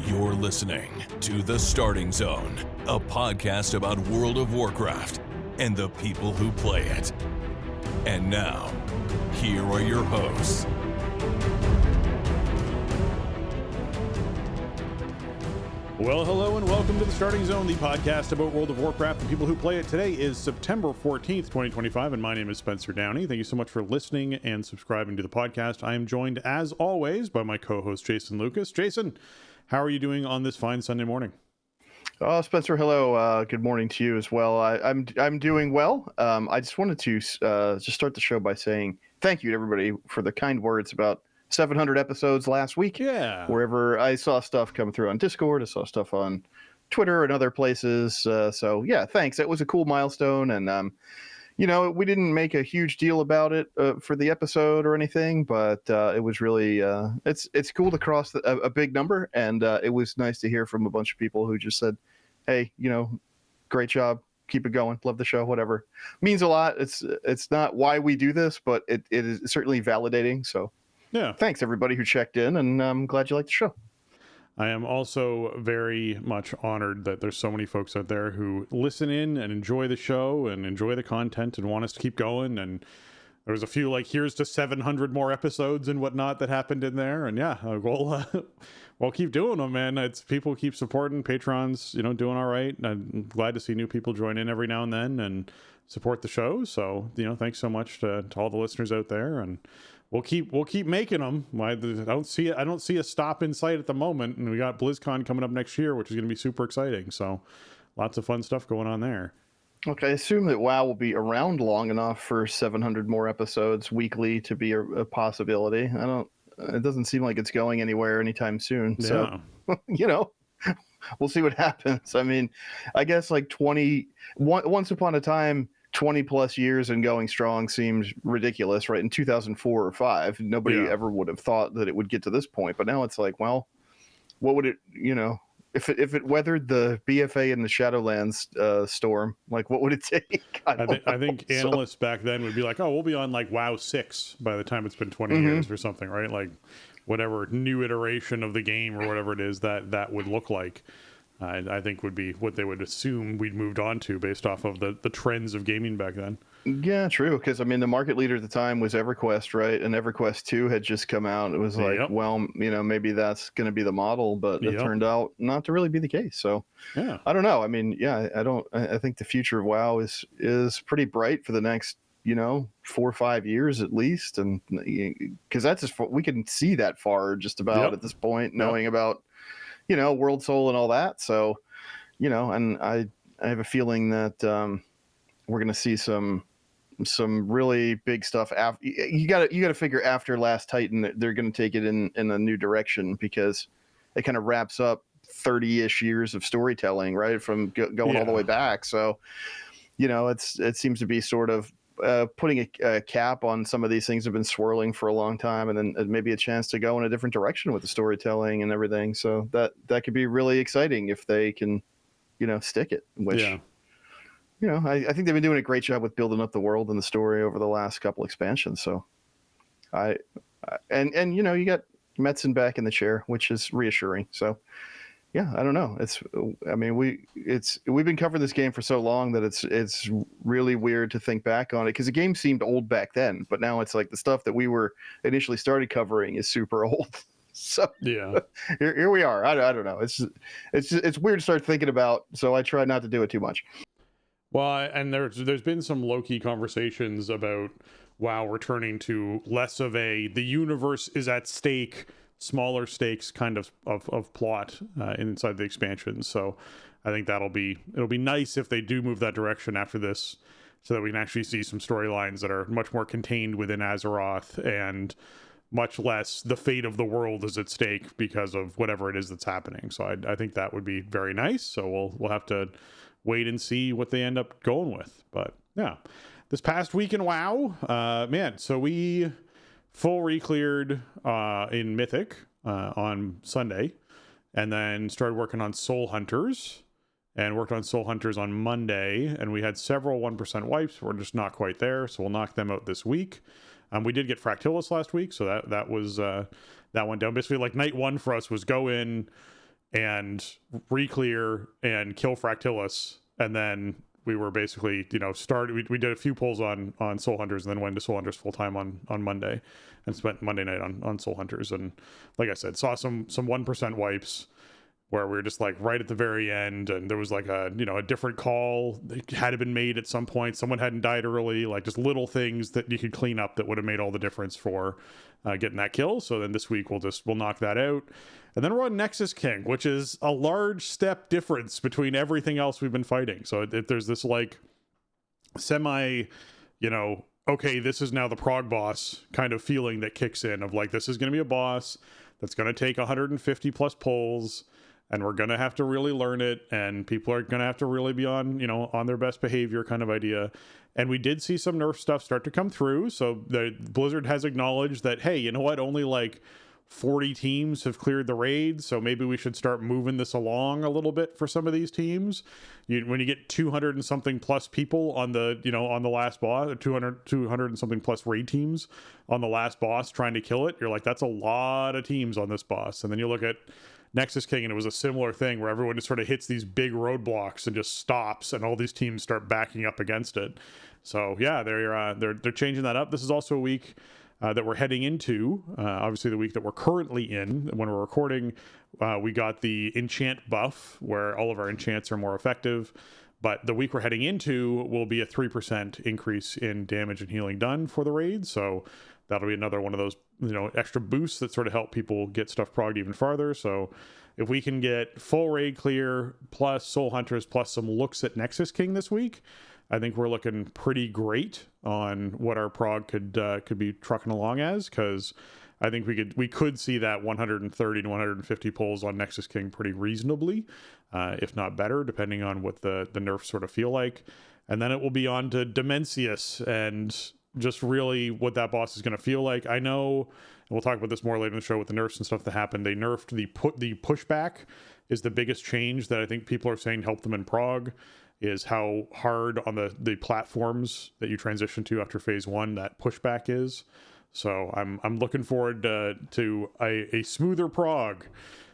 You're listening to The Starting Zone, a podcast about World of Warcraft and the people who play it. And now, here are your hosts. Well, hello and welcome to The Starting Zone, the podcast about World of Warcraft and people who play it. Today is September 14th, 2025, and my name is Spencer Downey. Thank you so much for listening and subscribing to the podcast. I am joined, as always, by my co-host, Jason Lucas. Jason, how are you doing on this fine Sunday morning? Oh, Spencer, hello. Good morning to you as well. I'm doing well. I just wanted to just start the show by saying thank you to everybody for the kind words about 700 episodes last week. Yeah. Wherever I saw stuff come through on Discord, I saw stuff on Twitter and other places. So yeah, thanks. It was a cool milestone, and we didn't make a huge deal about it for the episode or anything, but it was really it's cool to cross a big number, and it was nice to hear from a bunch of people who just said, hey, great job, keep it going, love the show, whatever. Means a lot. It's not why we do this, but it is certainly validating. So yeah, thanks everybody who checked in, and I'm glad you liked the show. I am also very much honored that there's so many folks out there who listen in and enjoy the show and enjoy the content and want us to keep going. And there was a few here's to 700 more episodes and whatnot that happened in there. And yeah, we'll keep doing them, man. It's people keep supporting patrons, doing all right. I'm glad to see new people join in every now and then and support the show. So, thanks so much to all the listeners out there, and we'll keep making them. I don't see a stop in sight at the moment, and we got BlizzCon coming up next year, which is going to be super exciting. So, lots of fun stuff going on there. Okay, I assume that WoW will be around long enough for 700 more episodes weekly to be a possibility. It doesn't seem like it's going anywhere anytime soon. Yeah. So, we'll see what happens. I mean, I guess once upon a time, 20 plus years and going strong seemed ridiculous, right? In 2004 or 5, nobody ever would have thought that it would get to this point. But now it's like, well, what would it, if it weathered the BFA and the Shadowlands storm, what would it take? I think analysts back then would be like, oh, we'll be on WoW 6 by the time it's been 20 years or something, right? Whatever new iteration of the game or whatever it is that would look like. I think would be what they would assume we'd moved on to based off of the trends of gaming back then. Yeah, true. Because, the market leader at the time was EverQuest, right? And EverQuest 2 had just come out. It was maybe that's going to be the model, but it turned out not to really be the case. So, yeah, I don't know. I think the future of WoW is pretty bright for the next, 4 or 5 years at least. And because that's we can see that far just about at this point, knowing about World Soul and all that. So, and I have a feeling that we're going to see some really big stuff. You got to figure after Last Titan, they're going to take it in a new direction, because it kind of wraps up 30-ish years of storytelling, right? From going all the way back. So, it seems to be sort of putting a cap on some of these things have been swirling for a long time, and then maybe a chance to go in a different direction with the storytelling and everything. So that could be really exciting if they can, stick it. Which, I think they've been doing a great job with building up the world and the story over the last couple expansions. So, you got Metzen back in the chair, which is reassuring. So, yeah, I don't know. We've been covering this game for so long that it's really weird to think back on it, because the game seemed old back then, but now it's like the stuff that we were initially started covering is super old. So yeah, here we are. I don't know. It's weird to start thinking about. So I try not to do it too much. Well, and there's been some low-key conversations about WoW returning to less of the universe is at stake, smaller stakes kind of plot inside the expansion. So I think it'll be nice if they do move that direction after this, so that we can actually see some storylines that are much more contained within Azeroth, and much less the fate of the world is at stake because of whatever it is that's happening. So I think that would be very nice. So we'll have to wait and see what they end up going with. But yeah, this past week in WoW, so we full re-cleared in Mythic on Sunday, and then started working on Soul Hunters and worked on Soul Hunters on Monday, and we had several 1% wipes. We're just not quite there, so we'll knock them out this week. We did get Fractilus last week, so that was that went down. Basically, like night one for us was go in and re-clear and kill Fractilus, and then we were basically, started. We did a few pulls on Soul Hunters, and then went to Soul Hunters full time on Monday, and spent Monday night on Soul Hunters. And like I said, saw some 1% wipes where we were just like right at the very end, and there was like a different call that had been made at some point. Someone hadn't died early, like just little things that you could clean up that would have made all the difference for getting that kill. So then this week we'll knock that out. And then we're on Nexus King, which is a large step difference between everything else we've been fighting. So if there's this like semi, okay, this is now the prog boss kind of feeling that kicks in of like, this is going to be a boss that's going to take 150 plus pulls, and we're going to have to really learn it, and people are going to have to really be on, on their best behavior kind of idea. And we did see some nerf stuff start to come through. So the Blizzard has acknowledged that, hey, you know what? Only like 40 teams have cleared the raid, so maybe we should start moving this along a little bit for some of these teams. When you get 200 and something plus people on the, on the last boss, 200 and something plus raid teams on the last boss trying to kill it, you're like, that's a lot of teams on this boss. And then you look at Nexus King, and it was a similar thing where everyone just sort of hits these big roadblocks and just stops, and all these teams start backing up against it. So yeah, they're changing that up. This is also a week that we're heading into, obviously the week that we're currently in. When we're recording, we got the enchant buff where all of our enchants are more effective, but the week we're heading into will be a 3% increase in damage and healing done for the raid. So that'll be another one of those, extra boosts that sort of help people get stuff progged even farther. So if we can get full raid clear plus Soul Hunters plus some looks at Nexus King this week, I think we're looking pretty great on what our prog could be trucking along as, because I think we could see that 130 to 150 pulls on Nexus King pretty reasonably, if not better, depending on what the nerfs sort of feel like. And then it will be on to Dimensius and just really what that boss is going to feel like. I know, and we'll talk about this more later in the show with the nerfs and stuff that happened. They nerfed the pushback is the biggest change that I think people are saying helped them in prog, is how hard on the platforms that you transition to after phase 1 that pushback is. So I'm looking forward to a smoother prog,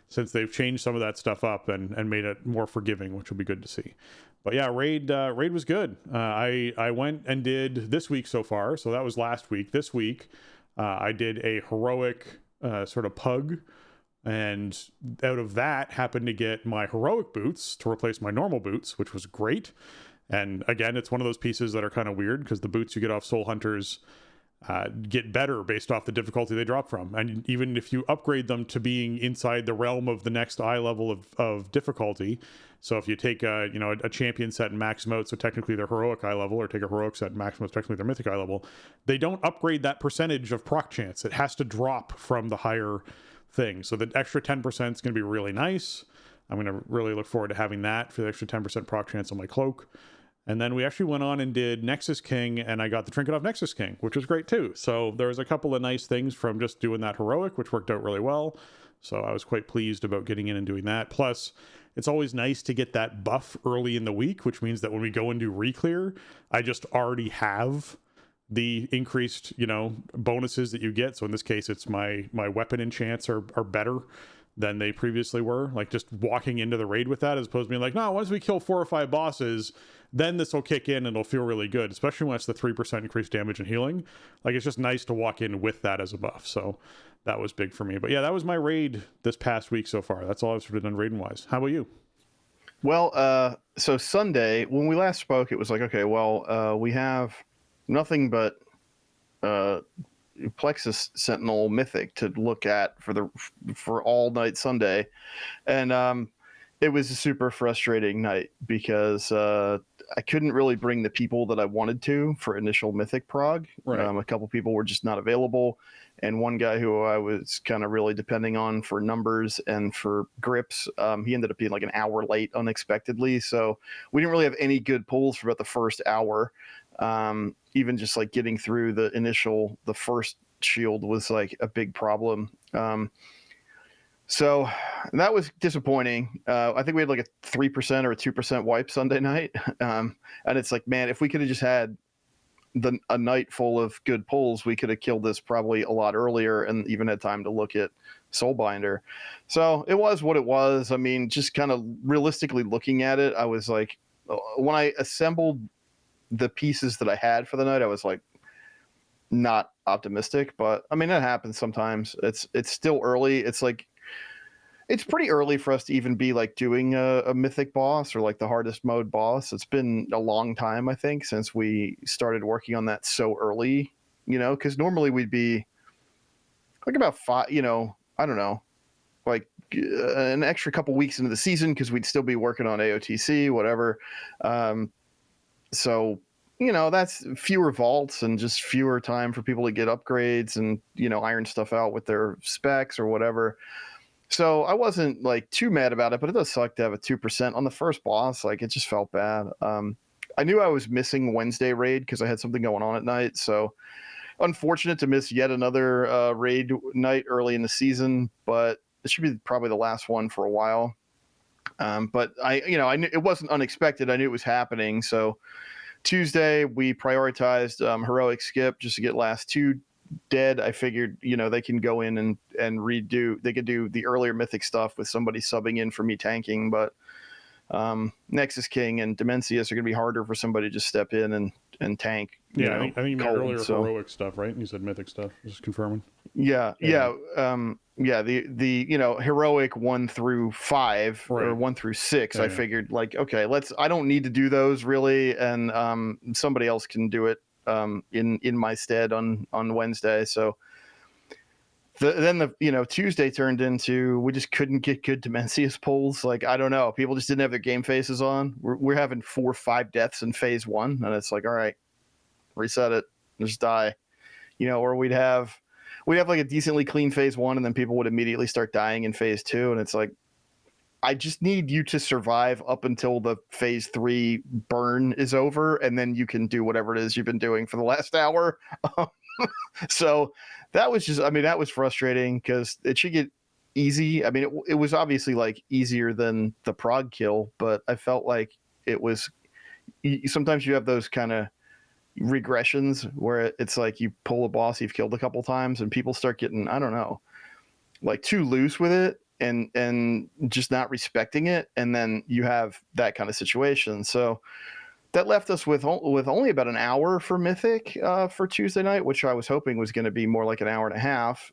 since they've changed some of that stuff up and made it more forgiving, which will be good to see. But yeah, raid was good. I went and did this week so far, so that was last week. This week I did a heroic sort of pug, and out of that happened to get my heroic boots to replace my normal boots, which was great. And again, it's one of those pieces that are kind of weird, because the boots you get off Soul Hunters get better based off the difficulty they drop from, and even if you upgrade them to being inside the realm of the next eye level of difficulty. So if you take a champion set and max them out, so technically they're heroic eye level, or take a heroic set and max them out, technically they're mythic eye level, they don't upgrade that percentage of proc chance. It has to drop from the higher thing. So the extra 10% is going to be really nice. I'm going to really look forward to having that for the extra 10% proc chance on my cloak. And then we actually went on and did Nexus King, and I got the trinket off Nexus King, which was great too. So there was a couple of nice things from just doing that heroic, which worked out really well. So I was quite pleased about getting in and doing that. Plus, it's always nice to get that buff early in the week, which means that when we go and do re-clear, I just already have the increased, bonuses that you get. So in this case, it's my weapon enchants are better than they previously were. Like just walking into the raid with that, as opposed to being like, no, once we kill 4 or 5 bosses, then this will kick in and it'll feel really good, especially when it's the 3% increased damage and healing. Like, it's just nice to walk in with that as a buff. So that was big for me. But yeah, that was my raid this past week so far. That's all I've sort of done raiding wise. How about you? Well, so Sunday, when we last spoke, it was like, okay, well, we have nothing but Plexus Sentinel Mythic to look at for all night Sunday. And it was a super frustrating night, because I couldn't really bring the people that I wanted to for initial Mythic prog. Right. A couple people were just not available, and one guy who I was kind of really depending on for numbers and for grips, he ended up being like an hour late unexpectedly. So we didn't really have any good pulls for about the first hour. Even just like getting through the first shield was like a big problem. So that was disappointing. I think we had like a 3% or a 2% wipe Sunday night. And it's like, man, if we could have just had a night full of good pulls, we could have killed this probably a lot earlier and even had time to look at Soulbinder. So it was what it was. I mean, just kind of realistically looking at it, I was like, when I assembled the pieces that I had for the night, I was like, not optimistic, but I mean, that happens sometimes. It's still early. It's like, it's pretty early for us to even be like doing a mythic boss or like the hardest mode boss. It's been a long time, I think, since we started working on that so early, because normally we'd be like about 5, I don't know, like an extra couple weeks into the season because we'd still be working on AOTC, whatever. So, that's fewer vaults and just fewer time for people to get upgrades and, iron stuff out with their specs or whatever. So I wasn't like too mad about it, but it does suck to have a 2% on the first boss. Like, it just felt bad. I knew I was missing Wednesday raid because I had something going on at night. So unfortunate to miss yet another raid night early in the season, but it should be probably the last one for a while. But I knew it wasn't unexpected. I knew it was happening. So Tuesday we prioritized heroic skip just to get last 2 dead. I figured, they can go in and redo. They could do the earlier mythic stuff with somebody subbing in for me tanking, but Nexus King and Demencius are going to be harder for somebody to just step in and tank. I think you meant earlier heroic stuff, right? You said mythic stuff. Just confirming. Yeah. The heroic 1 through 5 or 1 through 6. I figured like, okay, I don't need to do those really, and somebody else can do it in my stead on Wednesday. So then Tuesday turned into, we just couldn't get good Demencius pulls. Like, I don't know, people just didn't have their game faces on. We're having 4 or 5 deaths in phase 1, and it's like, all right, reset it, just die, or we'd have like a decently clean phase 1, and then people would immediately start dying in phase 2, and it's like, I just need you to survive up until the phase 3 burn is over, and then you can do whatever it is you've been doing for the last hour. So that was that was frustrating because it should get easy. I mean, it was obviously like easier than the prog kill, but I felt like it was, sometimes you have those kind of regressions where it's like you pull a boss you've killed a couple times and people start getting, I don't know, like too loose with it and just not respecting it, and then you have that kind of situation. So that left us with only about an hour for mythic for Tuesday night, which I was hoping was going to be more like an hour and a half.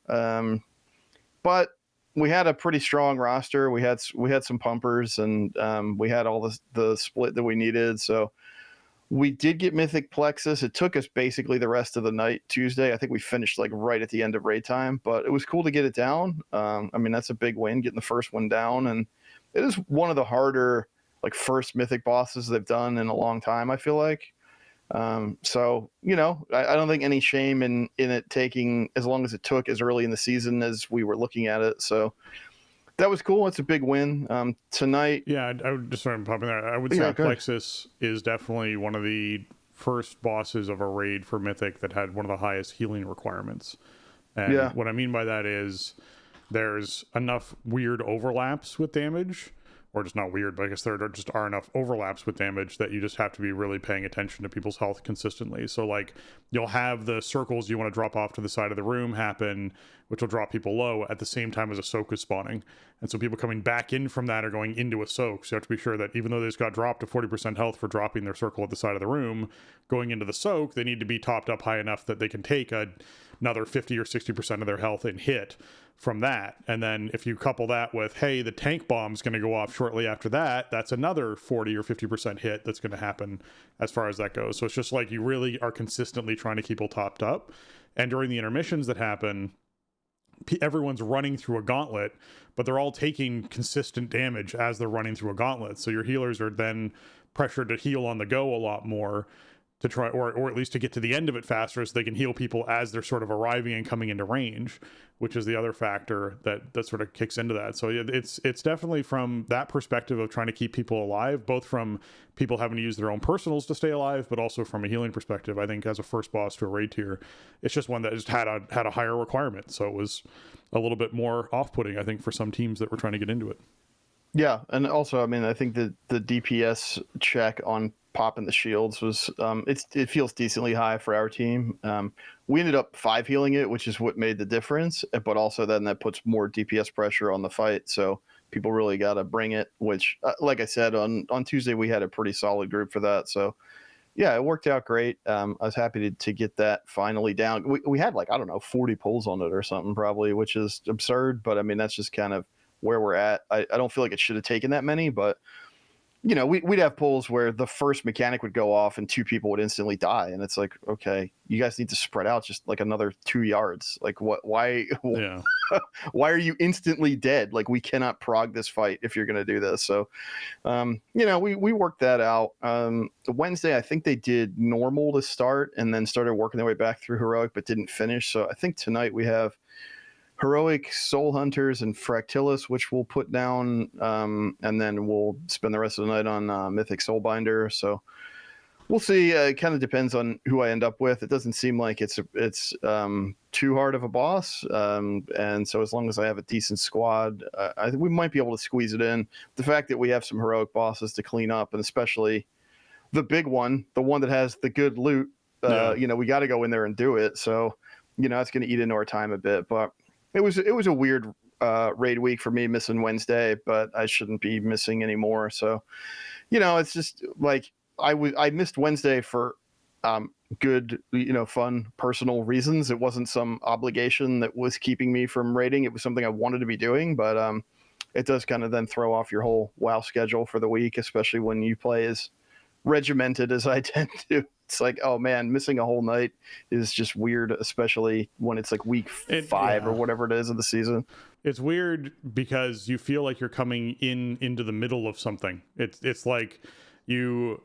But we had a pretty strong roster. We had some pumpers, and we had all the split that we needed. So we did get mythic plexus. It took us basically the rest of the night Tuesday. I think we finished like right at the end of raid time, but it was cool to get it down. That's a big win, getting the first one down, and it is one of the harder like first mythic bosses they've done in a long time, I feel like. So I don't think any shame in it taking as long as it took as early in the season as we were looking at it. So that was cool. It's a big win tonight. Yeah, I would just start popping there. I would say Plexus is definitely one of the first bosses of a raid for Mythic that had one of the highest healing requirements. And what I mean by that is there's enough weird overlaps with damage, or just not weird, but I guess there just are enough overlaps with damage that you just have to be really paying attention to people's health consistently. So like you'll have the circles you want to drop off to the side of the room happen, which will drop people low at the same time as a soak is spawning. And so people coming back in from that are going into a soak. So you have to be sure that even though they just got dropped to 40% health for dropping their circle at the side of the room, going into the soak, they need to be topped up high enough that they can take another 50 or 60% of their health and hit from that. And then if you couple that with, hey, the tank bomb's going to go off shortly after that, that's another 40 or 50% hit that's going to happen as far as that goes. So it's just like you really are consistently trying to keep people topped up. And during the intermissions that happen, everyone's running through a gauntlet, but they're all taking consistent damage as they're running through a gauntlet. So your healers are then pressured to heal on the go a lot more to try, or at least to get to the end of it faster, so they can heal people as they're sort of arriving and coming into range, which is the other factor that sort of kicks into that. So yeah, it's definitely from that perspective of trying to keep people alive, both from people having to use their own personals to stay alive, but also from a healing perspective. I think as a first boss to a raid tier, it's just one that just had a higher requirement, so it was a little bit more off-putting, I think, for some teams that were trying to get into it. Yeah, and also, I mean, I think the DPS check on popping the shields was it feels decently high for our team. We ended up 5 healing it, which is what made the difference, but also then that puts more DPS pressure on the fight, so people really got to bring it, which like I said, on Tuesday we had a pretty solid group for that, so yeah, it worked out great. I was happy to get that finally down. We had, like, I don't know, 40 pulls on it or something probably, which is absurd, but I mean, that's just kind of where we're at. I don't feel like it should have taken that many, but you know, we'd have pulls where the first mechanic would go off and 2 people would instantly die, and it's like, okay, you guys need to spread out just like another 2 yards. Like, why why are you instantly dead? Like, we cannot prog this fight if you're going to do this. So you know, we worked that out. Wednesday, I think they did normal to start and then started working their way back through heroic, but didn't finish. So I think tonight we have heroic, soul hunters, and fractilis, which we'll put down, and then we'll spend the rest of the night on mythic soulbinder. So we'll see. It kind of depends on who I end up with. It doesn't seem like it's too hard of a boss, and so as long as I have a decent squad, I think we might be able to squeeze it in. The fact that we have some heroic bosses to clean up, and especially the big one, the one that has the good loot, you know, we got to go in there and do it. So you know, that's going to eat into our time a bit, but it was a weird raid week for me, missing Wednesday, but I shouldn't be missing anymore. So, you know, it's just like I missed Wednesday for good, you know, fun personal reasons. It wasn't some obligation that was keeping me from raiding. It was something I wanted to be doing, but it does kind of then throw off your whole WoW schedule for the week, especially when you play as regimented as I tend to. It's like, oh man, missing a whole night is just weird, especially when it's like week 5 or whatever it is of the season. It's weird because you feel like you're coming into the middle of something. It's like you're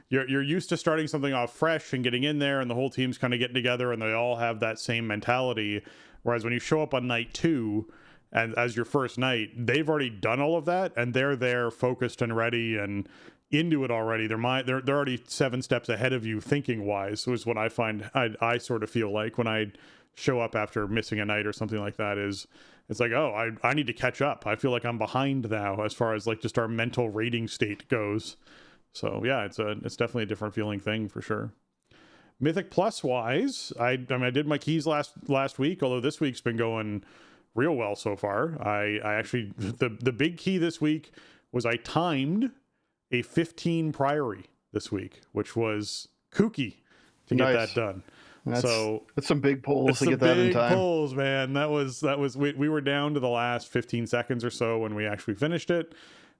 used to starting something off fresh and getting in there, and the whole team's kind of getting together, and they all have that same mentality. Whereas when you show up on night 2, and as your first night, they've already done all of that, and they're there focused and ready and into it already. They're already 7 steps ahead of you thinking wise, is what I find. I sort of feel like when I show up after missing a night or something like that, is it's like, oh, I need to catch up. I feel like I'm behind now as far as like just our mental rating state goes. So yeah, it's definitely a different feeling thing for sure. Mythic Plus wise, I mean I did my keys last week, although this week's been going real well so far. I actually, the big key this week was I timed a 15 priory this week, which was kooky to get that done. That's some big pulls to get that in time. Big pulls, man. That was we were down to the last 15 seconds or so when we actually finished it,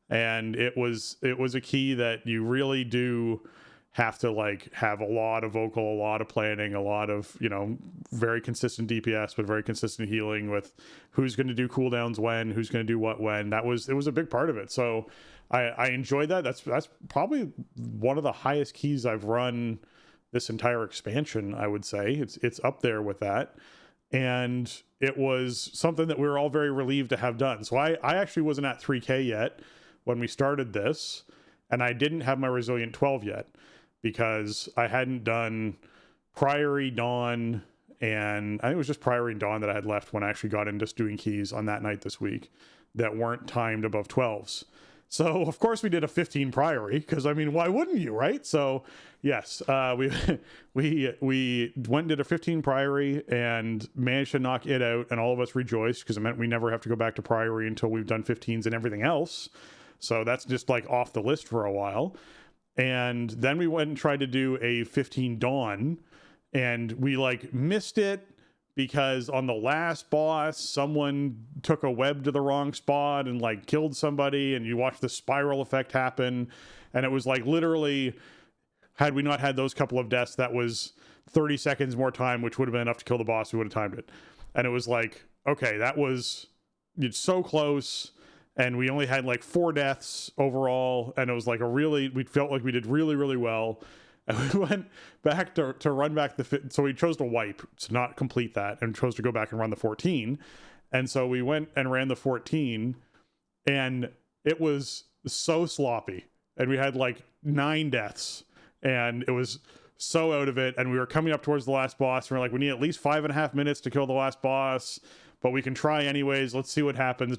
and it was a key that you really do have to like have a lot of vocal, a lot of planning, a lot of, you know, very consistent DPS, but very consistent healing with who's going to do cooldowns when, who's going to do what when. It was a big part of it. So I enjoyed that. That's probably one of the highest keys I've run this entire expansion, I would say. It's up there with that. And it was something that we were all very relieved to have done. So I actually wasn't at 3K yet when we started this, and I didn't have my Resilient 12 yet because I hadn't done Priory, Dawn, and I think it was just Priory and Dawn that I had left when I actually got into doing keys on that night this week that weren't timed above 12s. So of course we did a 15 Priory, because I mean, why wouldn't you, right? So yes, we went and did a 15 Priory and managed to knock it out, and all of us rejoiced because it meant we never have to go back to Priory until we've done 15s and everything else. So that's just like off the list for a while. And then we went and tried to do a 15 Dawn, and we like missed it because on the last boss, someone took a web to the wrong spot and like killed somebody, and you watch the spiral effect happen. And it was like literally, had we not had those couple of deaths, that was 30 seconds more time, which would have been enough to kill the boss. We would have timed it. And it was like, okay, it's so close. And we only had like 4 deaths overall. And it was like we felt like we did really, really well. And we went back to run back so we chose to wipe, to not complete that, and chose to go back and run the 14. And so we went and ran the 14, and it was so sloppy. And we had like 9 deaths, and it was so out of it. And we were coming up towards the last boss, and we're like, we need at least 5.5 minutes to kill the last boss, but we can try anyways. Let's see what happens.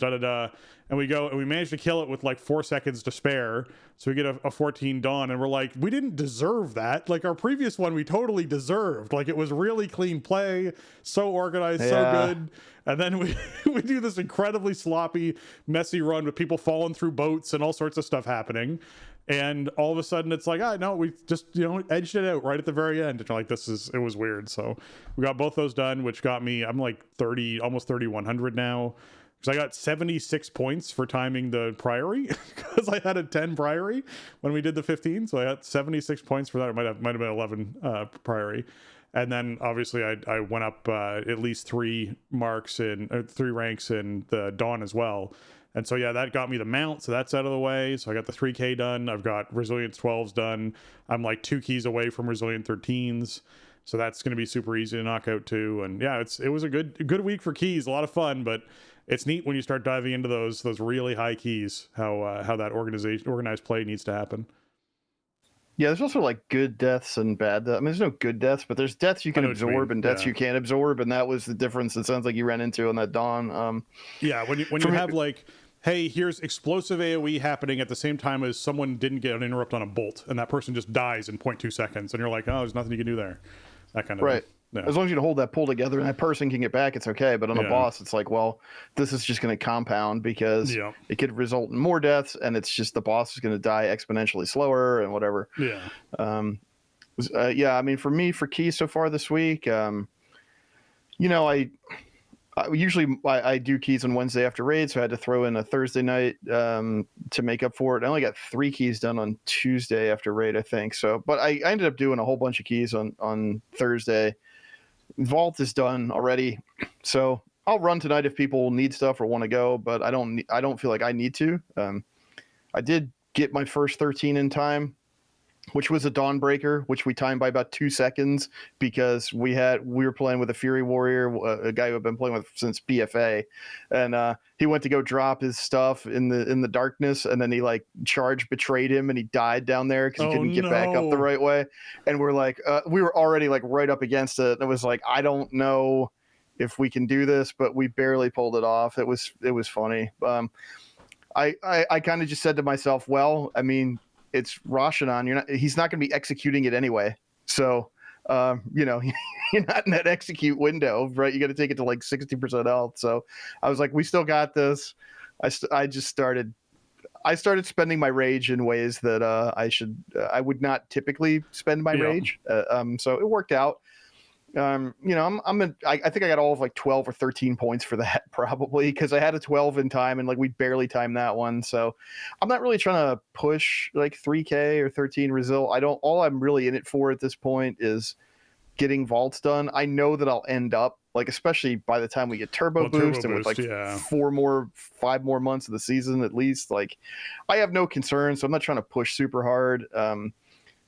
And we go, and we managed to kill it with like 4 seconds to spare. So we get a 14 dawn, and we're like, we didn't deserve that. Like our previous one, we totally deserved. Like it was really clean play, so organized, so good. And then we do this incredibly sloppy, messy run with people falling through boats and all sorts of stuff happening. And all of a sudden it's like, no, we just, edged it out right at the very end. And you're like, it was weird. So we got both those done, which got me, I'm like 30, almost 3,100 now. Because I got 76 points for timing the Priory, because I had a 10 Priory when we did the 15. So I got 76 points for that. It might have been 11 Priory. And then obviously I went up at least 3 ranks in the Dawn as well. And so, yeah, that got me the mount. So that's out of the way. So I got the 3K done. I've got Resilience 12s done. I'm like 2 keys away from Resilient 13s. So that's going to be super easy to knock out too. And yeah, it was a good week for keys. A lot of fun, but it's neat when you start diving into those really high keys, how that organized play needs to happen. Yeah, there's also like good deaths and bad deaths. I mean, there's no good deaths, but there's deaths you can absorb and deaths you can't absorb, and that was the difference. It sounds like you ran into on that Dawn. Yeah, when you have like, hey, here's explosive AoE happening at the same time as someone didn't get an interrupt on a bolt, and that person just dies in 0.2 seconds, and you're like, oh, there's nothing you can do there. That kind of right. thing. Yeah. As long as you can hold that pull together and that person can get back, it's okay. But on a boss, it's like, well, this is just going to compound because it could result in more deaths, and it's just the boss is going to die exponentially slower and whatever. Yeah. I mean, for me, for keys so far this week, I usually do keys on Wednesday after raid, so I had to throw in a Thursday night to make up for it. I only got 3 keys done on Tuesday after raid, I think. So, but I ended up doing a whole bunch of keys on Thursday. Vault is done already, so I'll run tonight if people need stuff or want to go, but I don't feel like I need to. I did get my first 13 in time, which was a Dawnbreaker, which we timed by about 2 seconds because we were playing with a Fury Warrior, a guy who I've been playing with since BFA, and he went to go drop his stuff in the darkness, and then he like charge betrayed him, and he died down there because he couldn't get back up the right way. And we're like, we were already like right up against it. And it was like, I don't know if we can do this, but we barely pulled it off. It was funny. I kind of just said to myself, well, I mean, it's Roshanon. He's not going to be executing it anyway. So, you're not in that execute window, right? You got to take it to like 60% health. So I was like, we still got this. I started spending my rage in ways that I would not typically spend my rage. So it worked out. I think I got all of like 12 or 13 points for that probably because I had a 12 in time and like we barely timed that one. So I'm not really trying to push like 3K or 13 Resil. All I'm really in it for at this point is getting vaults done. I know that I'll end up like, especially by the time we get Turbo Boost and with like 5 more months of the season at least, like I have no concerns. So I'm not trying to push super hard.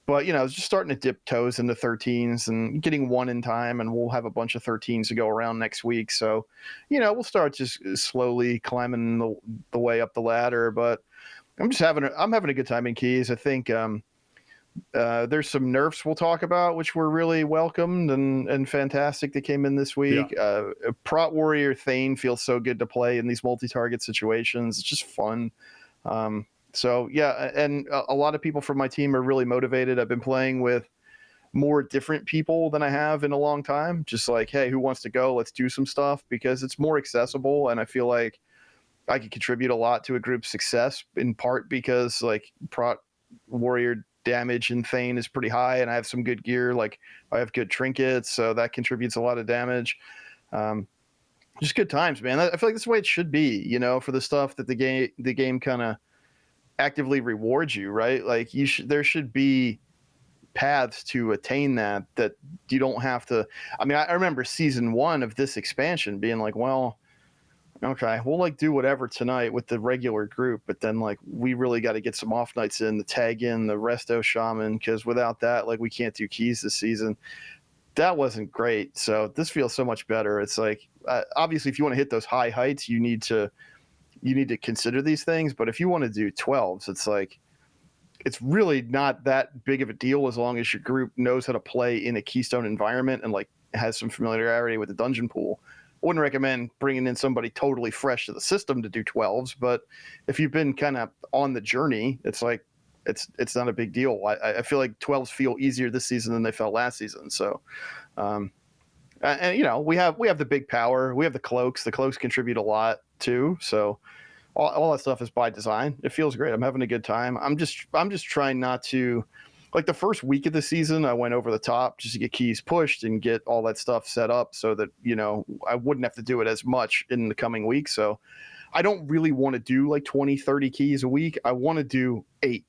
But, just starting to dip toes into 13s and getting 1 in time, and we'll have a bunch of 13s to go around next week. So, we'll start just slowly climbing the way up the ladder. But I'm having a good time in keys. I think there's some nerfs we'll talk about, which were really welcomed and fantastic that came in this week. Yeah. Prot Warrior Thane feels so good to play in these multi-target situations. It's just fun. So, yeah, and a lot of people from my team are really motivated. I've been playing with more different people than I have in a long time. Just like, hey, who wants to go? Let's do some stuff because it's more accessible. And I feel like I could contribute a lot to a group's success in part because like Prot Warrior damage in Thane is pretty high and I have some good gear. Like I have good trinkets, so that contributes a lot of damage. Just good times, man. I feel like that's the way it should be, for the stuff that the game kind of actively rewards you, right? Like there should be paths to attain that you don't have to. I mean, I remember season 1 of this expansion being like, well, Okay, we'll like do whatever tonight with the regular group, but then like we really got to get some off nights in, the tag in, the resto shaman, because without that, like we can't do keys this season. That wasn't great. So this feels so much better. It's like obviously if you want to hit those high heights, you need to consider these things. But if you want to do 12s, it's like it's really not that big of a deal as long as your group knows how to play in a Keystone environment and like has some familiarity with the dungeon pool. I wouldn't recommend bringing in somebody totally fresh to the system to do 12s, but if you've been kind of on the journey, it's like it's not a big deal. I feel like 12s feel easier this season than they felt last season. So, and you know, we have the big power, we have the cloaks. The cloaks contribute a lot too. So all that stuff is by design. It feels great. I'm having a good time. I'm just trying not to. Like the first week of the season, I went over the top just to get keys pushed and get all that stuff set up so that, you know, I wouldn't have to do it as much in the coming weeks. So I don't really want to do like 20, 30 keys a week. I want to do 8.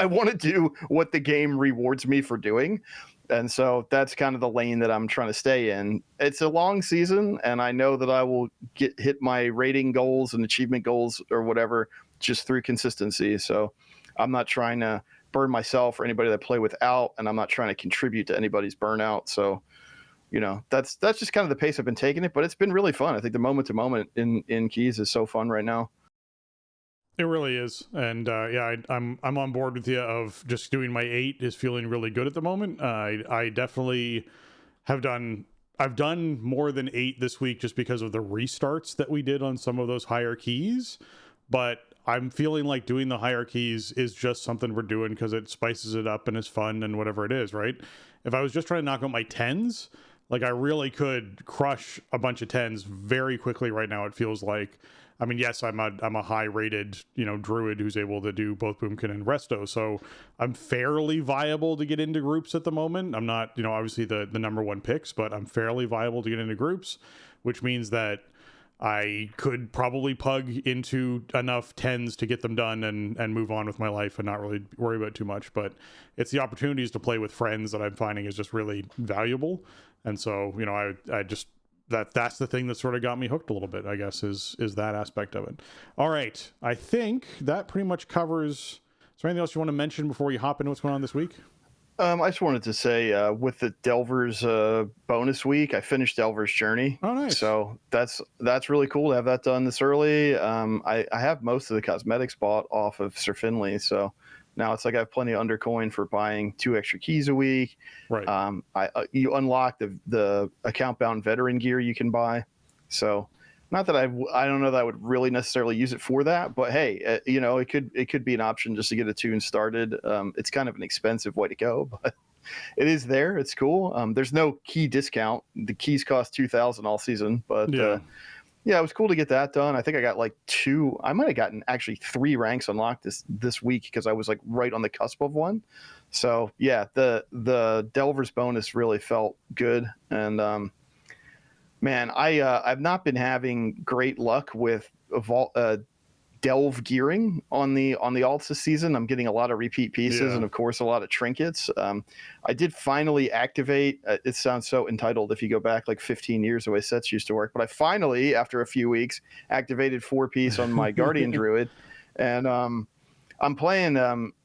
I want to do what the game rewards me for doing. And so that's kind of the lane that I'm trying to stay in. It's a long season, and I know that I will hit my rating goals and achievement goals or whatever just through consistency. So I'm not trying to burn myself or anybody that play without, and I'm not trying to contribute to anybody's burnout. So, you know, that's just kind of the pace I've been taking it, but it's been really fun. I think the moment to moment in keys is so fun right now. It really is. And yeah, I'm on board with you of just doing my 8 is feeling really good at the moment. I definitely I've done more than 8 this week just because of the restarts that we did on some of those higher keys, but I'm feeling like doing the higher keys is just something we're doing because it spices it up and is fun and whatever it is, right? If I was just trying to knock out my 10s, like I really could crush a bunch of 10s very quickly right now. It feels like, I mean, yes, I'm a high rated, you know, druid who's able to do both Boomkin and Resto. So I'm fairly viable to get into groups at the moment. I'm not, you know, obviously the number one picks, but I'm fairly viable to get into groups, which means that I could probably pug into enough 10s to get them done and move on with my life and not really worry about too much. But it's the opportunities to play with friends that I'm finding is just really valuable. And so, you know, I just, that's the thing that sort of got me hooked a little bit, I guess, is that aspect of it. All right. I think that pretty much covers. Is there anything else you want to mention before we hop into what's going on this week? I just wanted to say, with the Delver's bonus week, I finished Delver's Journey. Oh, nice! So that's really cool to have that done this early. I have most of the cosmetics bought off of Sir Finley, so now it's like I have plenty of undercoin for buying 2 extra keys a week. Right. You unlock the account bound veteran gear you can buy. So not that I don't know that I would really necessarily use it for that, but hey, you know, it could be an option just to get a tune started. It's kind of an expensive way to go, but it is there. It's cool. There's no key discount. The keys cost 2,000 all season, but yeah, it was cool to get that done. I think I got like 2. I might have gotten actually 3 ranks unlocked this week because I was like right on the cusp of one. So yeah, the Delver's bonus really felt good. And man, I've not been having great luck with delve gearing on the alts this season. I'm getting a lot of repeat pieces and of course a lot of trinkets. I did finally activate, it sounds so entitled if you go back like 15 years the way sets used to work, but I finally, after a few weeks, activated 4-piece on my Guardian Druid. And I'm playing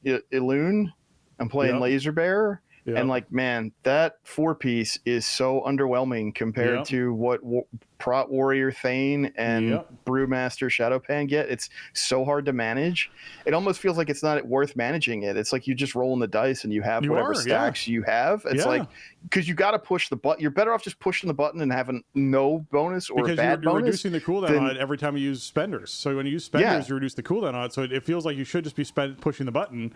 Elune, I'm playing Laser Bearer. Yep. And like, man, that 4-piece is so underwhelming compared to what Prot Warrior Thane and Brewmaster Shadowpan get. It's so hard to manage. It almost feels like it's not worth managing it. It's like you just rolling the dice and you have whatever stacks you have. It's like, because you got to push the button. You're better off just pushing the button and having no bonus or because bad you're bonus. Reducing the cooldown on it every time you use spenders. So when you use spenders, you reduce the cooldown on it. So it feels like you should just be pushing the button.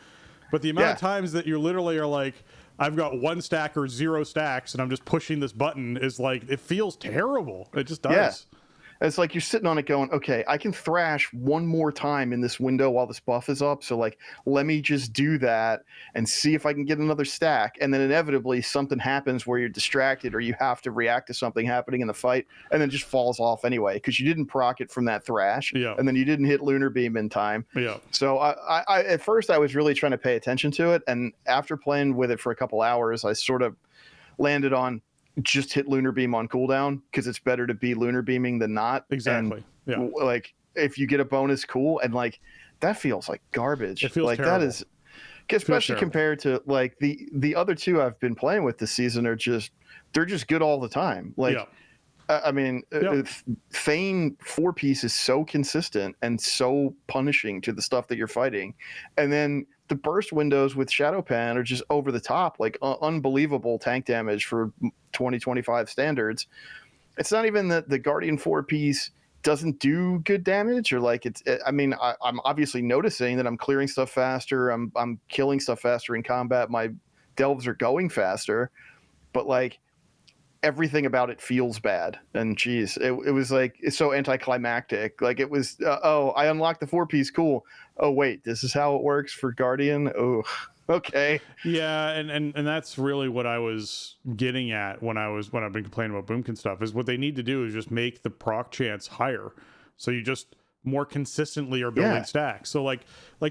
But the amount of times that you literally are like, I've got 1 stack or 0 stacks and I'm just pushing this button is like, it feels terrible. It just does. Yeah. It's like you're sitting on it going, okay, I can thrash one more time in this window while this buff is up. So like, let me just do that and see if I can get another stack. And then inevitably something happens where you're distracted or you have to react to something happening in the fight and then just falls off anyway because you didn't proc it from that thrash. And then you didn't hit Lunar Beam in time. So I at first I was really trying to pay attention to it. And after playing with it for a couple hours, I sort of landed on, just hit Lunar Beam on cooldown because it's better to be Lunar Beaming than not. Exactly. And, like, if you get a bonus, cool. And like, that feels like garbage. It feels like terrible. That is, especially compared to like the other two I've been playing with this season they're just good all the time. Like, I mean, Thane 4-piece is so consistent and so punishing to the stuff that you're fighting. And then the burst windows with Shadow Pan are just over the top, like unbelievable tank damage for 2025 standards. It's not even that the Guardian 4-piece doesn't do good damage, or like I'm obviously noticing that I'm clearing stuff faster. I'm killing stuff faster in combat. My delves are going faster, but like, everything about it feels bad. And geez, it was like, it's so anticlimactic. Like it was, I unlocked the 4-piece, cool. Oh wait, this is how it works for Guardian. Oh, okay. Yeah, and that's really what I was getting at when I've been complaining about Boomkin stuff, is what they need to do is just make the proc chance higher, so you just more consistently are building stacks. So like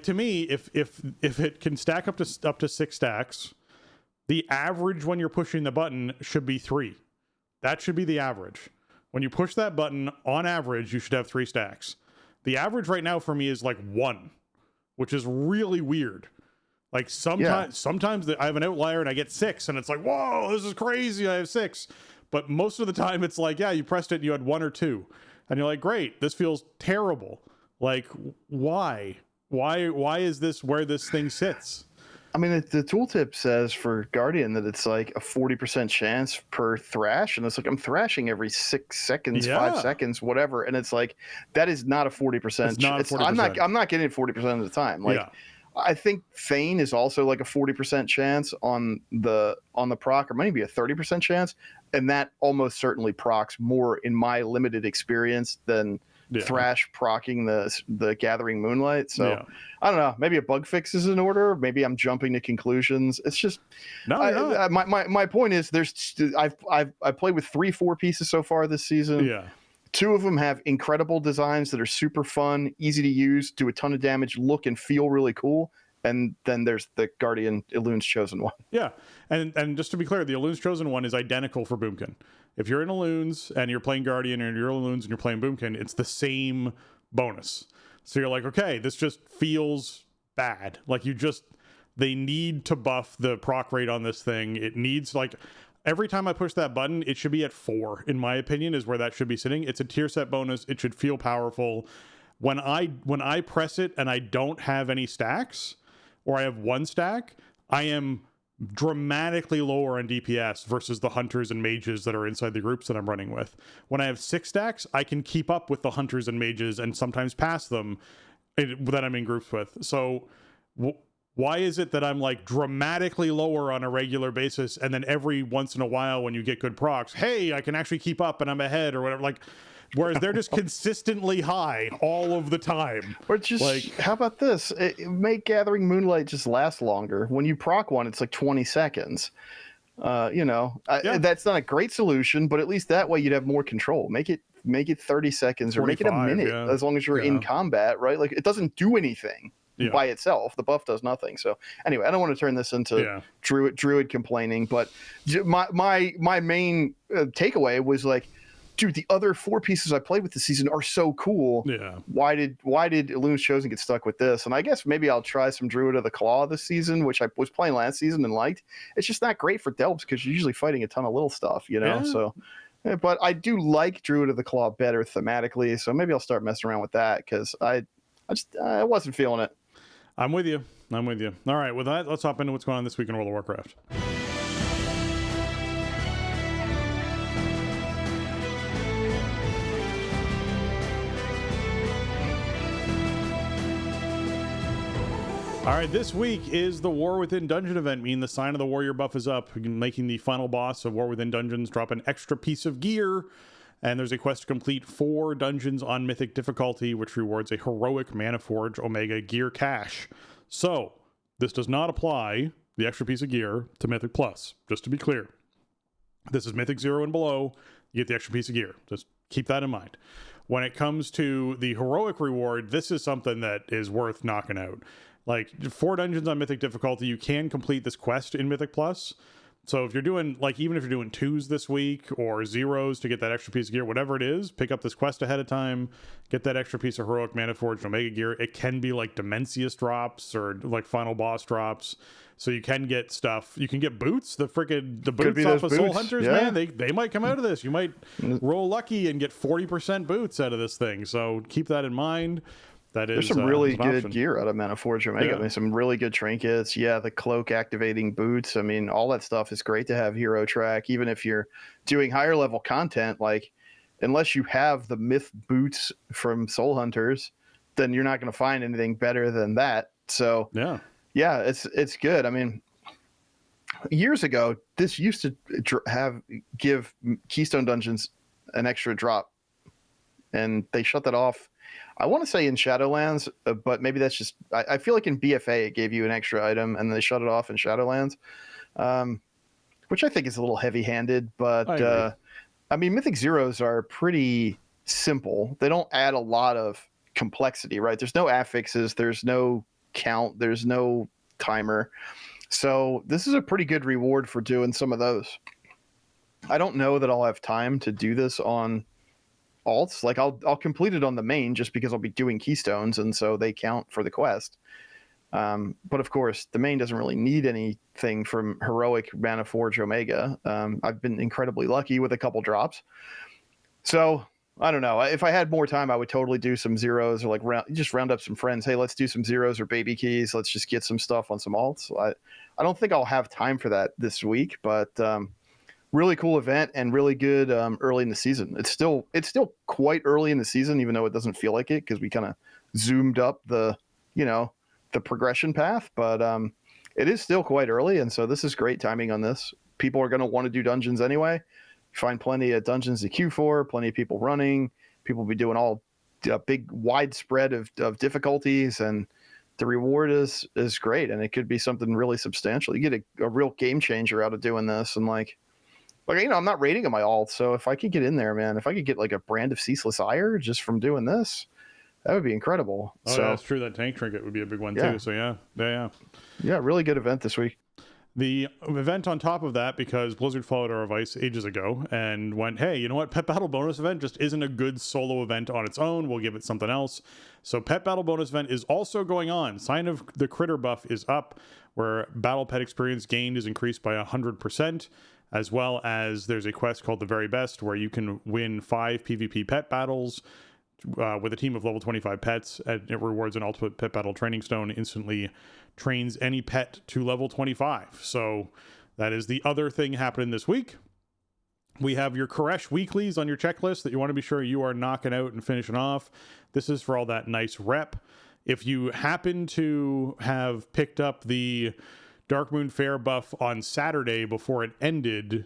to me, if it can stack up to 6 stacks, the average when you're pushing the button should be 3. That should be the average. When you push that button, on average, you should have 3 stacks. The average right now for me is like 1, which is really weird. Like sometimes I have an outlier and I get 6, and it's like, whoa, this is crazy, I have 6. But most of the time it's like, yeah, you pressed it and you had 1 or 2. And you're like, great, this feels terrible. Like, why is this where this thing sits? I mean, the tooltip says for Guardian that it's like a 40% chance per thrash, and it's like I'm thrashing every 6 seconds, 5 seconds, whatever, and it's like that is not a 40%. It's not 40%. I'm not getting it 40% of the time. Like, I think Thane is also like a 40% chance on the proc, or maybe a 30% chance, and that almost certainly procs more in my limited experience than Thrash procking the Gathering Moonlight. So I don't know, maybe a bug fix is in order, maybe I'm jumping to conclusions. It's just my point is I've played with 3 4-pieces so far this season. 2 of them have incredible designs that are super fun, easy to use, do a ton of damage, look and feel really cool. And then there's the Guardian Elun's Chosen One. Yeah, and just to be clear, the Elun's Chosen One is identical for Boomkin. If you're in Elun's and you're playing Guardian, and you're in Elun's and you're playing Boomkin, it's the same bonus. So you're like, okay, this just feels bad. Like they need to buff the proc rate on this thing. It needs, like, every time I push that button, it should be at 4, in my opinion, is where that should be sitting. It's a tier set bonus. It should feel powerful. When I press it and I don't have any stacks, or I have 1 stack, I am dramatically lower on DPS versus the hunters and mages that are inside the groups that I'm running with. When I have 6 stacks, I can keep up with the hunters and mages and sometimes pass them that I'm in groups with. So why is it that I'm like dramatically lower on a regular basis, and then every once in a while when you get good procs, hey, I can actually keep up and I'm ahead or whatever? Like, whereas they're just consistently high all of the time. Or just, like, how about this? Make Gathering Moonlight just last longer. When you proc one, it's like 20 seconds. That's not a great solution, but at least that way you'd have more control. Make it 30 seconds or make it a minute, as long as you're in combat, right? Like, it doesn't do anything by itself. The buff does nothing. So anyway, I don't want to turn this into Druid complaining, but my main takeaway was like, dude, the other 4-pieces I played with this season are so cool. Yeah. Why did Elun's Chosen get stuck with this? And I guess maybe I'll try some Druid of the Claw this season, which I was playing last season and liked. It's just not great for delves because you're usually fighting a ton of little stuff, So, but I do like Druid of the Claw better thematically, so maybe I'll start messing around with that because I wasn't feeling it. I'm with you. All right, with that, let's hop into what's going on this week in World of Warcraft. All right, this week is the War Within Dungeon event, meaning the Sign of the Warrior buff is up, making the final boss of War Within Dungeons drop an extra piece of gear, and there's a quest to complete 4 dungeons on Mythic difficulty, which rewards a heroic Manaforge Omega gear cache. So, this does not apply, the extra piece of gear, to Mythic Plus, just to be clear. This is Mythic 0 and below, you get the extra piece of gear. Just keep that in mind. When it comes to the heroic reward, this is something that is worth knocking out. Like, 4 dungeons on Mythic difficulty, you can complete this quest in Mythic Plus. So if you're doing, like, even if you're doing 2s this week or 0s to get that extra piece of gear, whatever it is, pick up this quest ahead of time, get that extra piece of heroic mana forged Omega gear. It can be like Dimensius drops or like final boss drops. So you can get stuff. You can get boots. The boots off of Soul Hunters, man. They might come out of this. You might roll lucky and get 40% boots out of this thing. So keep that in mind. There's some really good gear out of Mana Forge Omega. I mean, some really good trinkets. Yeah, the cloak activating boots. I mean, all that stuff is great to have hero track. Even if you're doing higher level content, like unless you have the myth boots from Soul Hunters, then you're not going to find anything better than that. So yeah, it's good. I mean, years ago, this used to give Keystone Dungeons an extra drop, and they shut that off. I want to say in Shadowlands, but maybe that's just... I feel like in BFA it gave you an extra item, and they shut it off in Shadowlands, which I think is a little heavy-handed. But I mean, Mythic Zeros are pretty simple. They don't add a lot of complexity, right? There's no affixes, there's no count, there's no timer. So this is a pretty good reward for doing some of those. I don't know that I'll have time to do this on alts. Like I'll complete it on the main just because I'll be doing keystones, and so they count for the quest. But of course, the main doesn't really need anything from heroic Mana Forge Omega. I've been incredibly lucky with a couple drops. So I don't know. If I had more time, I would totally do some zeros, or like round up some friends. Hey, let's do some zeros or baby keys. Let's just get some stuff on some alts. I don't think I'll have time for that this week, but really cool event and really good early in the season. It's still quite early in the season, even though it doesn't feel like it because we kind of zoomed up the progression path, but it is still quite early, and so this is great timing on this. People are going to want to do dungeons anyway. You find plenty of dungeons to queue for, plenty of people running. People will be doing all big widespread of difficulties, and the reward is great, and it could be something really substantial. You get a real game changer out of doing this, and like I'm not rating on my alt, so if I could get in there, man, if I could get like a brand of Ceaseless Ire just from doing this, that would be incredible. Oh, so, yeah, that's true. That tank trinket would be a big one too. So yeah, really good event this week. The event on top of that, because Blizzard followed our advice ages ago and went, hey, you know what? Pet Battle bonus event just isn't a good solo event on its own. We'll give it something else. So Pet Battle bonus event is also going on. Sign of the Critter buff is up, where battle pet experience gained is increased by 100%. As well as there's a quest called The Very Best, where you can win 5 PvP pet battles with a team of level 25 pets. And it rewards an ultimate pet battle training stone, instantly trains any pet to level 25. So that is the other thing happening this week. We have your Koresh weeklies on your checklist that you want to be sure you are knocking out and finishing off. This is for all that nice rep. If you happen to have picked up the Darkmoon Fair buff on Saturday before it ended,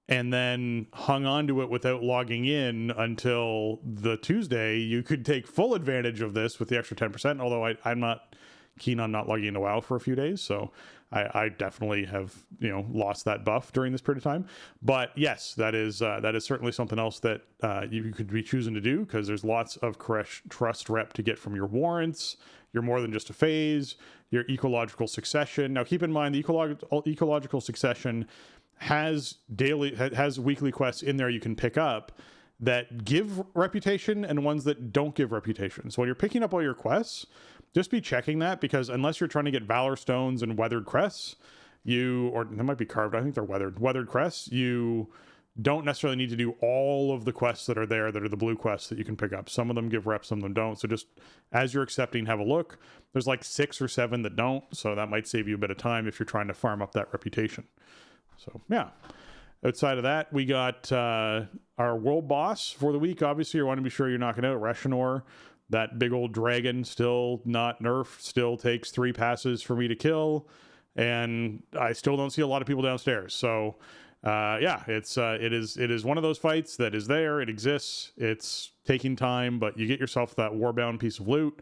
and then hung on to it without logging in until the Tuesday, you could take full advantage of this with the extra 10%, although I'm not keen on not logging into WoW for a few days, so I definitely have lost that buff during this period of time. But yes, that is certainly something else that you could be choosing to do, because there's lots of Koresh Trust rep to get from your warrants. You're more than just a phase, your ecological succession. Now keep in mind, the ecological succession has weekly quests in there you can pick up that give reputation and ones that don't give reputation. So when you're picking up all your quests, just be checking that, because unless you're trying to get Valor Stones and Weathered Crests, or they might be carved, I think they're weathered crests, you don't necessarily need to do all of the quests that are there that are the blue quests that you can pick up. Some of them give reps, some of them don't. So just as you're accepting, have a look. There's like 6 or 7 that don't, so that might save you a bit of time if you're trying to farm up that reputation. So yeah. Outside of that, we got our world boss for the week. Obviously, you want to be sure you're knocking out Reshinor. That big old dragon, still not nerfed, still takes 3 passes for me to kill, and I still don't see a lot of people downstairs. So it is one of those fights that is there. It exists. It's taking time, but you get yourself that warbound piece of loot,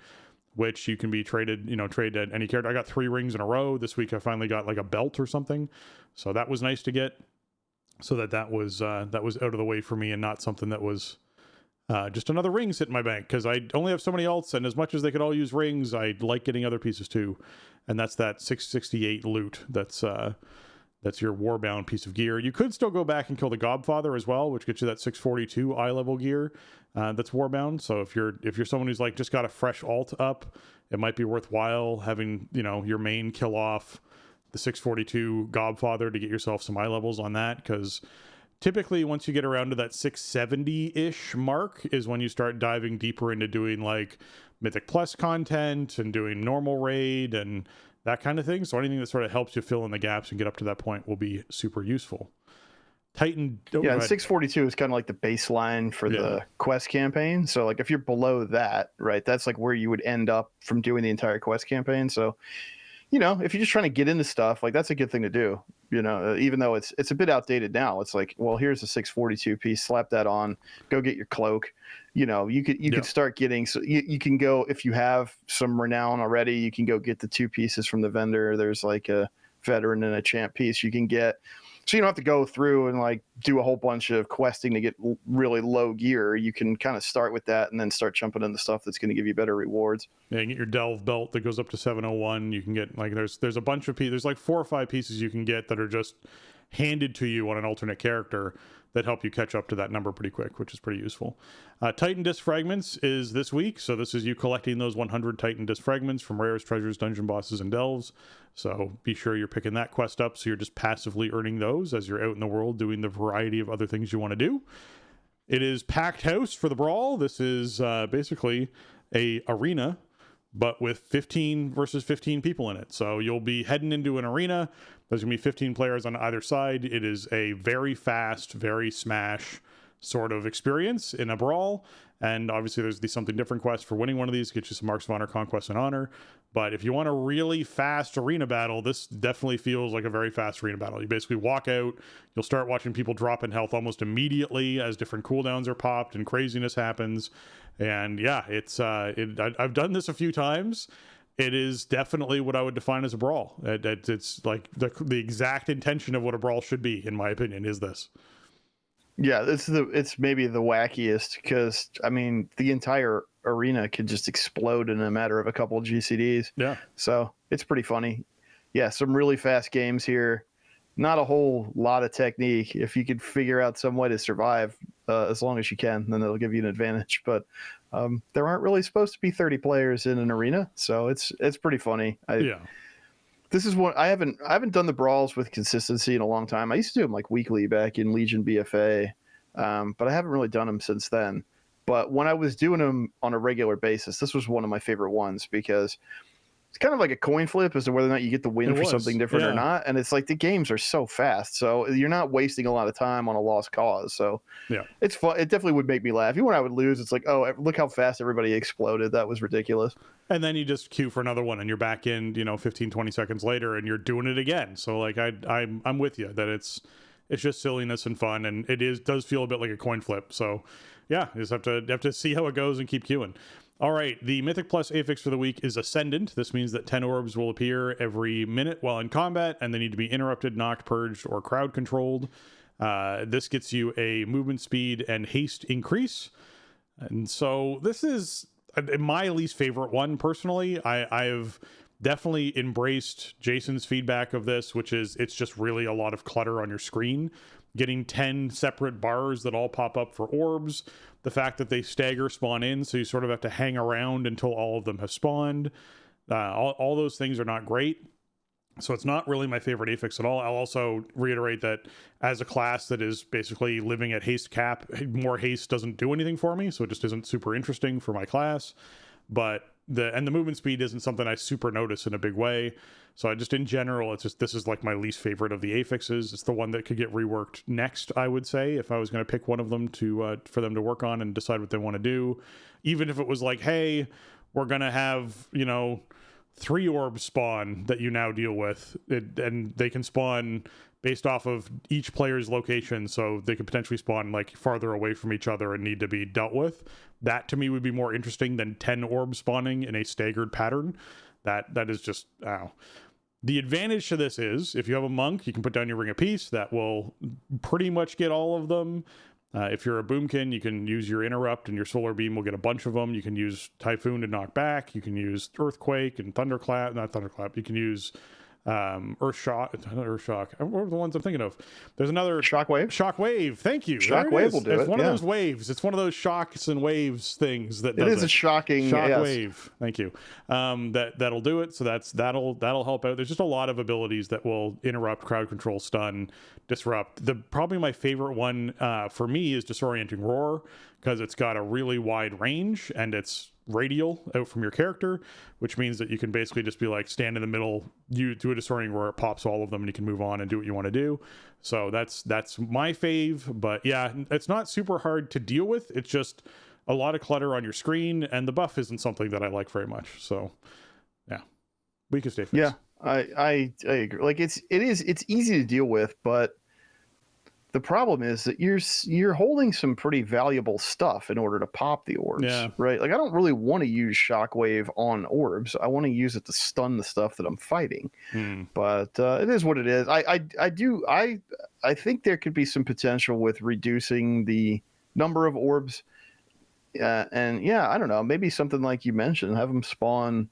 which you can be traded at any character. I got 3 rings in a row this week. I finally got like a belt or something, so that was nice to get. So that was out of the way for me, and not something that was just another ring sitting in my bank, because I only have so many alts, and as much as they could all use rings, I like getting other pieces too, and that's that 668 loot that's That's your Warbound piece of gear. You could still go back and kill the Godfather as well, which gets you that 642 eye level gear that's Warbound. So if you're someone who's like just got a fresh alt up, it might be worthwhile having, you know, your main kill off the 642 Godfather to get yourself some eye levels on that, because typically once you get around to that 670-ish mark is when you start diving deeper into doing like Mythic Plus content and doing normal raid and that kind of thing. So anything that sort of helps you fill in the gaps and get up to that point will be super useful. Titan. Yeah, and 642 is kind of like the baseline for the quest campaign. So like if you're below that, right, that's like where you would end up from doing the entire quest campaign. So, you know, if you're just trying to get into stuff, like that's a good thing to do. You know, even though it's a bit outdated now, it's like, well, here's a 642 piece, slap that on, go get your cloak. You know, you could start getting, so you can go, if you have some renown already, you can go get the 2 pieces from the vendor. There's like a veteran and a champ piece you can get. So you don't have to go through and like do a whole bunch of questing to get really low gear. You can kind of start with that and then start jumping into stuff that's going to give you better rewards. Yeah, you get your Delve belt that goes up to 701. You can get like there's a bunch of pieces. There's like 4 or 5 pieces you can get that are just handed to you on an alternate character that help you catch up to that number pretty quick, which is pretty useful. Titan Disc Fragments is this week. So this is you collecting those 100 Titan Disc Fragments from rares, treasures, dungeon bosses, and delves. So be sure you're picking that quest up so you're just passively earning those as you're out in the world doing the variety of other things you want to do. It is Packed House for the Brawl. This is basically a arena, but with 15 versus 15 people in it. So you'll be heading into an arena. There's going to be 15 players on either side. It is a very fast, very smash sort of experience in a brawl. And obviously there's the Something Different quest for winning one of these, get you some Marks of Honor, Conquest, and Honor. But if you want a really fast arena battle, this definitely feels like a very fast arena battle. You basically walk out, you'll start watching people drop in health almost immediately as different cooldowns are popped and craziness happens. And yeah, I've done this a few times. It is definitely what I would define as a brawl. It's like the exact intention of what a brawl should be, in my opinion, is this. Yeah, it's maybe the wackiest because, I mean, the entire arena could just explode in a matter of a couple of GCDs. Yeah. So it's pretty funny. Yeah, some really fast games here. Not a whole lot of technique. If you could figure out some way to survive as long as you can, then it'll give you an advantage. But there aren't really supposed to be 30 players in an arena, so it's pretty funny. This is what I haven't done the brawls with consistency in a long time. I used to do them like weekly back in Legion BFA, but I haven't really done them since then. But when I was doing them on a regular basis, this was one of my favorite ones because it's kind of like a coin flip as to whether or not you get the win for something different or not. And it's like the games are so fast, so you're not wasting a lot of time on a lost cause. So yeah, it's fun. It definitely would make me laugh. Even when I would lose, it's like, oh, look how fast everybody exploded. That was ridiculous. And then you just queue for another one and you're back in, 15, 20 seconds later and you're doing it again. So like I'm with you that it's just silliness and fun, and does feel a bit like a coin flip. So yeah, you just have to see how it goes and keep queuing. All right, the Mythic Plus affix for the week is Ascendant. This means that 10 orbs will appear every minute while in combat, and they need to be interrupted, knocked, purged, or crowd controlled. This gets you a movement speed and haste increase. And so this is my least favorite one, personally. I've definitely embraced Jason's feedback of this, which is it's just really a lot of clutter on your screen. Getting 10 separate bars that all pop up for orbs, the fact that they stagger spawn in, so you sort of have to hang around until all of them have spawned. All those things are not great. So it's not really my favorite affix at all. I'll also reiterate that as a class that is basically living at haste cap, more haste doesn't do anything for me, so it just isn't super interesting for my class. But the movement speed isn't something I super notice in a big way. So I just, in general, this is like my least favorite of the affixes. It's the one that could get reworked next, I would say, if I was going to pick one of them for them to work on and decide what they want to do. Even if it was like, hey, we're going to have, 3 orbs spawn that you now deal with, and they can spawn based off of each player's location, so they could potentially spawn like farther away from each other and need to be dealt with. That to me would be more interesting than 10 orbs spawning in a staggered pattern. That is just, ow. The advantage to this is if you have a monk, you can put down your Ring of Peace. That will pretty much get all of them. If you're a boomkin, you can use your Interrupt, and your Solar Beam will get a bunch of them. You can use Typhoon to knock back. You can use Earthquake and Thunderclap. Not Thunderclap. You can use Earth Shock. What are the ones I'm thinking of? There's another Shockwave. Thank you. Shockwave will do it. It's one of those waves. It's one of those shocks and waves things that it is a shocking Shockwave. Yes. Thank you. That'll do it. So that'll help out. There's just a lot of abilities that will interrupt, crowd control, stun, disrupt. Probably my favorite one for me is Disorienting Roar, because it's got a really wide range and it's radial out from your character, which means that you can basically just be like, stand in the middle, you do a Disorienting Roar, it pops all of them, and you can move on and do what you want to do. So that's my fave. But yeah, it's not super hard to deal with. It's just a lot of clutter on your screen, and the buff isn't something that I like very much. So yeah, weakest day fix. Yeah, I agree. Like it's easy to deal with, but the problem is that you're holding some pretty valuable stuff in order to pop the orbs, right? Like I don't really want to use Shockwave on orbs. I want to use it to stun the stuff that I'm fighting. But it is what it is. I think there could be some potential with reducing the number of orbs. And yeah, I don't know, maybe something like you mentioned, have them spawn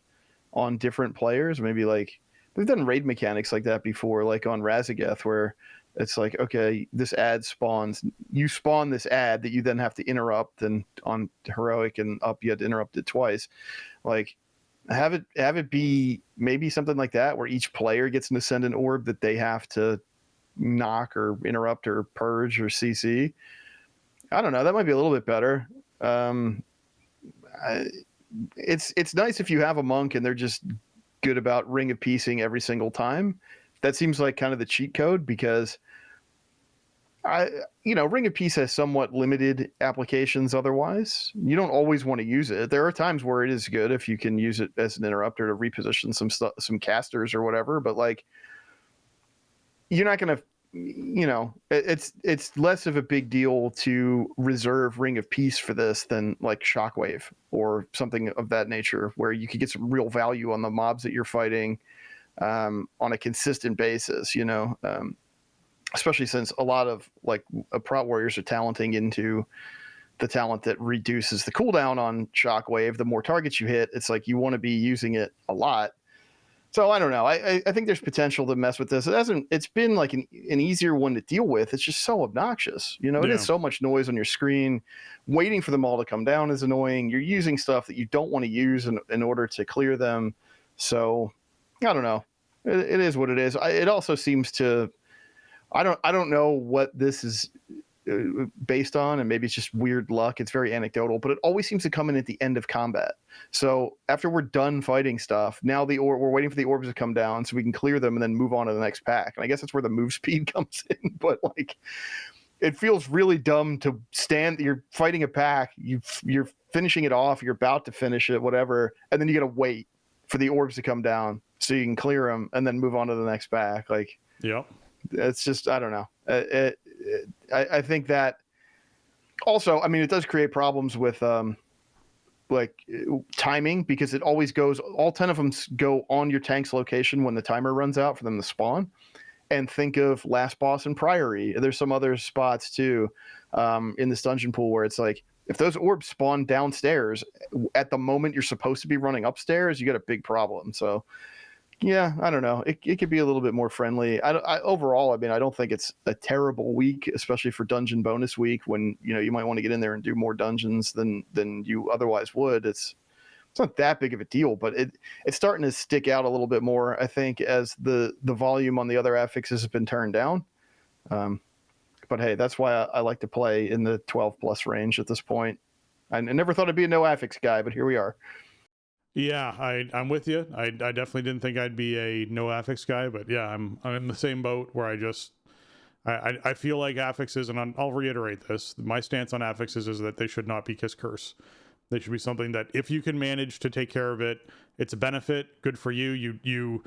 on different players. Maybe like we've done raid mechanics like that before, like on Razageth, where it's like, okay, this ad spawns, you spawn this ad that you then have to interrupt, and on heroic and up you had to interrupt it twice. Like have it be maybe something like that, where each player gets an ascendant orb that they have to knock or interrupt or purge or CC. I don't know, that might be a little bit better. It's nice if you have a monk and they're just good about Ring of Peacing every single time. That seems like kind of the cheat code, because Ring of Peace has somewhat limited applications otherwise. You don't always want to use it. There are times where it is good if you can use it as an interrupter to reposition some casters or whatever, but like you're not going to, it's less of a big deal to reserve Ring of Peace for this than like Shockwave or something of that nature, where you could get some real value on the mobs that you're fighting on a consistent basis, especially since a lot of like Prot Warriors are talenting into the talent that reduces the cooldown on Shockwave. The more targets you hit, it's like you want to be using it a lot. So I don't know. I think there's potential to mess with this. It's been like an easier one to deal with. It's just so obnoxious. It is so much noise on your screen. Waiting for them all to come down is annoying. You're using stuff that you don't want to use in order to clear them. So I don't know. It is what it is. It also seems to, I don't know what this is based on, and maybe it's just weird luck. It's very anecdotal, but it always seems to come in at the end of combat. So after we're done fighting stuff, now we're waiting for the orbs to come down so we can clear them and then move on to the next pack. And I guess that's where the move speed comes in. But like, it feels really dumb to stand. You're fighting a pack. You're finishing it off. You're about to finish it, whatever, and then you got to wait for the orbs to come down so you can clear them and then move on to the next pack. Like, yeah, it's just, I don't know. I think that also, I mean, it does create problems with like timing, because it always goes, all 10 of them go on your tank's location when the timer runs out for them to spawn. And think of Last Boss and Priory. There's some other spots too in this dungeon pool where it's like, if those orbs spawn downstairs at the moment you're supposed to be running upstairs, you got a big problem. So yeah, I don't know. It could be a little bit more friendly. Overall, I mean, I don't think it's a terrible week, especially for dungeon bonus week, when you might want to get in there and do more dungeons than you otherwise would. It's not that big of a deal, but it's starting to stick out a little bit more, I think, as the volume on the other affixes has been turned down. But hey, that's why I like to play in the 12 plus range at this point. I never thought I'd be a no affix guy, but here we are. Yeah, I'm with you. I definitely didn't think I'd be a no affix guy, but yeah, I'm in the same boat where I feel like affixes, and I'll reiterate this, my stance on affixes is that they should not be kiss curse. They should be something that if you can manage to take care of it, it's a benefit, good for you. You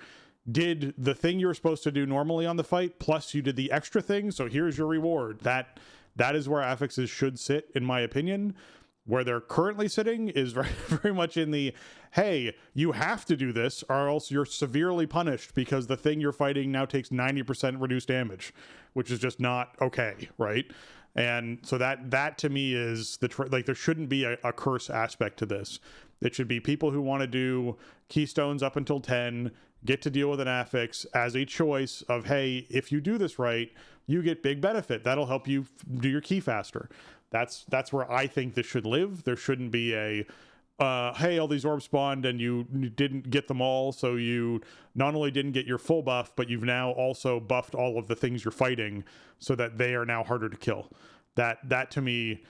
did the thing you were supposed to do normally on the fight, plus you did the extra thing, so here's your reward. That is where affixes should sit, in my opinion. Where they're currently sitting is very, very much in the, hey, you have to do this or else you're severely punished because the thing you're fighting now takes 90% reduced damage, which is just not okay, right? And so that to me is like there shouldn't be a curse aspect to this. It should be people who want to do keystones up until 10, get to deal with an affix as a choice of, hey, if you do this right, you get big benefit. That'll help you do your key faster. That's where I think this should live. There shouldn't be a, hey, all these orbs spawned and you didn't get them all, so you not only didn't get your full buff, but you've now also buffed all of the things you're fighting so that they are now harder to kill. That to me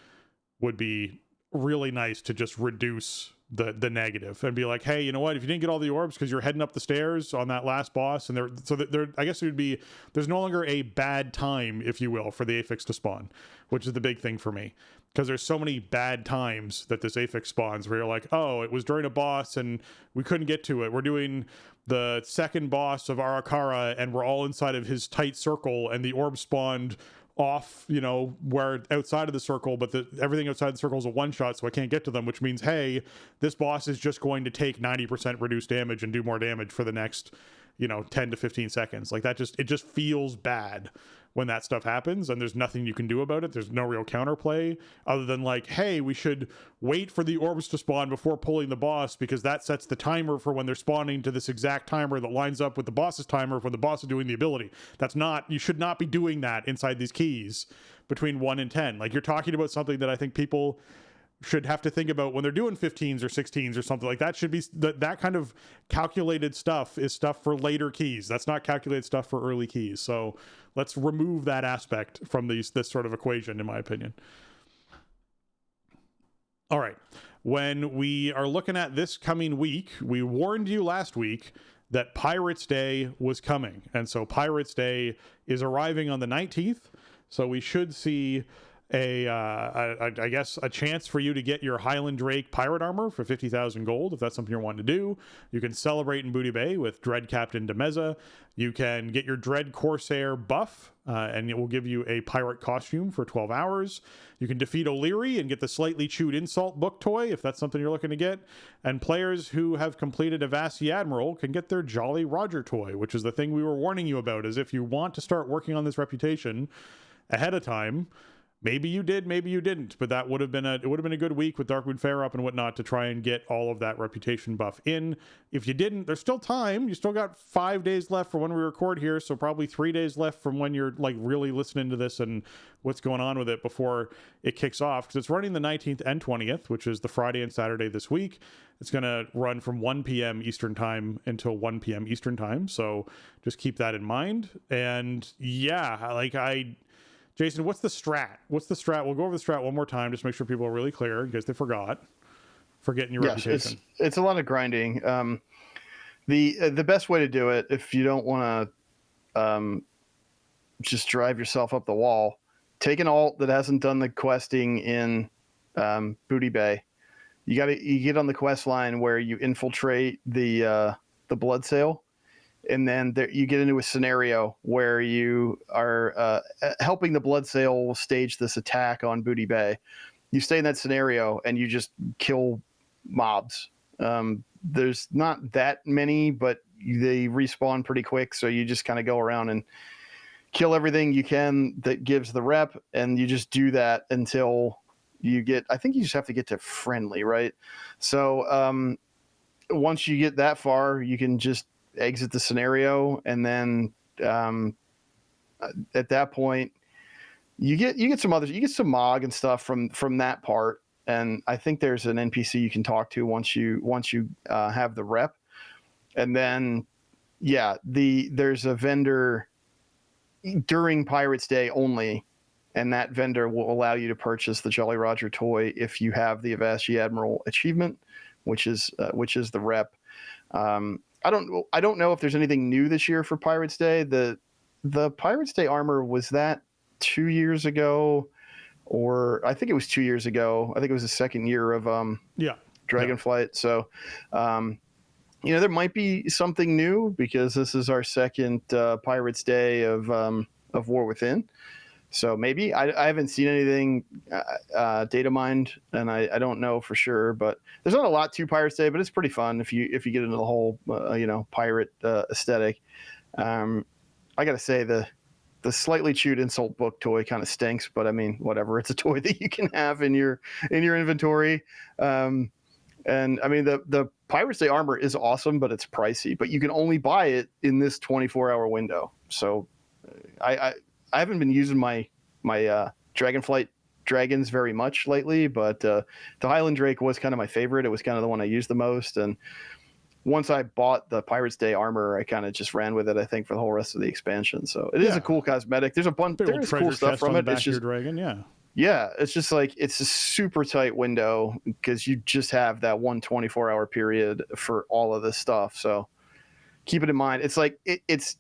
would be really nice to just reduce the negative and be like, hey, you know what, if you didn't get all the orbs because you're heading up the stairs on that last boss, and I guess it would be, there's no longer a bad time, if you will, for the affix to spawn, which is the big thing for me, because there's so many bad times that this affix spawns where you're like, oh, it was during a boss and we couldn't get to it, we're doing the second boss of Arakara and we're all inside of his tight circle and the orb spawned off, you know, where outside of the circle, but everything outside the circle is a one shot, so I can't get to them, which means, hey, this boss is just going to take 90% reduced damage and do more damage for the next, you know, 10 to 15 seconds. Like, it just feels bad when that stuff happens, and there's nothing you can do about it. There's no real counterplay other than like, hey, we should wait for the orbs to spawn before pulling the boss, because that sets the timer for when they're spawning to this exact timer that lines up with the boss's timer when the boss is doing the ability. You should not be doing that inside these keys between 1 and 10. Like, you're talking about something that I think people should have to think about when they're doing 15s or 16s or something like that. Should be that kind of calculated stuff is stuff for later keys. That's not calculated stuff for early keys. So let's remove that aspect from this sort of equation, in my opinion. All right. When we are looking at this coming week, we warned you last week that Pirates Day was coming. And so Pirates Day is arriving on the 19th. So we should see I guess a chance for you to get your Highland Drake pirate armor for 50,000 gold if that's something you're wanting to do. You can celebrate in Booty Bay with Dread Captain Demeza. You can get your Dread Corsair buff, and it will give you a pirate costume for 12 hours. You can defeat O'Leary and get the Slightly Chewed Insult book toy if that's something you're looking to get. And players who have completed Avast Admiral can get their Jolly Roger toy, which is the thing we were warning you about, is if you want to start working on this reputation ahead of time. Maybe you did, maybe you didn't, but it would have been a good week with Darkwood Fair up and whatnot to try and get all of that reputation buff in. If you didn't, there's still time. You still got 5 days left for when we record here, so probably 3 days left from when you're like really listening to this and what's going on with it before it kicks off, because it's running the 19th and 20th, which is the Friday and Saturday this week. It's going to run from 1 p.m. Eastern time until 1 p.m. Eastern time, so just keep that in mind. And yeah, Jason, what's the strat? We'll go over the strat one more time, just make sure people are really clear in case they forgot. Forgetting your reputation. It's a lot of grinding. The best way to do it, if you don't want to just drive yourself up the wall, take an alt that hasn't done the questing in Booty Bay. You get on the quest line where you infiltrate the blood sale. And then you get into a scenario where you are helping the blood sale stage this attack on Booty Bay. You stay in that scenario and you just kill mobs. There's not that many, but they respawn pretty quick. So you just kind of go around and kill everything you can that gives the rep. And you just do that until you get, I think you just have to get to friendly, right? So once you get that far, you can just exit the scenario, and then at that point you get some Mog and stuff from that part, and I think there's an NPC you can talk to once you have the rep. And then there's a vendor during Pirates Day only, and that vendor will allow you to purchase the Jolly Roger toy if you have the Avast Admiral achievement, which is the rep. I don't know if there's anything new this year for Pirates Day. The Pirates Day armor, was that 2 years ago, or I think it was 2 years ago. I think it was the second year of Dragonflight. Yeah. So there might be something new because this is our second Pirates Day of War Within. So maybe I haven't seen anything data mined, and I don't know for sure. But there's not a lot to Pirates Day, but it's pretty fun if you get into the whole pirate aesthetic. I gotta say the Slightly Chewed Insult book toy kind of stinks, but I mean whatever. It's a toy that you can have in your inventory. And I mean the Pirates Day armor is awesome, but it's pricey. But you can only buy it in this 24-hour window. So I haven't been using my Dragonflight dragons very much lately, but the Highland Drake was kind of my favorite. It was kind of the one I used the most, and once I bought the Pirates Day armor, I kind of just ran with it, I think, for the whole rest of the expansion. So it is a cool cosmetic. There's a bunch, there's cool stuff from it. It's just dragon, it's just like, it's a super tight window because you just have that 24-hour period for all of this stuff. So keep it in mind. It's like, it's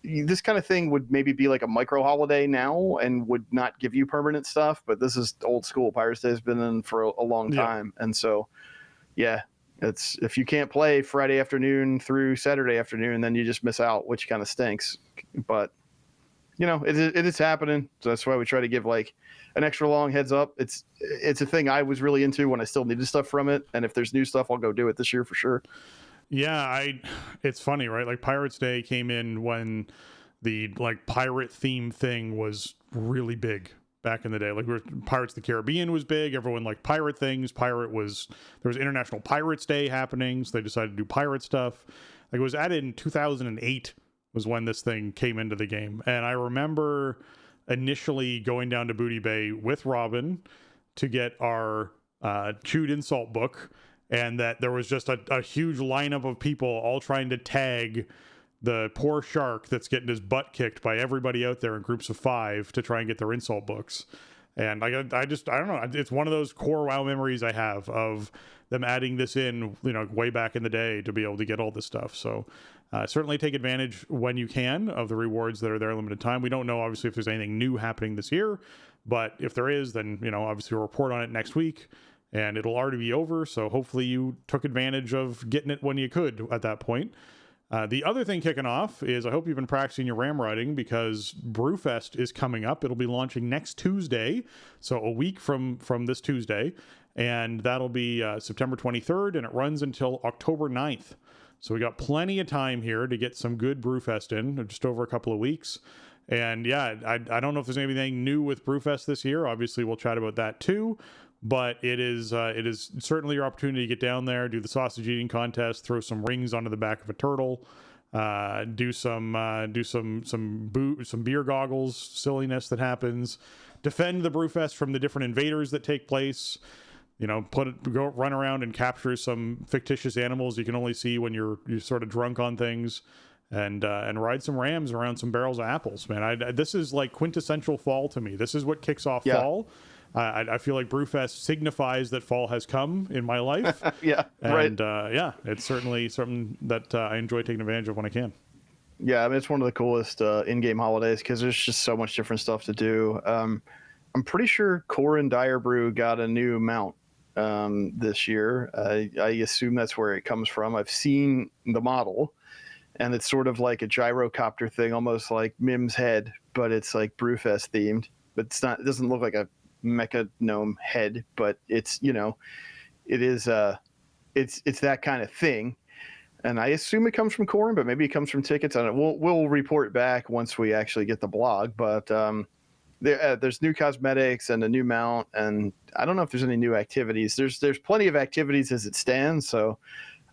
this kind of thing would maybe be like a micro holiday now and would not give you permanent stuff, but this is old school. Pirates Day has been in for a long time. And so, it's, if you can't play Friday afternoon through Saturday afternoon, then you just miss out, which kind of stinks. But it is happening. So that's why we try to give like an extra long heads up. It's a thing I was really into when I still needed stuff from it. And if there's new stuff, I'll go do it this year for sure. Yeah, it's funny, right? Like Pirates Day came in when the like pirate theme thing was really big back in the day. Like Pirates of the Caribbean was big. Everyone liked pirate things. There was International Pirates Day happening, so they decided to do pirate stuff. Like it was added in 2008 was when this thing came into the game. And I remember initially going down to Booty Bay with Robin to get our Chewed Insult book, and that there was just a huge lineup of people all trying to tag the poor shark that's getting his butt kicked by everybody out there in groups of 5 to try and get their insult books. And I don't know. It's one of those core WoW memories I have of them adding this in, way back in the day to be able to get all this stuff. So certainly take advantage when you can of the rewards that are there limited time. We don't know, obviously, if there's anything new happening this year, but if there is, then, obviously we'll report on it next week and it'll already be over. So hopefully you took advantage of getting it when you could at that point. The other thing kicking off is I hope you've been practicing your ram riding because Brewfest is coming up. It'll be launching next Tuesday, so a week from this Tuesday, and that'll be September 23rd, and it runs until October 9th. So we got plenty of time here to get some good Brewfest in, just over a couple of weeks. And I don't know if there's anything new with Brewfest this year. Obviously, we'll chat about that too. But it is certainly your opportunity to get down there, do the sausage eating contest, throw some rings onto the back of a turtle, do some beer goggles silliness that happens, defend the Brewfest from the different invaders that take place. Go run around and capture some fictitious animals you can only see when you're sort of drunk on things, and ride some rams around some barrels of apples. Man, this is like quintessential fall to me. This is what kicks off fall. I feel like Brewfest signifies that fall has come in my life. It's certainly something that I enjoy taking advantage of when I can. Yeah, I mean, it's one of the coolest in-game holidays because there's just so much different stuff to do. I'm pretty sure Corin Dire Brew got a new mount this year. I assume that's where it comes from. I've seen the model, and it's sort of like a gyrocopter thing, almost like Mim's head, but it's like Brewfest themed. But it's not. It doesn't look like a mecha gnome head, but it's it's that kind of thing. And I assume it comes from Corin, but maybe it comes from tickets. I don't know. We'll report back once we actually get the blog. But there's new cosmetics and a new mount, and I don't know if there's any new activities. There's plenty of activities as it stands. So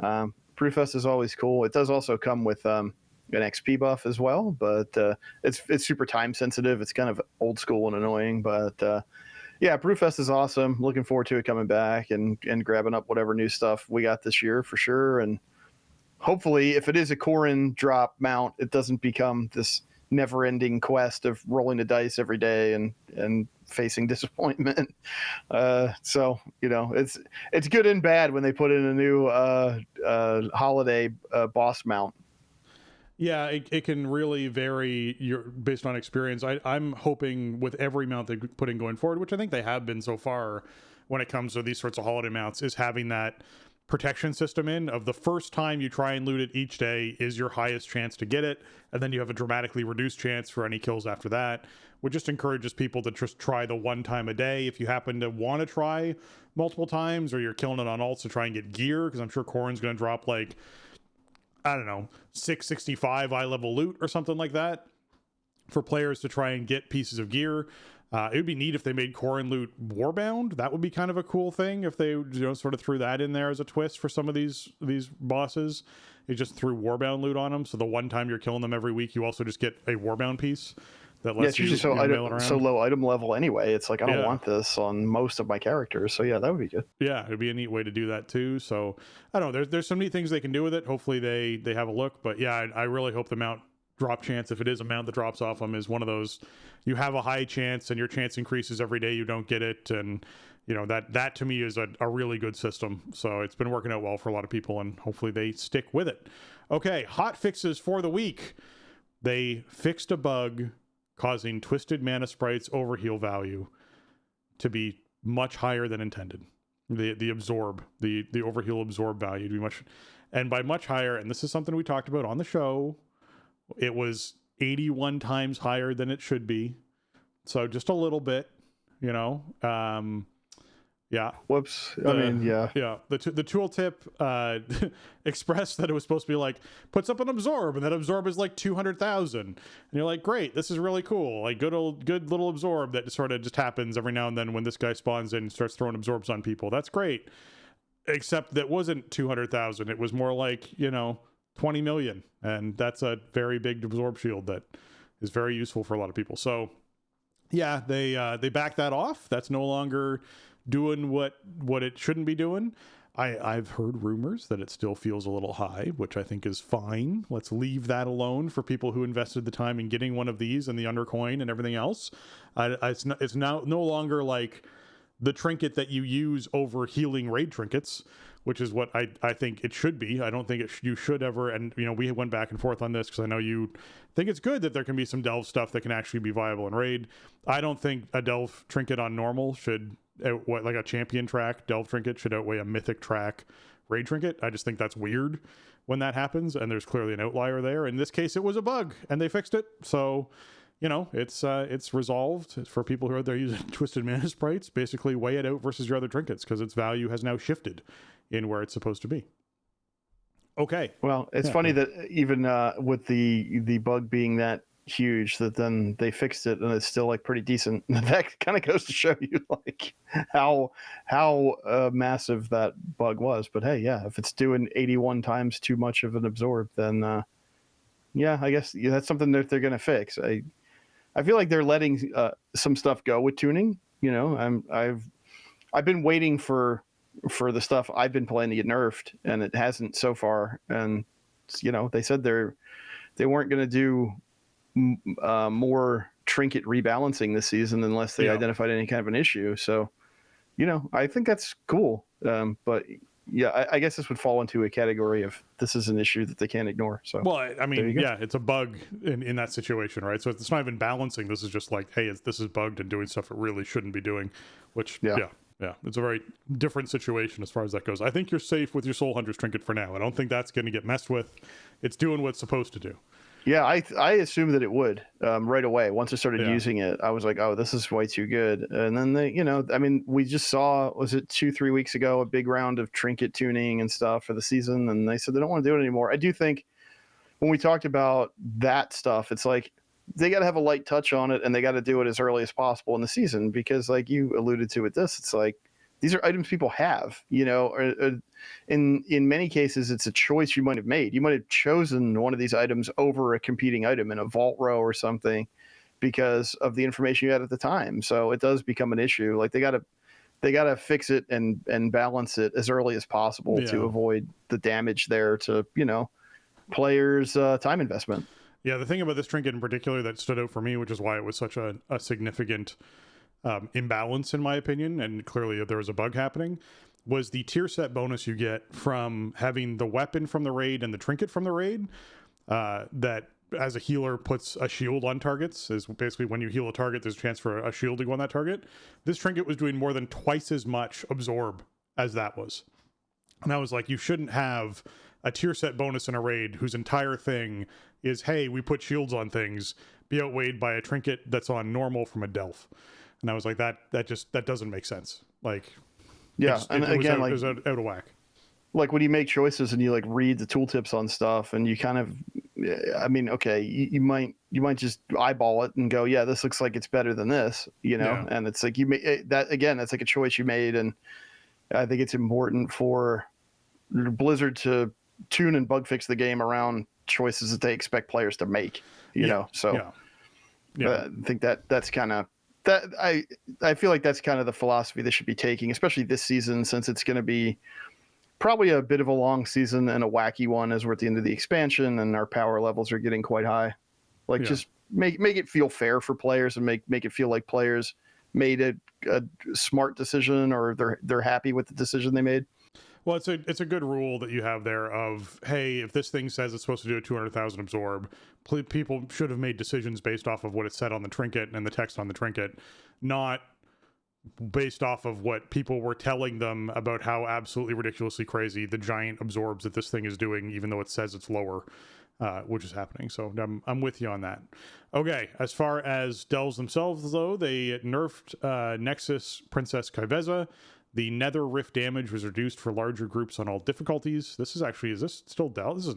Brewfest is always cool. It does also come with an XP buff as well, but it's super time sensitive. It's kind of old school and annoying, but Brewfest is awesome. Looking forward to it coming back and grabbing up whatever new stuff we got this year for sure. And hopefully, if it is a Corin drop mount, it doesn't become this never-ending quest of rolling the dice every day and facing disappointment. So it's good and bad when they put in a new holiday boss mount. Yeah, it can really vary based on experience. I'm hoping with every mount they put in going forward, which I think they have been so far when it comes to these sorts of holiday mounts, is having that protection system in of the first time you try and loot it each day is your highest chance to get it, and then you have a dramatically reduced chance for any kills after that, which just encourages people to just try the one time a day. If you happen to want to try multiple times, or you're killing it on alts to try and get gear, because I'm sure Corin's going to drop like, I don't know, 665 eye level loot or something like that for players to try and get pieces of gear. It would be neat if they made core and loot warbound. That would be kind of a cool thing if they sort of threw that in there as a twist for some of these bosses. They just threw warbound loot on them, so the one time you're killing them every week, you also just get a warbound piece that lets it's usually so low item level anyway. It's like I don't want this on most of my characters. So yeah, that would be good. Yeah, it'd be a neat way to do that too. So I don't know. There's some neat things they can do with it. Hopefully they have a look. But yeah, I really hope the mount drop chance, if it is a mount that drops off them, is one of those you have a high chance and your chance increases every day you don't get it. And that to me is a really good system. So it's been working out well for a lot of people, and hopefully they stick with it. Okay, hot fixes for the week. They fixed a bug causing Twisted Mana Sprite's overheal value to be much higher than intended. The absorb, the overheal absorb value to be much, and by much higher, and this is something we talked about on the show, it was 81 times higher than it should be. So just a little bit, yeah. Whoops. Yeah. The tooltip expressed that it was supposed to be like, puts up an absorb, and that absorb is like 200,000. And you're like, great, this is really cool. Like good little absorb that sort of just happens every now and then when this guy spawns in and starts throwing absorbs on people. That's great. Except that wasn't 200,000. It was more like, 20 million. And that's a very big absorb shield that is very useful for a lot of people. So yeah, they backed that off. That's no longer doing what it shouldn't be doing. I've heard rumors that it still feels a little high, which I think is fine. Let's leave that alone for people who invested the time in getting one of these and the undercoin and everything else. It's now no longer like the trinket that you use over healing raid trinkets, which is what I think it should be. I don't think you should ever, and we went back and forth on this because I know you think it's good that there can be some delve stuff that can actually be viable in raid. I don't think a delve trinket on normal should, like a champion track delve trinket should outweigh a mythic track raid trinket. I just think that's weird when that happens, and there's clearly an outlier there. In this case, it was a bug, and they fixed it. So, it's resolved for people who are out there using Twisted Mana Sprites. Basically, weigh it out versus your other trinkets because its value has now shifted in where it's supposed to be. Okay. Well, it's funny that even with the bug being that huge, that then they fixed it and it's still like pretty decent. That kind of goes to show you like how massive that bug was. But hey, yeah, if it's doing 81 times too much of an absorb, then I guess that's something that they're going to fix. I feel like they're letting some stuff go with tuning. I've been waiting for the stuff I've been playing to get nerfed, and it hasn't so far. And they said they weren't going to do more trinket rebalancing this season unless they identified any kind of an issue. So, I think that's cool. But yeah, I guess this would fall into a category of this is an issue that they can't ignore. So, well, I mean, yeah, it's a bug in that situation, right? So it's not even balancing. This is just like, hey, this is bugged and doing stuff it really shouldn't be doing, which, yeah, it's a very different situation as far as that goes. I think you're safe with your Soul Hunter's trinket for now. I don't think that's going to get messed with. It's doing what it's supposed to do. Yeah, I assumed that it would right away. Once I started using it, I was like, oh, this is way too good. And then we just saw, was it 2-3 weeks ago, a big round of trinket tuning and stuff for the season. And they said they don't want to do it anymore. I do think when we talked about that stuff, it's like they got to have a light touch on it and they got to do it as early as possible in the season, because like you alluded to with this, it's like, these are items people have, in many cases, it's a choice you might have made. You might have chosen one of these items over a competing item in a vault row or something because of the information you had at the time. So it does become an issue. Like they got to fix it and balance it as early as possible to avoid the damage there to, players' time investment. Yeah. The thing about this trinket in particular that stood out for me, which is why it was such a significant imbalance in my opinion, and clearly there was a bug happening, was the tier set bonus you get from having the weapon from the raid and the trinket from the raid, that as a healer puts a shield on targets. Is basically when you heal a target, there's a chance for a shield to go on that target. This trinket was doing more than twice as much absorb as that was. And I was like, you shouldn't have a tier set bonus in a raid whose entire thing is, hey, we put shields on things, be outweighed by a trinket that's on normal from a delve. And I was like, that doesn't make sense. Like, yeah, and again, it was out of whack. like when you make choices and you like read the tooltips on stuff and you kind of, I mean, okay, you might just eyeball it and go, yeah, this looks like it's better than this, you know? Yeah. And it's like you made that, again, that's like a choice you made. And I think it's important for Blizzard to tune and bug fix the game around choices that they expect players to make, you know? So I think that's kind of, that I feel like that's kind of the philosophy they should be taking, especially this season, since it's going to be probably a bit of a long season and a wacky one as we're at the end of the expansion and our power levels are getting quite high. Like just make it feel fair for players and make it feel like players made a smart decision or they're happy with the decision they made. Well, it's a good rule that you have there of, hey, if this thing says it's supposed to do a 200,000 absorb, people should have made decisions based off of what it said on the trinket and the text on the trinket, not based off of what people were telling them about how absolutely ridiculously crazy the giant absorbs that this thing is doing, even though it says it's lower, which is happening. So I'm with you on that. Okay, as far as delves themselves, though, they nerfed Nexus Princess Kai'Veza. The Nether Rift damage was reduced for larger groups on all difficulties. This is actually, is this still delves? This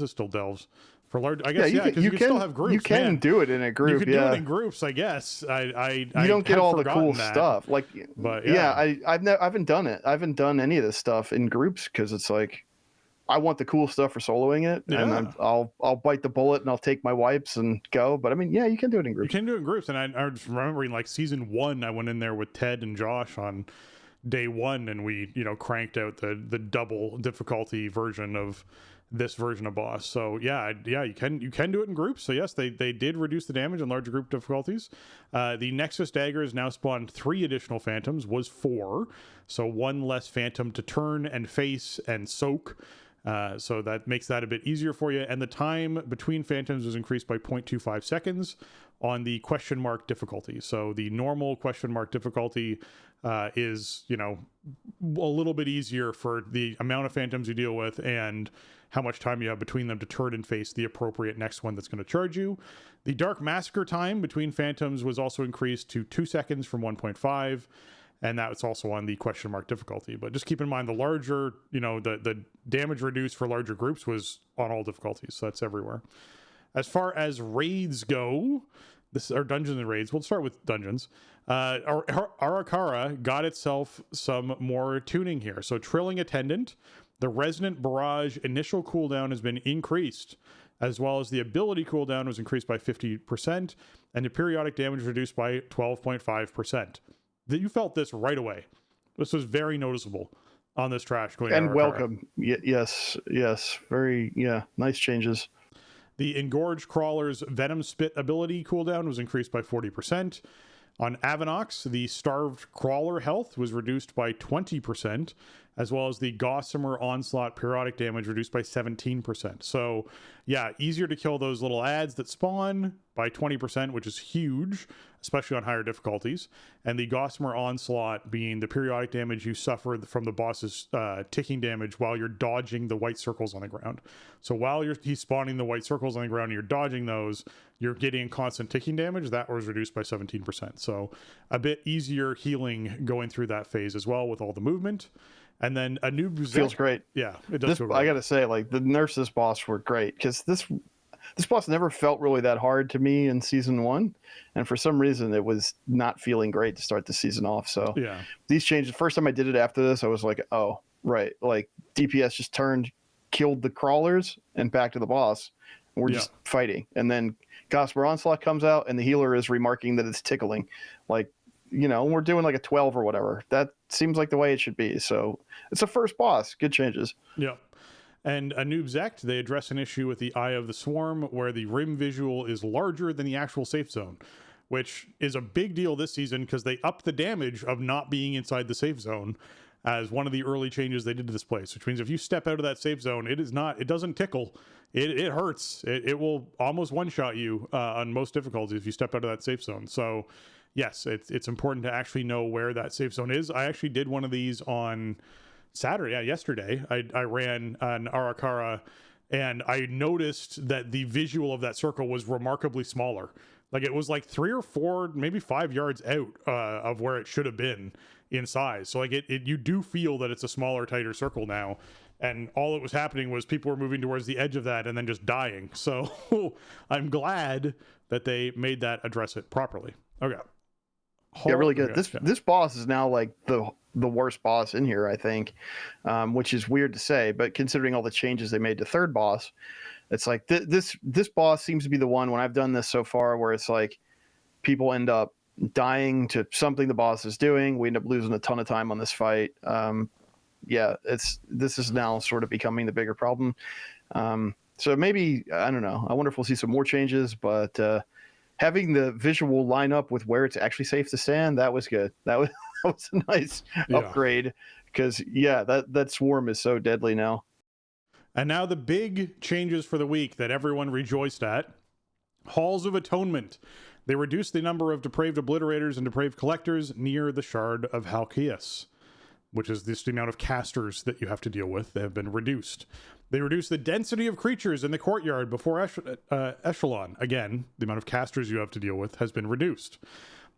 is still delves. For large, I guess, because you can still have groups. You can do it in a group. You can do it in groups, I guess. You don't get all the cool stuff, like. But I haven't done it. I haven't done any of this stuff in groups because it's like, I want the cool stuff for soloing it, and I'll bite the bullet and I'll take my wipes and go. But I mean, you can do it in groups. You can do it in groups, and I was remembering like season 1, I went in there with Ted and Josh on day 1, and we cranked out the double difficulty version of this version of boss. So you can do it in groups. So yes, they did reduce the damage in larger group difficulties. The Nexus daggers now spawned 3 additional phantoms, was 4, so 1 less phantom to turn and face and soak. So that makes that a bit easier for you. And the time between phantoms was increased by 0.25 seconds on the question mark difficulty. So the normal question mark difficulty is a little bit easier for the amount of phantoms you deal with and how much time you have between them to turn and face the appropriate next one that's going to charge you. The Dark Massacre time between phantoms was also increased to 2 seconds from 1.5, and that's also on the question mark difficulty. But just keep in mind the larger, the damage reduced for larger groups was on all difficulties, so that's everywhere. As far as raids go, this are dungeons and raids. We'll start with dungeons. Arakara got itself some more tuning here. So Trilling Attendant, the Resonant Barrage initial cooldown has been increased, as well as the ability cooldown was increased by 50%, and the periodic damage reduced by 12.5%. You felt this right away. This was very noticeable on this trash going. And welcome. Yes. Very, nice changes. The Engorged Crawler's Venom Spit ability cooldown was increased by 40%. On Avanox, the Starved Crawler health was reduced by 20%, as well as the Gossamer Onslaught periodic damage reduced by 17%. So, easier to kill those little ads that spawn by 20%, which is huge, especially on higher difficulties. And the Gossamer Onslaught being the periodic damage you suffer from the boss's ticking damage while you're dodging the white circles on the ground. So while he's spawning the white circles on the ground and you're dodging those, you're getting constant ticking damage. That was reduced by 17%. So a bit easier healing going through that phase as well with all the movement. And then a new feels great. Yeah, it does feel great. I gotta say, like, the nerfs this boss were great, because this boss never felt really that hard to me in season 1, and for some reason it was not feeling great to start the season off. So these changes, the first time I did it after this, I was like, oh right, like DPS just killed the crawlers and back to the boss, and we're just fighting. And then Gossamer Onslaught comes out and the healer is remarking that it's tickling, like, we're doing like a 12 or whatever. That seems like the way it should be. So it's a first boss. Good changes. Yeah. And a Noob Zect, they address an issue with the Eye of the Swarm where the rim visual is larger than the actual safe zone, which is a big deal this season because they upped the damage of not being inside the safe zone as one of the early changes they did to this place, which means if you step out of that safe zone, it doesn't tickle. It hurts. It will almost one-shot you on most difficulties if you step out of that safe zone. So yes, it's important to actually know where that safe zone is. I actually did one of these on Saturday, yesterday. I ran an Arakara and I noticed that the visual of that circle was remarkably smaller. Like it was like 3 or 4, maybe 5 yards out of where it should have been in size. So like you do feel that it's a smaller, tighter circle now. And all that was happening was people were moving towards the edge of that and then just dying. So I'm glad that they made that address it properly. Okay. Yeah, really good. This boss is now like the worst boss in here, I think, which is weird to say, but considering all the changes they made to third boss, it's like this boss seems to be the one when I've done this so far where it's like people end up dying to something the boss is doing. We end up losing a ton of time on this fight. Yeah, this is now sort of becoming the bigger problem. So maybe, I don't know. I wonder if we'll see some more changes, but having the visual line up with where it's actually safe to stand, that was good. That was a nice upgrade because, that swarm is so deadly now. And now the big changes for the week that everyone rejoiced at. Halls of Atonement. They reduced the number of depraved obliterators and depraved collectors near the Shard of Halkias, which is just the amount of casters that you have to deal with. They have been reduced. They reduced the density of creatures in the courtyard before Echelon. Again, the amount of casters you have to deal with has been reduced.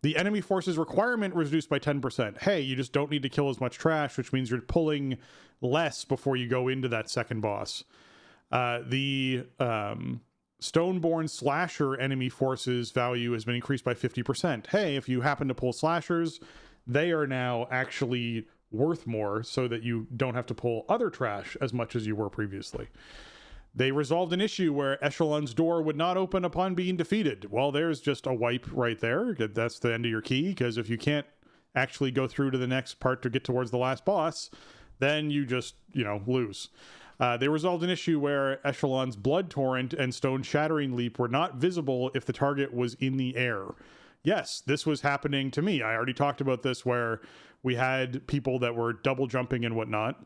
The enemy forces requirement reduced by 10%. Hey, you just don't need to kill as much trash, which means you're pulling less before you go into that second boss. The Stoneborn Slasher enemy forces value has been increased by 50%. Hey, if you happen to pull slashers, they are now actually worth more so that you don't have to pull other trash as much as you were previously. They resolved an issue where Echelon's door would not open upon being defeated. Well, there's just a wipe right there. That's the end of your key, because if you can't actually go through to the next part to get towards the last boss, then you just, lose. They resolved an issue where Echelon's Blood Torrent and Stone Shattering Leap were not visible if the target was in the air. Yes, this was happening to me. I already talked about this where we had people that were double jumping and whatnot,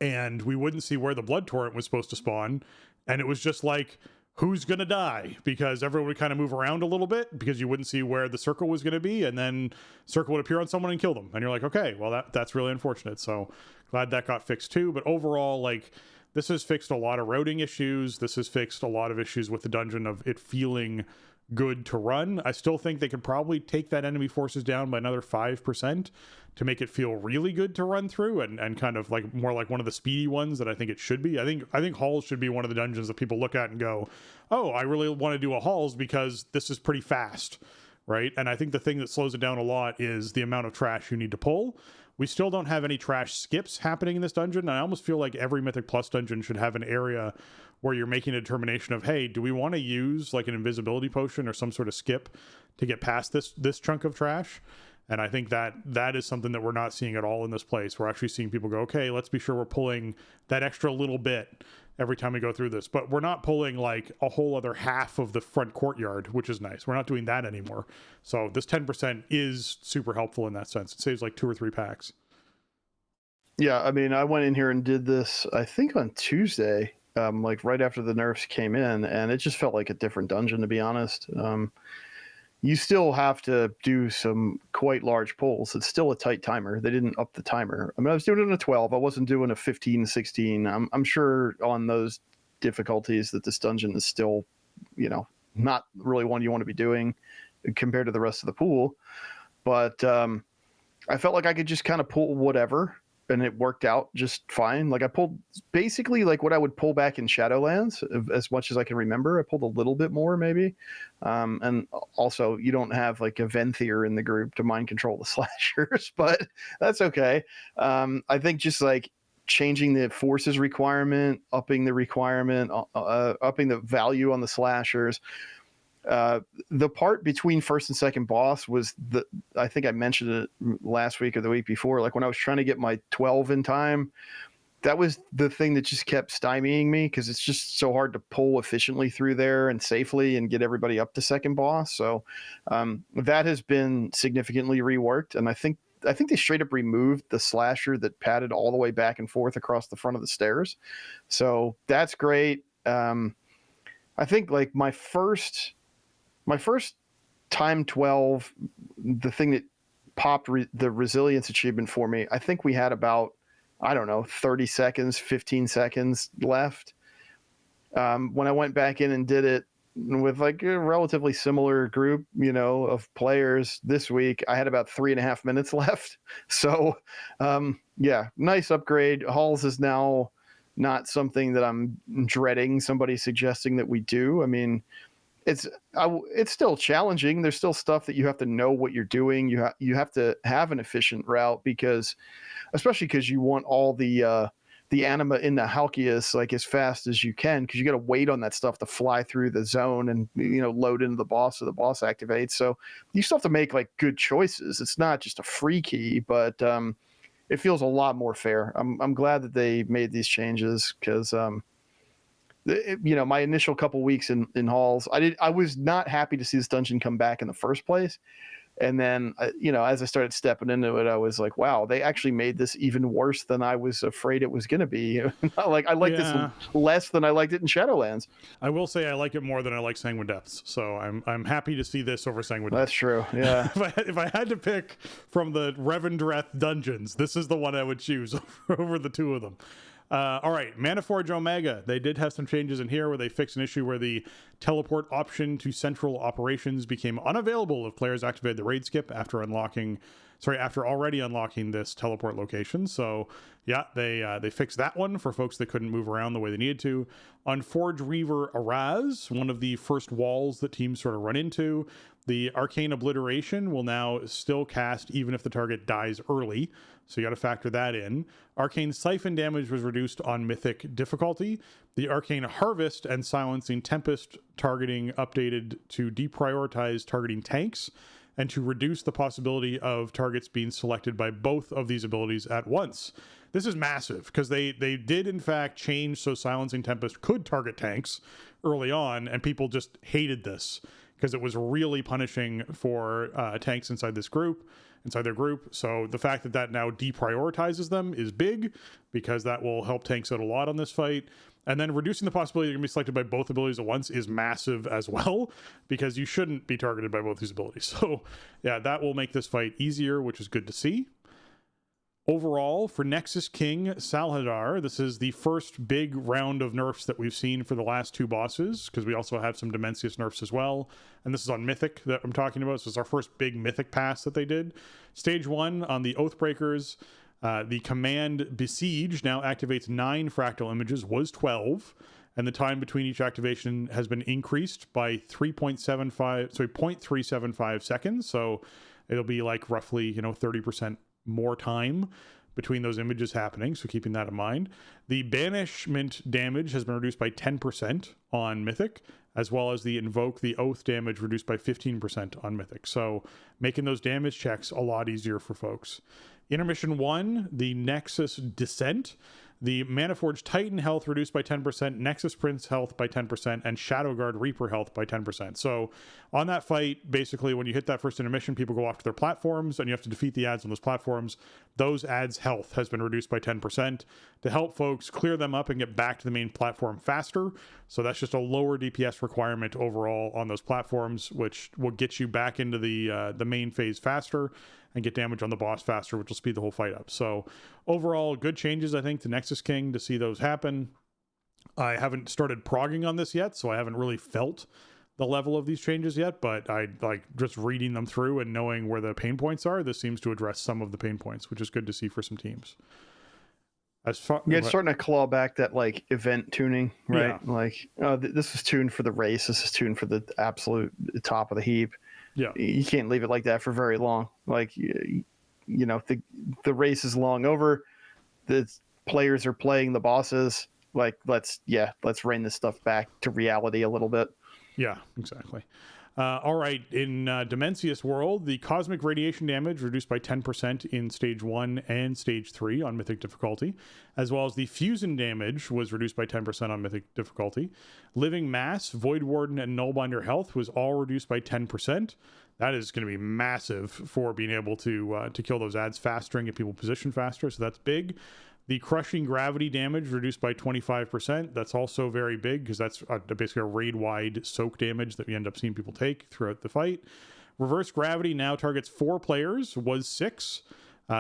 and we wouldn't see where the Blood Torrent was supposed to spawn, and it was just like, who's gonna die? Because everyone would kind of move around a little bit because you wouldn't see where the circle was gonna be, and then circle would appear on someone and kill them, and you're like, okay, well that's really unfortunate. So glad that got fixed too. But overall, like, this has fixed a lot of routing issues. This has fixed a lot of issues with the dungeon of it feeling good to run. I still think they could probably take that enemy forces down by another 5% to make it feel really good to run through and kind of like more like one of the speedy ones that I think it should be. I think Halls should be one of the dungeons that people look at and go, oh, I really want to do a Halls because this is pretty fast, right? And I think the thing that slows it down a lot is the amount of trash you need to pull. We still don't have any trash skips happening in this dungeon. I almost feel like every Mythic Plus dungeon should have an area where you're making a determination of, hey, do we want to use like an invisibility potion or some sort of skip to get past this chunk of trash? And I think that is something that we're not seeing at all in this place. We're actually seeing people go, okay, let's be sure we're pulling that extra little bit every time we go through this. But we're not pulling like a whole other half of the front courtyard, which is nice. We're not doing that anymore. So this 10% is super helpful in that sense. It saves like 2 or 3 packs. Yeah, I mean, I went in here and did this, I think on Tuesday, like right after the nerfs came in, and it just felt like a different dungeon, to be honest. You still have to do some quite large pulls. It's still a tight timer. They didn't up the timer. I mean, I was doing it on a 12. I wasn't doing a 15, 16. I'm sure on those difficulties that this dungeon is still, not really one you want to be doing compared to the rest of the pool. But I felt like I could just kind of pull whatever, and it worked out just fine. Like I pulled basically like what I would pull back in Shadowlands as much as I can remember. I pulled a little bit more maybe. And also you don't have like a Venthyr in the group to mind control the slashers, but that's okay. I think just like changing the forces requirement, upping the requirement, upping the value on the slashers. The part between first and second boss was I think I mentioned it last week or the week before, like when I was trying to get my 12 in time, that was the thing that just kept stymieing me because it's just so hard to pull efficiently through there and safely and get everybody up to second boss. So that has been significantly reworked. And I think they straight up removed the slasher that padded all the way back and forth across the front of the stairs. So that's great. I think like my first time 12, the thing that popped the resilience achievement for me, I think we had about, 30 seconds, 15 seconds left. When I went back in and did it with like a relatively similar group, of players this week, I had about 3.5 minutes left. So, yeah, nice upgrade. Halls is now not something that I'm dreading somebody suggesting that we do. I mean, it's still challenging. There's still stuff that you have to know what you're doing. You have to have an efficient route especially because you want all the anima in the Halkias like as fast as you can, because you got to wait on that stuff to fly through the zone and load into the boss so the boss activates. So you still have to make like good choices. It's not just a free key, but it feels a lot more fair. I'm glad that they made these changes, because my initial couple weeks in halls, I was not happy to see this dungeon come back in the first place. And then, as I started stepping into it, I was like, wow, they actually made this even worse than I was afraid it was going to be. I like this less than I liked it in Shadowlands. I will say I like it more than I like Sanguine Depths. So I'm happy to see this over Sanguine Depths. That's true. Yeah. if I had to pick from the Revendreth dungeons, this is the one I would choose over the two of them. All right, Manaforge Omega. They did have some changes in here where they fixed an issue where the teleport option to central operations became unavailable if players activated the raid skip after already unlocking this teleport location. So yeah, they fixed that one for folks that couldn't move around the way they needed to. On Forge Reaver Araz, one of the first walls that teams sort of run into, the Arcane Obliteration will now still cast even if the target dies early. So you got to factor that in. Arcane Siphon damage was reduced on Mythic difficulty. The Arcane Harvest and Silencing Tempest targeting updated to deprioritize targeting tanks and to reduce the possibility of targets being selected by both of these abilities at once. This is massive, because they did in fact change so Silencing Tempest could target tanks early on, and people just hated this because it was really punishing for tanks inside their group. So the fact that now deprioritizes them is big, because that will help tanks out a lot on this fight. And then reducing the possibility you're going to be selected by both abilities at once is massive as well, because you shouldn't be targeted by both these abilities. So yeah, that will make this fight easier, which is good to see. Overall, for Nexus King Salhadar, this is the first big round of nerfs that we've seen for the last two bosses, because we also have some Dimensius nerfs as well. And this is on Mythic that I'm talking about. So it's our first big Mythic pass that they did. Stage 1 on the Oathbreakers, the command Besiege now activates 9 fractal images, was 12. And the time between each activation has been increased by 0.375 seconds. So it'll be like roughly, 30% more time between those images happening, so keeping that in mind. The banishment damage has been reduced by 10% on Mythic, as well as the invoke the oath damage reduced by 15% on Mythic, so making those damage checks a lot easier for folks. Intermission 1, the Nexus Descent. The Manaforge Titan health reduced by 10%, Nexus Prince health by 10%, and Shadowguard Reaper health by 10%. So on that fight, basically when you hit that first intermission, people go off to their platforms and you have to defeat the ads on those platforms. Those ads' health has been reduced by 10% to help folks clear them up and get back to the main platform faster. So that's just a lower DPS requirement overall on those platforms, which will get you back into the main phase faster and get damage on the boss faster, which will speed the whole fight up. So overall, good changes, I think, to Nexus King to see those happen. I haven't started progging on this yet, so I haven't really felt the level of these changes yet, but I like just reading them through and knowing where the pain points are. This seems to address some of the pain points, which is good to see for some teams. It's starting to claw back that like event tuning, right? Yeah. Like, this is tuned for the race. This is tuned for the absolute top of the heap. Yeah, you can't leave it like that for very long. Like, the race is long over. The players are playing the bosses. Like, let's rein this stuff back to reality a little bit. Yeah, exactly. All right, in Dimensius World, the cosmic radiation damage reduced by 10% in Stage 1 and Stage 3 on Mythic difficulty, as well as the fusion damage was reduced by 10% on Mythic difficulty. Living Mass, Void Warden, and Nullbinder health was all reduced by 10%. That is going to be massive for being able to kill those ads faster and get people positioned faster, so that's big. The crushing gravity damage reduced by 25%. That's also very big because that's basically a raid-wide soak damage that we end up seeing people take throughout the fight. Reverse gravity now targets 4 players, was 6.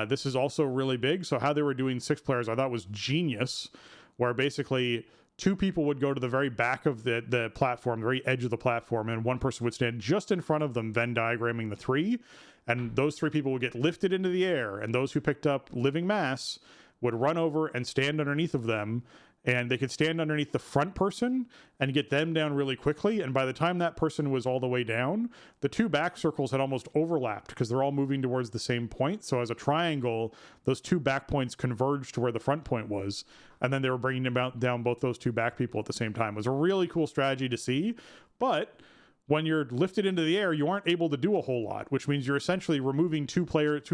This is also really big. So how they were doing 6 players I thought was genius, where basically 2 people would go to the very back of the platform, the very edge of the platform, and one person would stand just in front of them, Venn diagramming the 3, and those 3 people would get lifted into the air, and those who picked up living mass would run over and stand underneath of them, and they could stand underneath the front person and get them down really quickly. And by the time that person was all the way down, the 2 back circles had almost overlapped because they're all moving towards the same point. So as a triangle, those 2 back points converged to where the front point was. And then they were bringing down both those 2 back people at the same time. It was a really cool strategy to see. But when you're lifted into the air, you aren't able to do a whole lot, which means you're essentially removing 2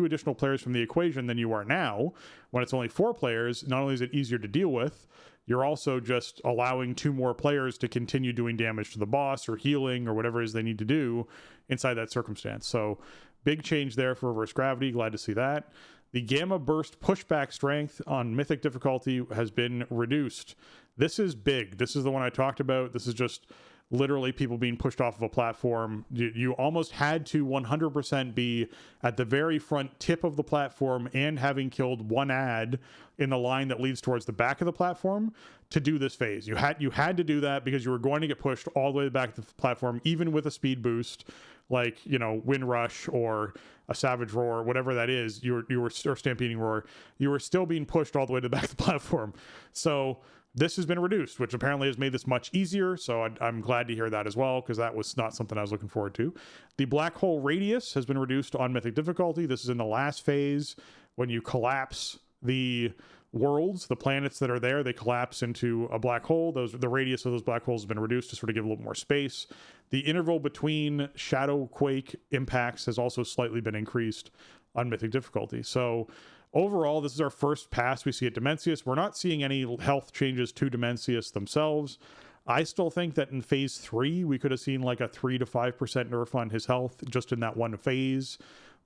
additional players from the equation than you are now. When it's only 4 players, not only is it easier to deal with, you're also just allowing 2 more players to continue doing damage to the boss or healing or whatever it is they need to do inside that circumstance. So big change there for reverse gravity. Glad to see that. The gamma burst pushback strength on mythic difficulty has been reduced. This is big. This is the one I talked about. This is just literally people being pushed off of a platform. You almost had to 100% be at the very front tip of the platform and having killed 1 ad in the line that leads towards the back of the platform to do this phase. You had to do that because you were going to get pushed all the way back to the platform, even with a speed boost like, Wind Rush or a Savage Roar, whatever that is, or Stampeding Roar, you were still being pushed all the way to the back of the platform. So this has been reduced, which apparently has made this much easier. So I'm glad to hear that as well, because that was not something I was looking forward to. The black hole radius has been reduced on mythic difficulty. This is in the last phase when you collapse the worlds, the planets that are there, they collapse into a black hole. The radius of those black holes has been reduced to sort of give a little more space. The interval between shadow quake impacts has also slightly been increased on mythic difficulty. So overall, this is our first pass we see at Dimensius. We're not seeing any health changes to Dimensius themselves. I still think that in phase 3, we could have seen like a 3 to 5% nerf on his health just in that one phase.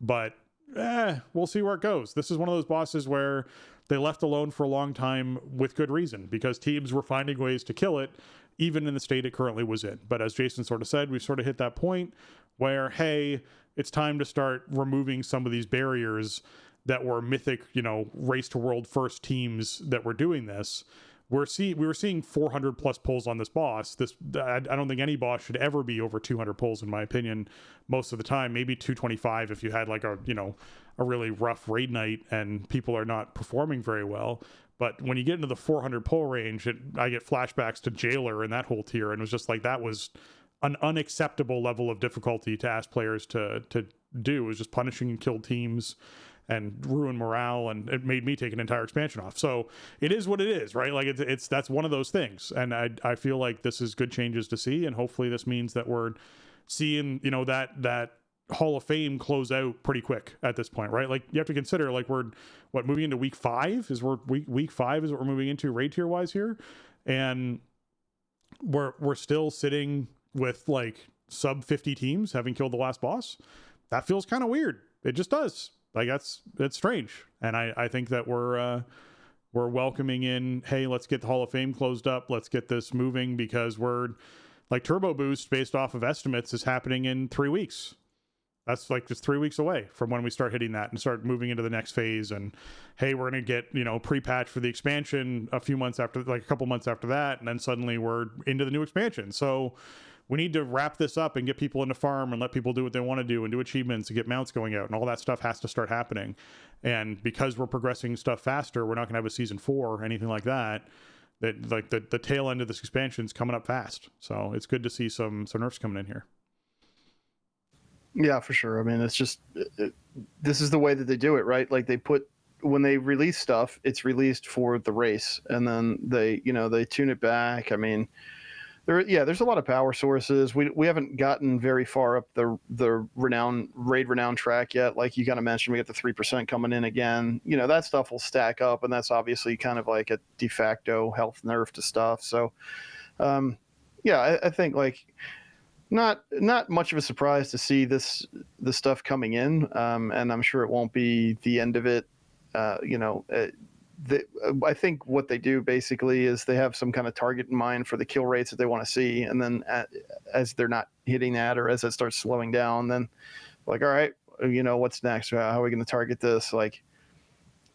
But we'll see where it goes. This is one of those bosses where they left alone for a long time with good reason, because teams were finding ways to kill it, even in the state it currently was in. But as Jason sort of said, we sort of hit that point where, hey, it's time to start removing some of these barriers that were mythic, race to world first teams that were doing this. We were seeing 400 plus pulls on this boss. I don't think any boss should ever be over 200 pulls, in my opinion, most of the time. Maybe 225 if you had like a really rough raid night and people are not performing very well. But when you get into the 400 pull range, I get flashbacks to Jailer and that whole tier, and it was just like that was an unacceptable level of difficulty to ask players to do. It was just punishing and kill teams and ruin morale, and it made me take an entire expansion off. So it is what it is, right? Like that's one of those things, and I feel like this is good changes to see, and hopefully this means that we're seeing that Hall of Fame close out pretty quick at this point, right? Like you have to consider, like we're moving into week 5 is week 5 is what we're moving into raid tier wise here, and we're still sitting with like sub 50 teams having killed the last boss. That feels kind of weird. It just does. Like that's strange, and I think that we're welcoming in, hey, let's get the Hall of Fame closed up, let's get this moving, because we're like Turbo Boost based off of estimates is happening in 3 weeks. That's like just 3 weeks away from when we start hitting that and start moving into the next phase. And hey, we're gonna get pre-patch for the expansion a couple months after that, and then suddenly we're into the new expansion. So we need to wrap this up and get people into farm and let people do what they want to do and do achievements and get mounts going out, and all that stuff has to start happening. And because we're progressing stuff faster, we're not going to have a season 4 or anything like that. That like the tail end of this expansion is coming up fast. So it's good to see some nerfs coming in here. Yeah, for sure. I mean, it's just this is the way that they do it, right? Like when they release stuff, it's released for the race, and then they tune it back. I mean, there's a lot of power sources. We haven't gotten very far up the raid renown track yet. Like you kind of mentioned, we got the 3% coming in again. That stuff will stack up, and that's obviously kind of like a de facto health nerf to stuff. So, I think like not much of a surprise to see the stuff coming in, and I'm sure it won't be the end of it. I think what they do basically is they have some kind of target in mind for the kill rates that they want to see, and then as they're not hitting that, or as it starts slowing down, then like, all right, what's next? How are we going to target this? Like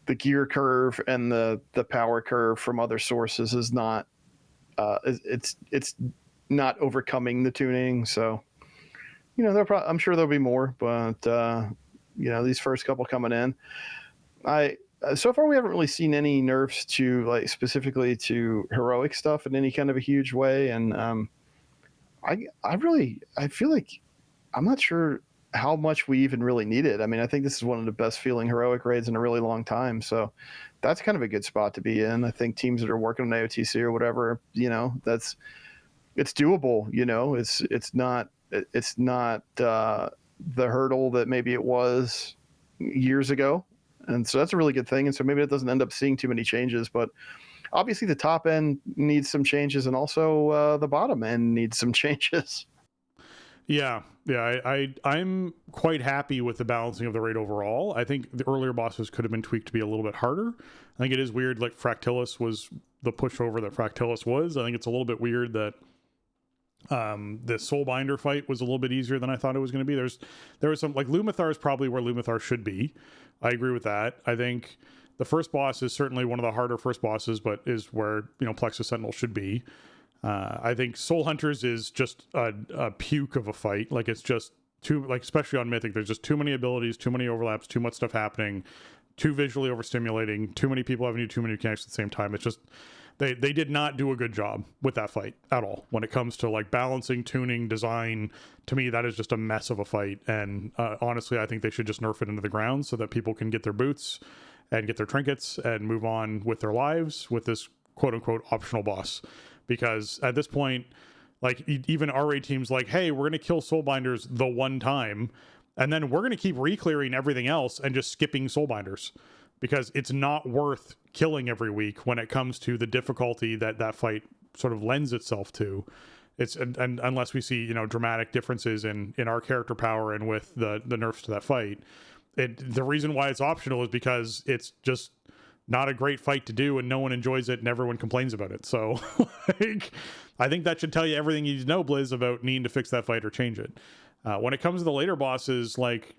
the gear curve and the power curve from other sources is not it's not overcoming the tuning. So, I'm sure there'll be more, but these first couple coming in, so far we haven't really seen any nerfs to like specifically to heroic stuff in any kind of a huge way. And I feel like I'm not sure how much we even really need it. I mean, I think this is one of the best feeling heroic raids in a really long time. So that's kind of a good spot to be in. I think teams that are working on AOTC or whatever, it's doable. It's not the hurdle that maybe it was years ago. And so that's a really good thing. And so maybe it doesn't end up seeing too many changes, but obviously the top end needs some changes, and also the bottom end needs some changes. Yeah. I'm quite happy with the balancing of the raid overall. I think the earlier bosses could have been tweaked to be a little bit harder. I think it is weird, like Fractilis was the pushover that Fractilis was. I think it's a little bit weird that the Soulbinder fight was a little bit easier than I thought it was going to be. There was some, like, Lumathar is probably where Lumathar should be. I agree with that. I think the first boss is certainly one of the harder first bosses, but is where, Plexus Sentinel should be. I think Soul Hunters is just a puke of a fight. Like, it's just too, like, especially on Mythic, there's just too many abilities, too many overlaps, too much stuff happening, too visually overstimulating, too many people having too many mechanics at the same time. It's just, they did not do a good job with that fight at all. When it comes to like balancing, tuning, design, to me, that is just a mess of a fight. And honestly, I think they should just nerf it into the ground so that people can get their boots and get their trinkets and move on with their lives with this quote unquote optional boss. Because at this point, like, even RA teams like, hey, we're going to kill Soulbinders the one time, and then we're going to keep re-clearing everything else and just skipping Soulbinders, because it's not worth killing every week when it comes to the difficulty that fight sort of lends itself to. And unless we see, dramatic differences in our character power and with the nerfs to that fight. The reason why it's optional is because it's just not a great fight to do, and no one enjoys it, and everyone complains about it. So, like, I think that should tell you everything you need to know, Blizz, about needing to fix that fight or change it. When it comes to the later bosses, like,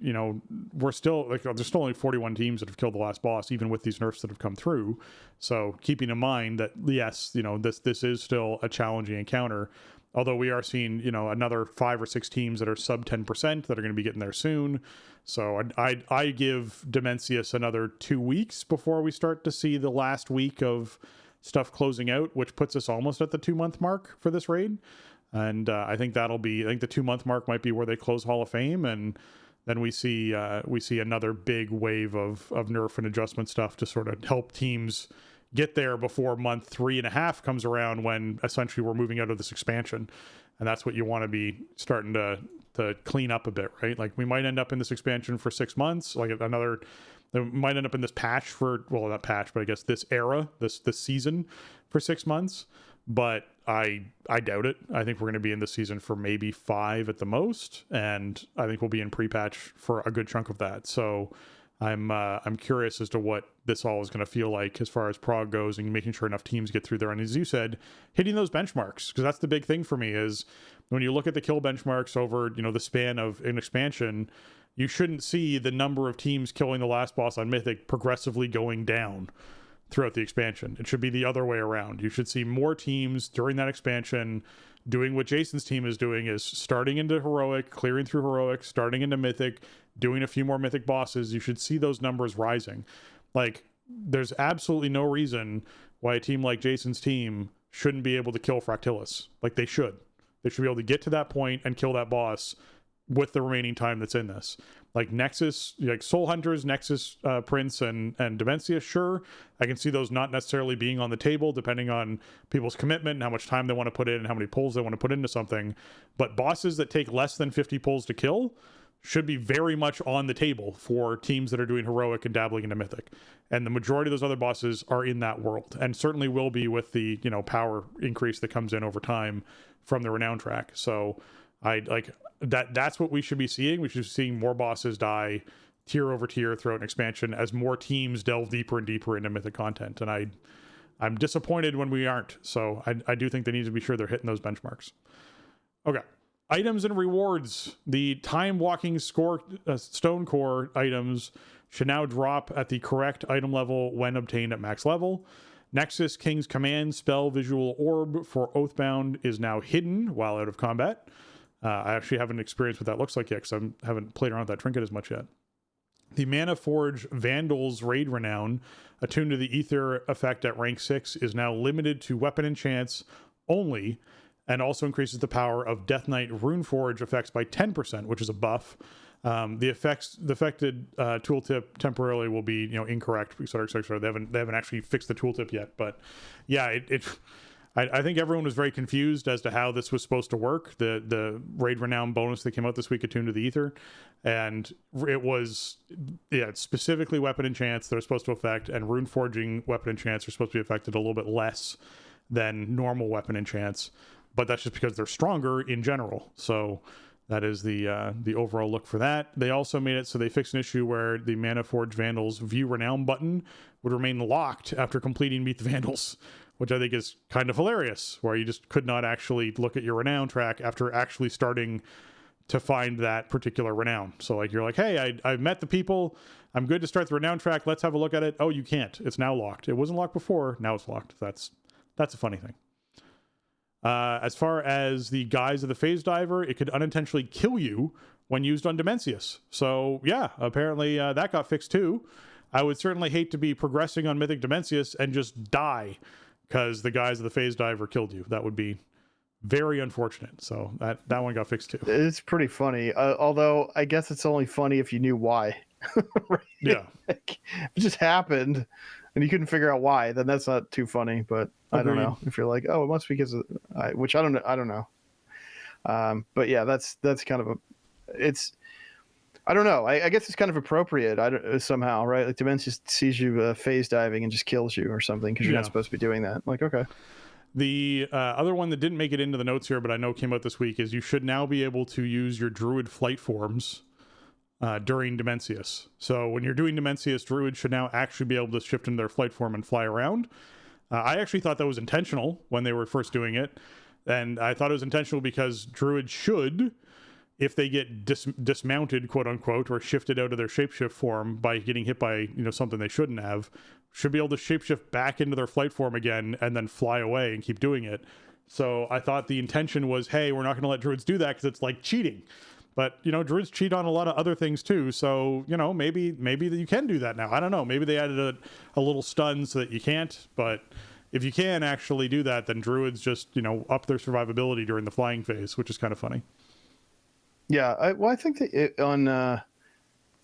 we're still, like, there's still only 41 teams that have killed the last boss, even with these nerfs that have come through. So keeping in mind that, yes, this is still a challenging encounter. Although we are seeing, another 5 or 6 teams that are sub 10% that are going to be getting there soon. So I give Dimensius another 2 weeks before we start to see the last week of stuff closing out, which puts us almost at the 2-month mark for this raid. And I think the 2-month mark might be where they close Hall of Fame, and then we see another big wave of nerf and adjustment stuff to sort of help teams get there before month 3.5 comes around, when essentially we're moving out of this expansion. And that's what you want to be starting to clean up a bit, right? Like, we might end up in this expansion for 6 months, like they might end up in this patch for, well, not patch, but I guess this era, this season for 6 months. But I doubt it. I think we're going to be in this season for maybe 5 at the most, and I think we'll be in pre-patch for a good chunk of that. So I'm curious as to what this all is going to feel like as far as prog goes, and making sure enough teams get through there. And as you said, hitting those benchmarks, because that's the big thing for me, is when you look at the kill benchmarks over, the span of an expansion, you shouldn't see the number of teams killing the last boss on Mythic progressively going down throughout the expansion. It should be the other way around. You should see more teams during that expansion doing what Jason's team is doing, is starting into Heroic, clearing through Heroic, starting into Mythic, doing a few more Mythic bosses. You should see those numbers rising. Like, there's absolutely no reason why a team like Jason's team shouldn't be able to kill Fractilis. Like, they should. They should be able to get to that point and kill that boss with the remaining time that's in this. Like Nexus, like Soul Hunters, Nexus Prince, and Dimensius, sure, I can see those not necessarily being on the table depending on people's commitment and how much time they want to put in and how many pulls they want to put into something. But bosses that take less than 50 pulls to kill should be very much on the table for teams that are doing Heroic and dabbling into Mythic. And the majority of those other bosses are in that world, and certainly will be with the, power increase that comes in over time from the Renown track. So I like that's what we should be seeing. We should be seeing more bosses die tier over tier throughout an expansion as more teams delve deeper and deeper into Mythic content. And I'm disappointed when we aren't. So I do think they need to be sure they're hitting those benchmarks. Okay. Items and rewards. The time walking stone core items should now drop at the correct item level when obtained at max level. Nexus King's Command spell visual orb for Oathbound is now hidden while out of combat. I actually haven't experienced what that looks like yet, because I haven't played around with that trinket as much yet. The Mana Forge Vandal's Raid Renown, attuned to the Ether effect at rank 6, is now limited to weapon enchants only, and also increases the power of Death Knight Runeforge effects by 10%, which is a buff. The affected tooltip temporarily will be, incorrect, et cetera, et cetera. They haven't actually fixed the tooltip yet, but yeah, I think everyone was very confused as to how this was supposed to work. The Raid Renown bonus that came out this week attuned to the Ether, and it was specifically weapon enchants that are supposed to affect, and rune forging weapon enchants are supposed to be affected a little bit less than normal weapon enchants, but that's just because they're stronger in general. So that is the overall look for that. They also made it so they fixed an issue where the Mana Forge Vandals View Renown button would remain locked after completing Meet the Vandals, which I think is kind of hilarious, where you just could not actually look at your renown track after actually starting to find that particular renown. So like, you're like, hey, I've met the people, I'm good to start the renown track, let's have a look at it. Oh, you can't, it's now locked. It wasn't locked before, now it's locked. That's a funny thing. As far as the Guise of the Phase Diver, it could unintentionally kill you when used on Dimensius. So yeah, apparently that got fixed too. I would certainly hate to be progressing on Mythic Dimensius and just die because the Guise of the Phase Diver killed you. That would be very unfortunate. So that one got fixed too. It's pretty funny. Although I guess it's only funny if you knew why. Right? Yeah. Like, if it just happened and you couldn't figure out why, then that's not too funny. But I don't know if you're like, oh, it must be because of, which I don't know. But yeah, that's kind of I don't know. I guess it's kind of appropriate. Somehow, right? Like Dimensius sees you phase diving and just kills you or something because you're not supposed to be doing that. Like, okay. The other one that didn't make it into the notes here, but I know came out this week, is you should now be able to use your Druid flight forms during Dimensius. So when you're doing Dimensius, Druids should now actually be able to shift into their flight form and fly around. I actually thought that was intentional when they were first doing it, and I thought it was intentional because Druids should, if they get dismounted, quote unquote, or shifted out of their shapeshift form by getting hit by something they shouldn't have, should be able to shapeshift back into their flight form again and then fly away and keep doing it. So I thought the intention was, hey, we're not going to let Druids do that because it's like cheating. But Druids cheat on a lot of other things too. So maybe that you can do that now. I don't know. Maybe they added a little stun so that you can't. But if you can actually do that, then Druids just up their survivability during the flying phase, which is kind of funny. Yeah, I think that on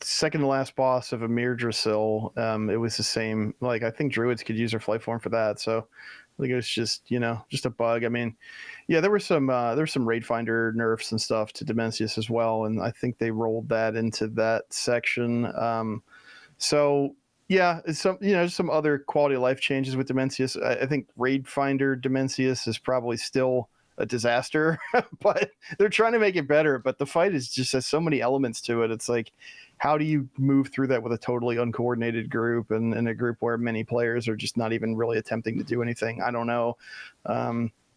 second to last boss of Amir Drasil, it was the same. Like, I think Druids could use their flight form for that. So I think it was just just a bug. I mean, yeah, there were some Raid Finder nerfs and stuff to Dimensius as well, and I think they rolled that into that section. So yeah, it's some other quality of life changes with Dimensius. I think Raid Finder Dimensius is probably still a disaster, but they're trying to make it better. But the fight has so many elements to it. It's like, how do you move through that with a totally uncoordinated group and a group where many players are just not even really attempting to do anything? I don't know.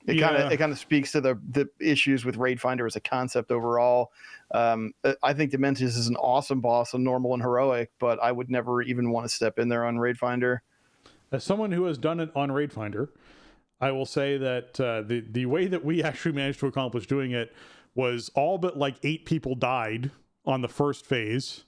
It kind of speaks to the issues with Raid Finder as a concept overall. I think Dimensius is an awesome boss on normal and heroic, but I would never even want to step in there on Raid Finder. As someone who has done it on Raid Finder, I will say that the way that we actually managed to accomplish doing it was all but like 8 people died on the first phase.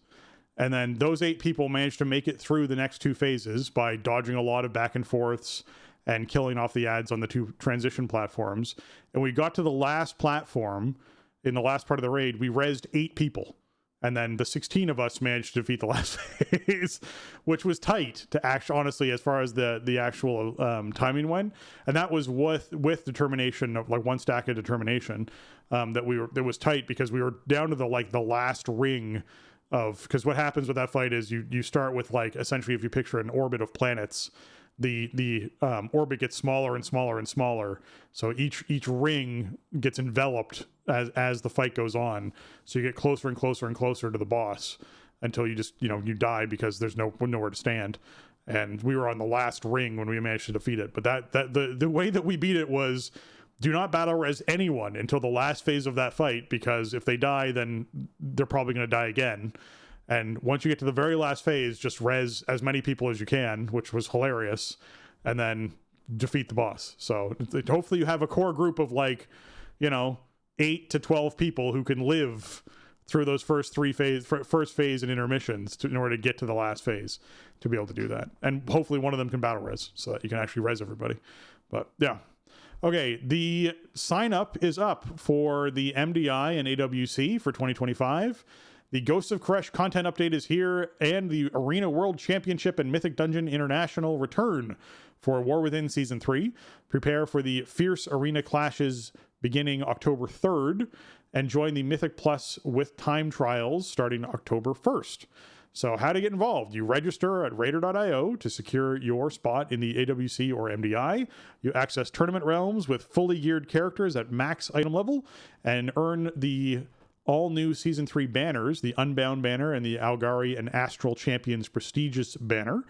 And then those 8 people managed to make it through the next 2 phases by dodging a lot of back and forths and killing off the ads on the 2 transition platforms. And we got to the last platform in the last part of the raid. We rezzed 8 people. And then the 16 of us managed to defeat the last phase, which was tight to actually, honestly, as far as the actual timing went. And that was with determination of like 1 stack of determination that was tight because we were down to the last ring of, because what happens with that fight is you start with like, essentially, if you picture an orbit of planets, the orbit gets smaller and smaller and smaller. So each ring gets enveloped as the fight goes on. So you get closer and closer and closer to the boss until you just, you die because there's nowhere to stand. And we were on the last ring when we managed to defeat it. But the way that we beat it was, do not battle res anyone until the last phase of that fight, because if they die, then they're probably going to die again. And once you get to the very last phase, just res as many people as you can, which was hilarious. and then defeat the boss. So hopefully you have a core group of 8 to 12 people who can live through those first phase and intermissions in order to get to the last phase to be able to do that. And hopefully one of them can battle res so that you can actually res everybody. But yeah. Okay, the sign up is up for the MDI and AWC for 2025. The Ghosts of Koresh content update is here, and the Arena World Championship and Mythic Dungeon International return for War Within Season 3. Prepare for the fierce arena clashes beginning October 3rd, and join the Mythic Plus with time trials starting October 1st. So how to get involved? You register at Raider.io to secure your spot in the AWC or MDI. You access tournament realms with fully geared characters at max item level and earn the all-new Season 3 banners, the Unbound banner and the Algari and Astral Champions prestigious banner.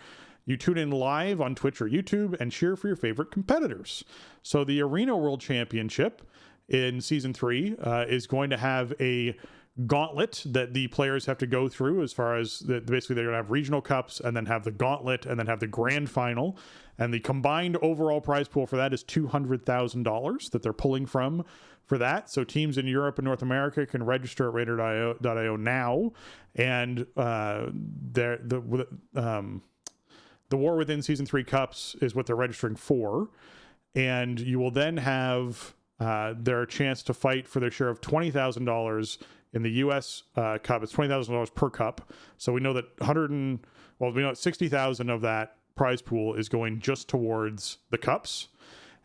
You tune in live on Twitch or YouTube and cheer for your favorite competitors. So the Arena World Championship in Season 3 is going to have a gauntlet that the players have to go through, as far as basically they're going to have regional cups and then have the gauntlet and then have the grand final, and the combined overall prize pool for that is $200,000 that they're pulling from for that. So teams in Europe and North America can register at Raider.io now, and the War Within Season 3 cups is what they're registering for, and you will then have their chance to fight for their share of $20,000 in the U.S. Cup. It's $20,000 per cup. So we know that 60,000 of that prize pool is going just towards the cups.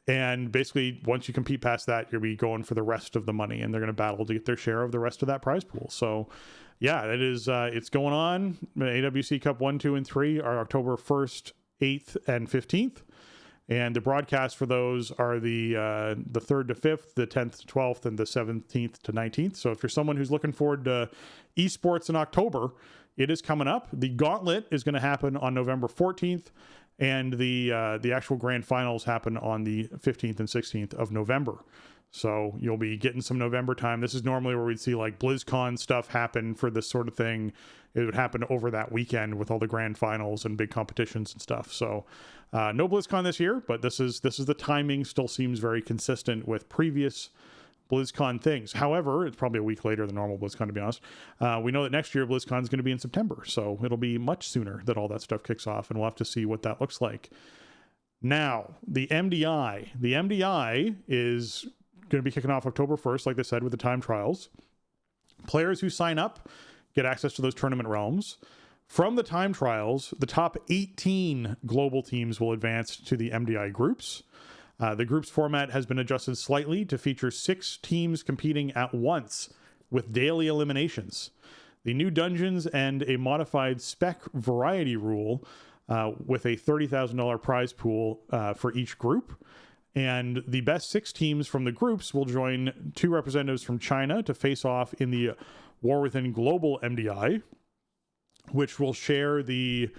And basically, once you compete past that, you'll be going for the rest of the money, and they're going to battle to get their share of the rest of that prize pool. So yeah, it is. It's going on. AWC Cup 1, 2, and 3 are October 1st, 8th, and 15th. And the broadcasts for those are the 3rd to 5th, the 10th to 12th, and the 17th to 19th. So if you're someone who's looking forward to esports in October, it is coming up. The gauntlet is going to happen on November 14th, and the actual grand finals happen on the 15th and 16th of November. So you'll be getting some November time. This is normally where we'd see like BlizzCon stuff happen for this sort of thing. It would happen over that weekend with all the grand finals and big competitions and stuff. So no BlizzCon this year, but this is the timing still seems very consistent with previous BlizzCon things. However, it's probably a week later than normal BlizzCon, to be honest. We know that next year BlizzCon is going to be in September, so it'll be much sooner that all that stuff kicks off, and we'll have to see what that looks like. Now, the MDI. The MDI is going to be kicking off October 1st, like they said, with the time trials. Players who sign up get access to those tournament realms. From the time trials, the top 18 global teams will advance to the MDI groups. The groups format has been adjusted slightly to feature 6 teams competing at once with daily eliminations. The new dungeons and a modified spec variety rule with a $30,000 prize pool for each group. And the best 6 teams from the groups will join 2 representatives from China to face off in the War Within Global MDI, which will share the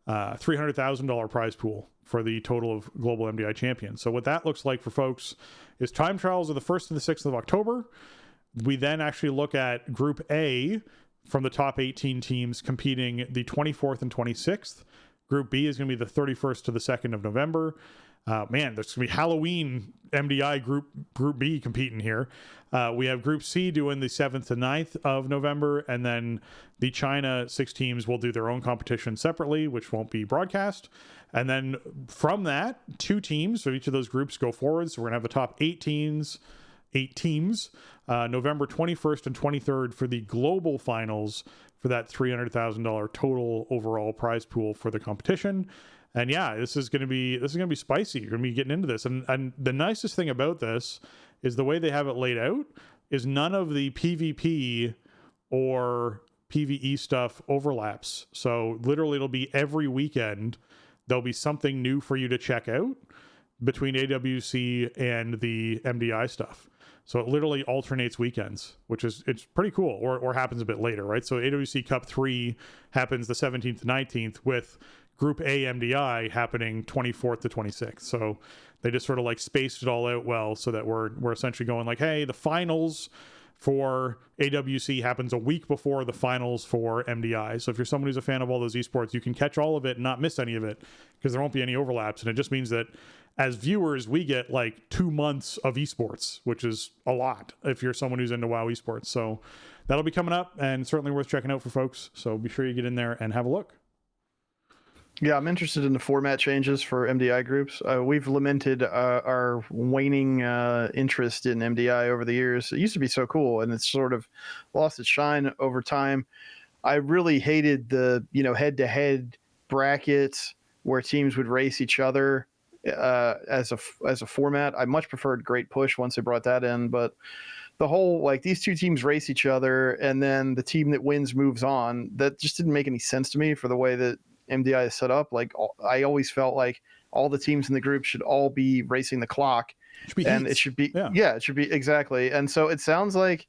$300,000 prize pool for the total of global MDI champions. So what that looks like for folks is time trials are the 1st and the 6th of October. We then actually look at Group A from the top 18 teams competing the 24th and 26th. Group B is going to be the 31st to the 2nd of November. There's going to be Halloween MDI Group B competing here. We have Group C doing the 7th to 9th of November, and then the China 6 teams will do their own competition separately, which won't be broadcast. And then from that, 2 teams, so each of those groups go forward. So we're going to have the top 8 teams, November 21st and 23rd for the global finals for that $300,000 total overall prize pool for the competition. And yeah, this is going to be spicy. You're going to be getting into this. And the nicest thing about this is the way they have it laid out is none of the PvP or PvE stuff overlaps. So literally it'll be every weekend there'll be something new for you to check out between AWC and the MDI stuff. So it literally alternates weekends, it's pretty cool, or happens a bit later, right? So AWC Cup 3 happens the 17th to 19th with Group A MDI happening 24th to 26th. So they just sort of like spaced it all out well so that we're essentially going like, hey, the finals for AWC happens a week before the finals for MDI. So if you're someone who's a fan of all those esports, you can catch all of it and not miss any of it because there won't be any overlaps. And it just means that as viewers, we get like 2 months of esports, which is a lot if you're someone who's into WoW esports. So that'll be coming up and certainly worth checking out for folks. So be sure you get in there and have a look. Yeah, I'm interested in the format changes for MDI groups. We've lamented our waning interest in MDI over the years. It used to be so cool, and it's sort of lost its shine over time. I really hated the head-to-head brackets where teams would race each other as a format. I much preferred Great Push once they brought that in, but the whole these two teams race each other and then the team that wins moves on, that just didn't make any sense to me for the way that MDI is set up. I always felt like all the teams in the group should all be racing the clock, it should be it should be exactly. And so it sounds like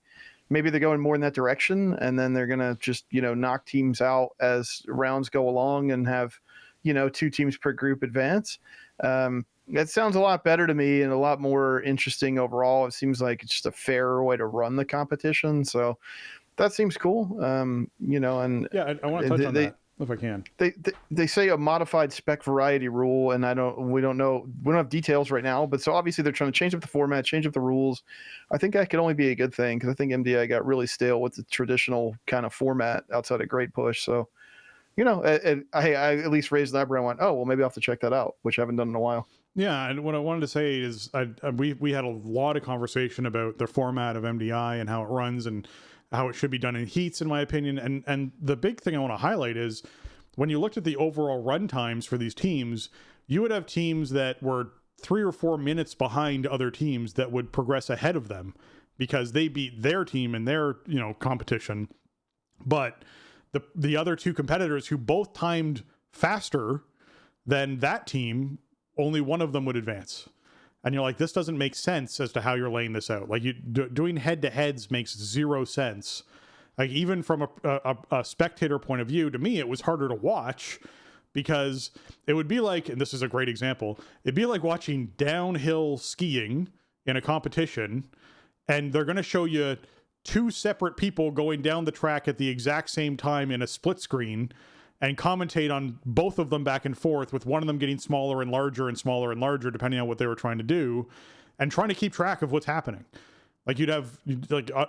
maybe they're going more in that direction, and then they're gonna just knock teams out as rounds go along and have 2 teams per group advance. That sounds a lot better to me and a lot more interesting overall. It seems like it's just a fairer way to run the competition, so that seems cool. And I want to touch on that if I can. They say a modified spec variety rule, and we don't know. We don't have details right now, but so obviously they're trying to change up the format, change up the rules. I think that could only be a good thing because I think MDI got really stale with the traditional kind of format outside of Great Push. So, I at least raised the eyebrow and went, oh, well, maybe I'll have to check that out, which I haven't done in a while. Yeah, and what I wanted to say is we had a lot of conversation about the format of MDI and how it runs and how it should be done in heats, in my opinion. And the big thing I want to highlight is when you looked at the overall run times for these teams, you would have teams that were 3 or 4 minutes behind other teams that would progress ahead of them because they beat their team in their competition. But the other 2 competitors who both timed faster than that team, only one of them would advance. And you're like, this doesn't make sense as to how you're laying this out. Like doing head-to-heads makes 0 sense. Like even from a spectator point of view, to me, it was harder to watch because it would be like, and this is a great example, it'd be like watching downhill skiing in a competition, and they're going to show you 2 separate people going down the track at the exact same time in a split screen and commentate on both of them back and forth, with one of them getting smaller and larger depending on what they were trying to do, and trying to keep track of what's happening. Like you'd have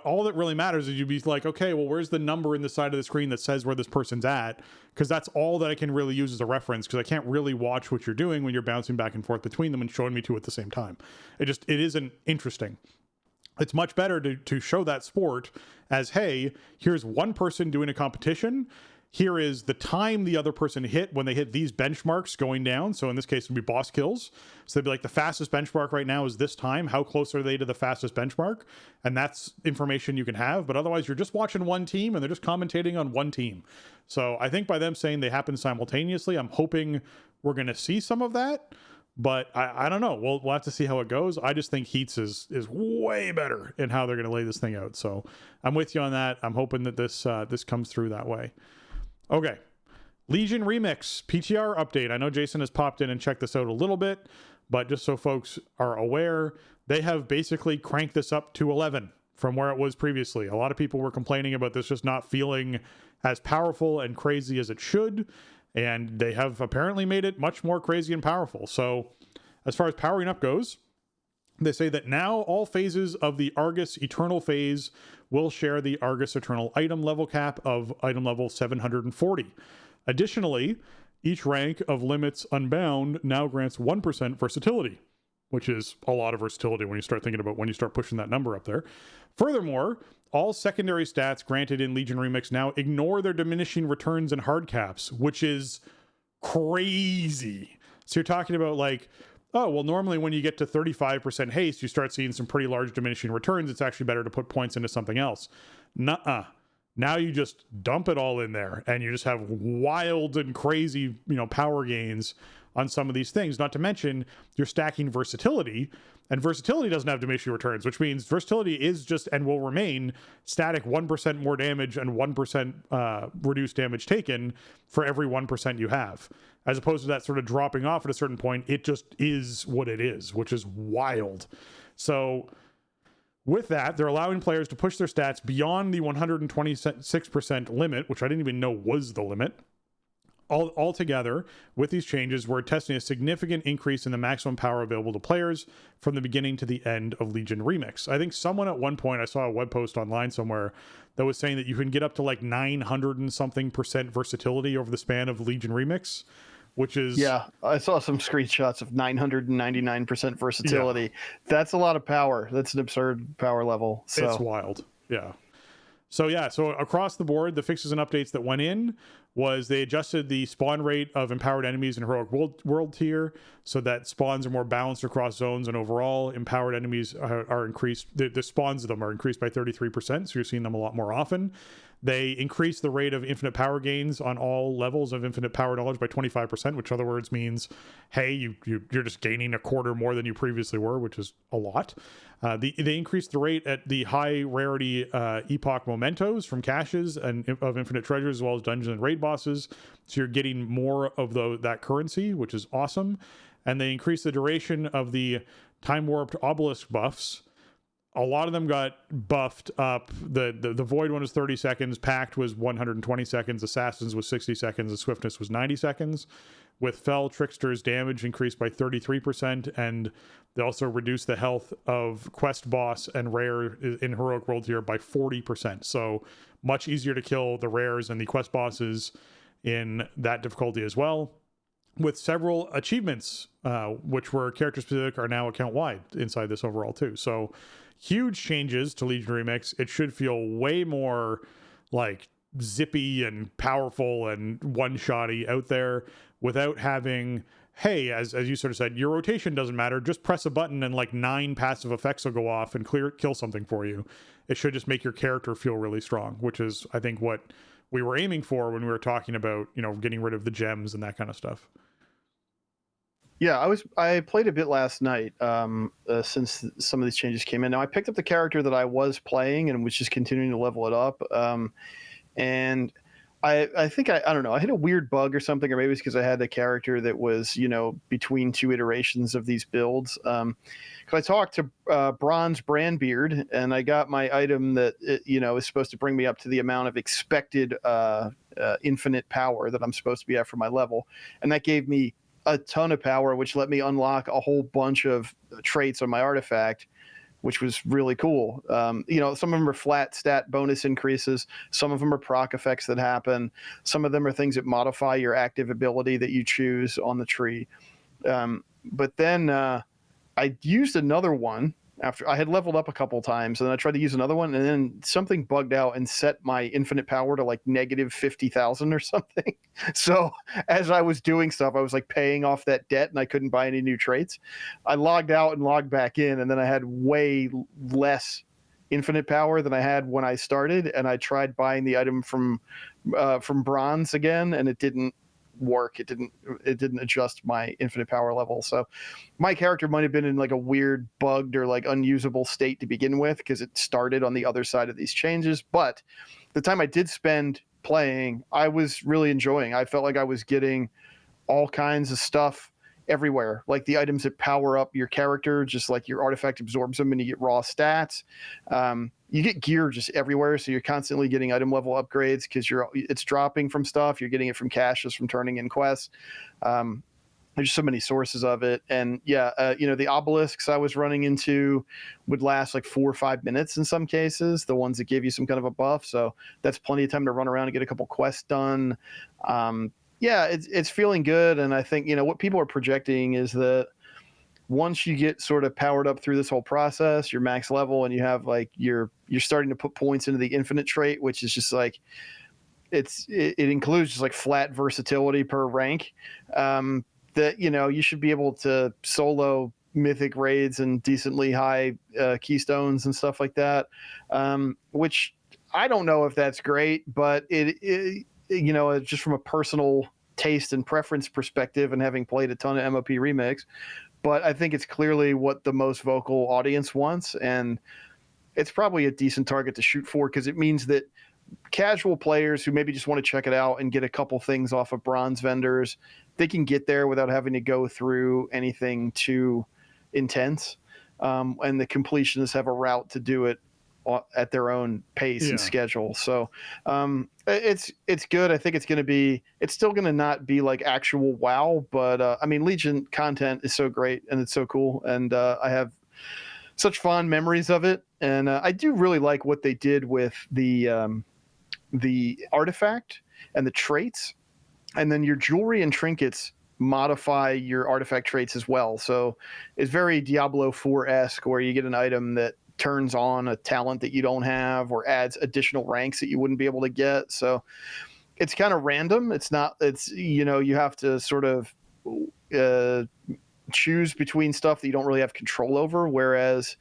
all that really matters is you'd be like, okay, well, where's the number in the side of the screen that says where this person's at? Because that's all that I can really use as a reference, because I can't really watch what you're doing when you're bouncing back and forth between them and showing me 2 at the same time. It isn't interesting. It's much better to show that sport as, hey, here's one person doing a competition. Here is the time the other person hit when they hit these benchmarks going down. So in this case, it would be boss kills. So they'd be like, the fastest benchmark right now is this time. How close are they to the fastest benchmark? And that's information you can have. But otherwise, you're just watching one team and they're just commentating on one team. So I think by them saying they happen simultaneously, I'm hoping we're going to see some of that. But I don't know. We'll have to see how it goes. I just think Heats is way better in how they're going to lay this thing out. So I'm with you on that. I'm hoping that this comes through that way. Okay, Legion Remix PTR update. I know Jason has popped in and checked this out a little bit, but just so folks are aware, they have basically cranked this up to 11 from where it was previously. A lot of people were complaining about this just not feeling as powerful and crazy as it should, and they have apparently made it much more crazy and powerful. So as far as powering up goes, they say that now all phases of the Argus Eternal phase will share the Argus Eternal item level cap of item level 740. Additionally, each rank of Limits Unbound now grants 1% versatility, which is a lot of versatility when you start thinking about when you start pushing that number up there. Furthermore, all secondary stats granted in Legion Remix now ignore their diminishing returns and hard caps, which is crazy. So you're talking about like, oh, well, normally when you get to 35% haste, you start seeing some pretty large diminishing returns. It's actually better to put points into something else. Nuh-uh. Now you just dump it all in there and you just have wild and crazy, power gains on some of these things. Not to mention you're stacking versatility, and versatility doesn't have diminishing returns, which means versatility is just and will remain static 1% more damage and 1% reduced damage taken for every 1% you have, as opposed to that sort of dropping off at a certain point. It just is what it is, which is wild. So With that, they're allowing players to push their stats beyond the 126% limit, which I didn't even know was the limit. Altogether, with these changes, we're testing a significant increase in the maximum power available to players from the beginning to the end of Legion Remix. I think someone at one point, I saw a web post online somewhere that was saying that you can get up to like 900 and something % versatility over the span of Legion Remix, which is... Yeah, I saw some screenshots of 999% versatility. Yeah. That's a lot of power. That's an absurd power level. So. It's wild. Yeah. So across the board, the fixes and updates that went in was they adjusted the spawn rate of empowered enemies in Heroic World tier so that spawns are more balanced across zones, and overall empowered enemies are increased. The spawns of them are increased by 33%, so you're seeing them a lot more often. They increased the rate of infinite power gains on all levels of infinite power knowledge by 25%, which in other words means, hey, you're just gaining a quarter more than you previously were, which is a lot. They increased the rate at the high rarity epoch mementos from caches and of infinite treasures, as well as dungeons and raid bosses. So you're getting more of that currency, which is awesome. And they increased the duration of the time warped obelisk buffs. A lot of them got buffed up. The Void one was 30 seconds, Pact was 120 seconds, Assassins was 60 seconds, and Swiftness was 90 seconds. With Fell, Trickster's damage increased by 33%, and they also reduced the health of Quest Boss and Rare in Heroic World tier by 40%. So much easier to kill the Rares and the Quest Bosses in that difficulty as well. With several achievements, which were character-specific, are now account-wide inside this overall too. So huge changes to Legion Remix. It should feel way more like zippy and powerful and one-shotty out there without having, hey, as you sort of said, your rotation doesn't matter. Just press a button and like 9 passive effects will go off and kill something for you. It should just make your character feel really strong, which is, I think, what we were aiming for when we were talking about, getting rid of the gems and that kind of stuff. Yeah, I played a bit last night since some of these changes came in. Now I picked up the character that I was playing and was just continuing to level it up. And I think I don't know, I hit a weird bug or something, or maybe it's because I had a character that was, between 2 iterations of these builds. Because I talked to Bronze Brandbeard, and I got my item that, is supposed to bring me up to the amount of expected infinite power that I'm supposed to be at for my level. And that gave me a ton of power, which let me unlock a whole bunch of traits on my artifact, which was really cool. Some of them are flat stat bonus increases. Some of them are proc effects that happen. Some of them are things that modify your active ability that you choose on the tree. But then I used another one after I had leveled up a couple times, and then I tried to use another one, and then something bugged out and set my infinite power to like negative 50,000 or something. So as I was doing stuff, I was like paying off that debt, and I couldn't buy any new traits. I logged out and logged back in, and then I had way less infinite power than I had when I started, and I tried buying the item from bronze again, and it didn't work. It didn't adjust my infinite power level. So my character might have been in like a weird bugged or like unusable state to begin with, because it started on the other side of these changes. But the time I did spend playing, I was really enjoying. I felt like I was getting all kinds of stuff everywhere, like the items that power up your character, just like your artifact absorbs them and you get raw stats. You get gear just everywhere, so you're constantly getting item level upgrades because it's dropping from stuff. You're getting it from caches, from turning in quests. There's so many sources of it. And the obelisks I was running into would last like 4 or 5 minutes in some cases, the ones that give you some kind of a buff. So that's plenty of time to run around and get a couple quests done. It's feeling good. And I think, what people are projecting is that once you get sort of powered up through this whole process, you're max level, and you have like you're starting to put points into the infinite trait, which is just like it includes just like flat versatility per rank. That you should be able to solo mythic raids and decently high keystones and stuff like that. Which I don't know if that's great, but it just from a personal taste and preference perspective, and having played a ton of MOP Remix. But I think it's clearly what the most vocal audience wants, and it's probably a decent target to shoot for, because it means that casual players who maybe just want to check it out and get a couple things off of bronze vendors, they can get there without having to go through anything too intense. and the completionists have a route to do it at their own pace and schedule. So it's good. I think it's still going to not be like actual WoW, but I mean, Legion content is so great and it's so cool. And I have such fond memories of it. And I do really like what they did with the artifact and the traits, and then your jewelry and trinkets modify your artifact traits as well. So it's very Diablo 4-esque, where you get an item that turns on a talent that you don't have or adds additional ranks that you wouldn't be able to get. So it's kind of random. You have to sort of choose between stuff that you don't really have control over. Whereas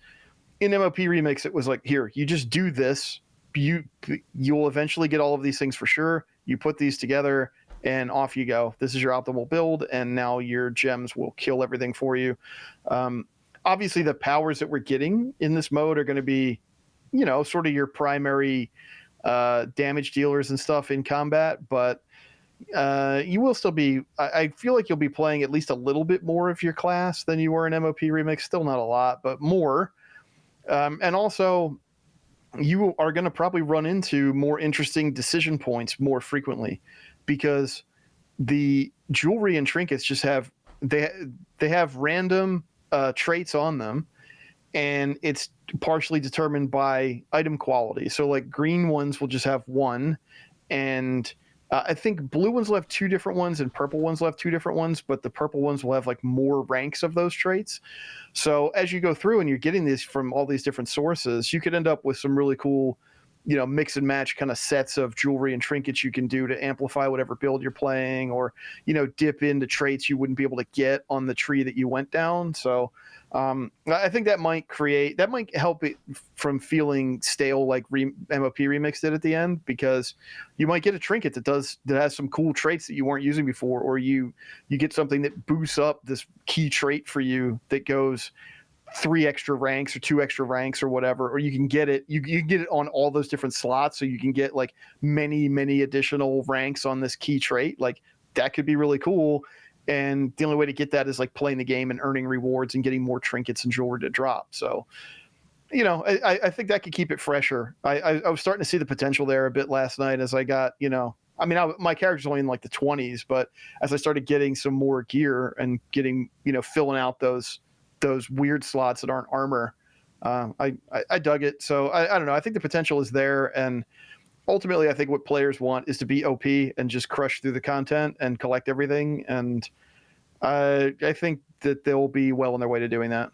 in MOP Remix, it was like, here, you just do this. You'll eventually get all of these things for sure. You put these together and off you go. This is your optimal build, and now your gems will kill everything for you. Obviously, the powers that we're getting in this mode are going to be, sort of your primary damage dealers and stuff in combat, but you will still be, I feel like you'll be playing at least a little bit more of your class than you were in MOP Remix. Still not a lot, but more. And also, you are going to probably run into more interesting decision points more frequently, because the jewelry and trinkets just have random traits on them, and it's partially determined by item quality. So like green ones will just have one, and I think blue ones will have two different ones and purple ones will have two different ones, but the purple ones will have like more ranks of those traits. So as you go through and you're getting these from all these different sources, you could end up with some really cool, mix and match kind of sets of jewelry and trinkets you can do to amplify whatever build you're playing, or, dip into traits you wouldn't be able to get on the tree that you went down. So I think that might help it from feeling stale like MOP Remix did at the end, because you might get a trinket that has some cool traits that you weren't using before, or you get something that boosts up this key trait for you that goes 3 extra ranks or 2 extra ranks or whatever, or you can get it on all those different slots, so you can get like many additional ranks on this key trait. Like that could be really cool. And the only way to get that is like playing the game and earning rewards and getting more trinkets and jewelry to drop. So, I think that could keep it fresher. I was starting to see the potential there a bit last night as I got, my character's only in like the 20s, but as I started getting some more gear and getting, filling out those weird slots that aren't armor, I dug it. So I don't know. I think the potential is there, and ultimately, I think what players want is to be OP and just crush through the content and collect everything. And I think that they'll be well on their way to doing that.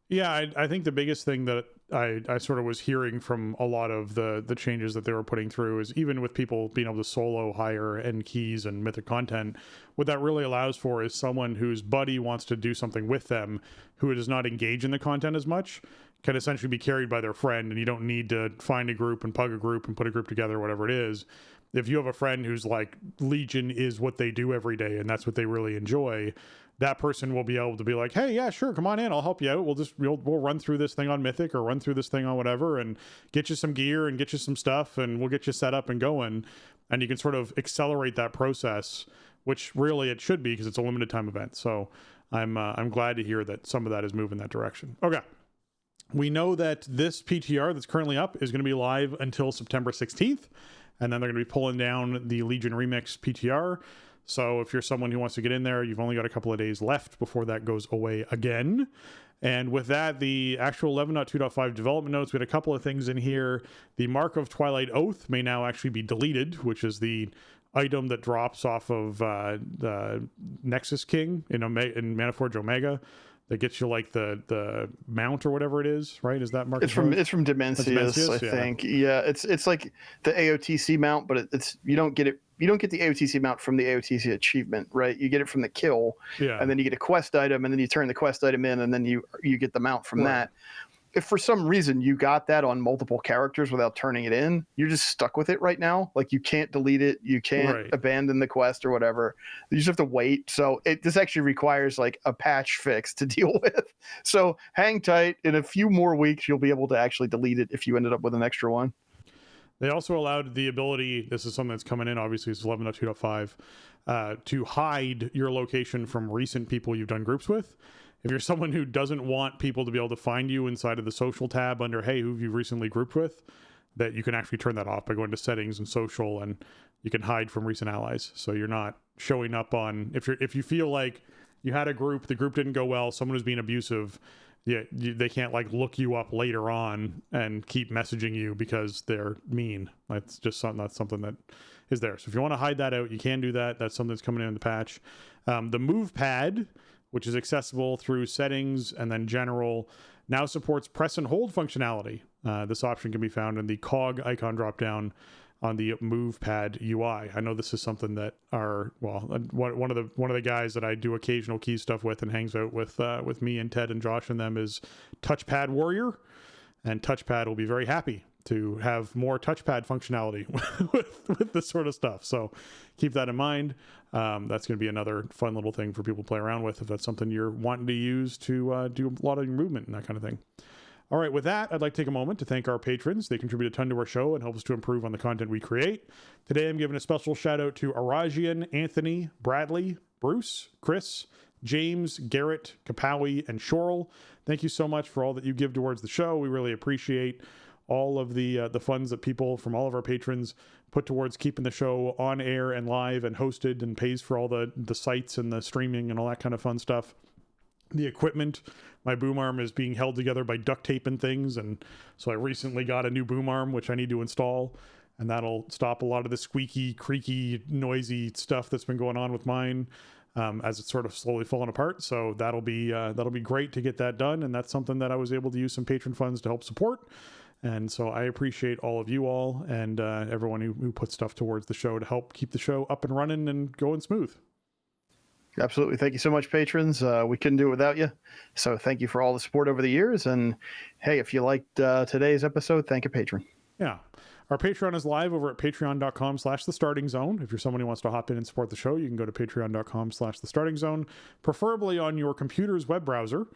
Yeah, I think the biggest thing that I sort of was hearing from a lot of the changes that they were putting through is, even with people being able to solo higher end keys and mythic content, what that really allows for is someone whose buddy wants to do something with them, who does not engage in the content as much, can essentially be carried by their friend, and you don't need to find a group and pug a group and put a group together, whatever it is. If you have a friend who's like, Legion is what they do every day and that's what they really enjoy, that person will be able to be like, hey, yeah, sure, come on in, I'll help you out. We'll run through this thing on Mythic or run through this thing on whatever and get you some gear and get you some stuff, and we'll get you set up and going. And you can sort of accelerate that process, which really it should be, because it's a limited time event. So I'm glad to hear that some of that is moving that direction. Okay. We know that this PTR that's currently up is going to be live until September 16th, and then they're going to be pulling down the Legion Remix PTR. So if you're someone who wants to get in there, you've only got a couple of days left before that goes away again. And with that, the actual 11.2.5 development notes, we had a couple of things in here. The Mark of Twilight Oath may now actually be deleted, which is the item that drops off of the Nexus King in Maniforge Omega. That gets you like the mount or whatever it is, right? Is that Mark? It's from Dimensius, I think. Yeah, it's like the AOTC mount, but you don't get it. You don't get the AOTC mount from the AOTC achievement, right? You get it from the kill, and then you get a quest item, and then you turn the quest item in, and then you get the mount from that. If for some reason you got that on multiple characters without turning it in, you're just stuck with it right now. Like you can't delete it, you can't abandon the quest or whatever. You just have to wait. So this actually requires like a patch fix to deal with. So hang tight. In a few more weeks, you'll be able to actually delete it if you ended up with an extra one. They also allowed the ability, this is something that's coming in, obviously it's 11.2.5, to hide your location from recent people you've done groups with. if you're someone who doesn't want people to be able to find you inside of the social tab under, hey, who have you recently grouped with, that you can actually turn that off by going to settings and social, and you can hide from recent allies. So you're not showing up on, if you feel like you had a group, the group didn't go well, someone was being abusive, they can't like look you up later on and keep messaging you because they're mean. That's just something that is there. So if you want to hide that out, you can do that. That's something that's coming in the patch. The move pad, which is accessible through settings and then general, now supports press and hold functionality. This option can be found in the cog icon dropdown on the move pad UI. I know this is something that one of the guys that I do occasional key stuff with and hangs out with me and Ted and Josh and them is Touchpad Warrior, and Touchpad will be very happy to have more touchpad functionality with this sort of stuff. So keep that in mind. That's going to be another fun little thing for people to play around with if that's something you're wanting to use to do a lot of your movement and that kind of thing. All right, with that, I'd like to take a moment to thank our patrons. They contribute a ton to our show and help us to improve on the content we create. Today, I'm giving a special shout out to Arajian, Anthony, Bradley, Bruce, Chris, James, Garrett, Kapawi, and Shorel. Thank you so much for all that you give towards the show. We really appreciate all of the funds that people from all of our patrons put towards keeping the show on air and live and hosted, and pays for all the sites and the streaming and all that kind of fun stuff. The equipment, my boom arm is being held together by duct tape and things, and so I recently got a new boom arm which I need to install, and that'll stop a lot of the squeaky, creaky, noisy stuff that's been going on with mine as it's sort of slowly falling apart. So that'll be great to get that done, and that's something that I was able to use some patron funds to help support. And so I appreciate all of you all and everyone who puts stuff towards the show to help keep the show up and running and going smooth. Absolutely. Thank you so much, patrons. We couldn't do it without you. So thank you for all the support over the years. And hey, if you liked today's episode, thank a patron. Yeah. Our Patreon is live over at patreon.com/thestartingzone. If you're someone who wants to hop in and support the show, you can go to patreon.com/thestartingzone, preferably on your computer's web browser,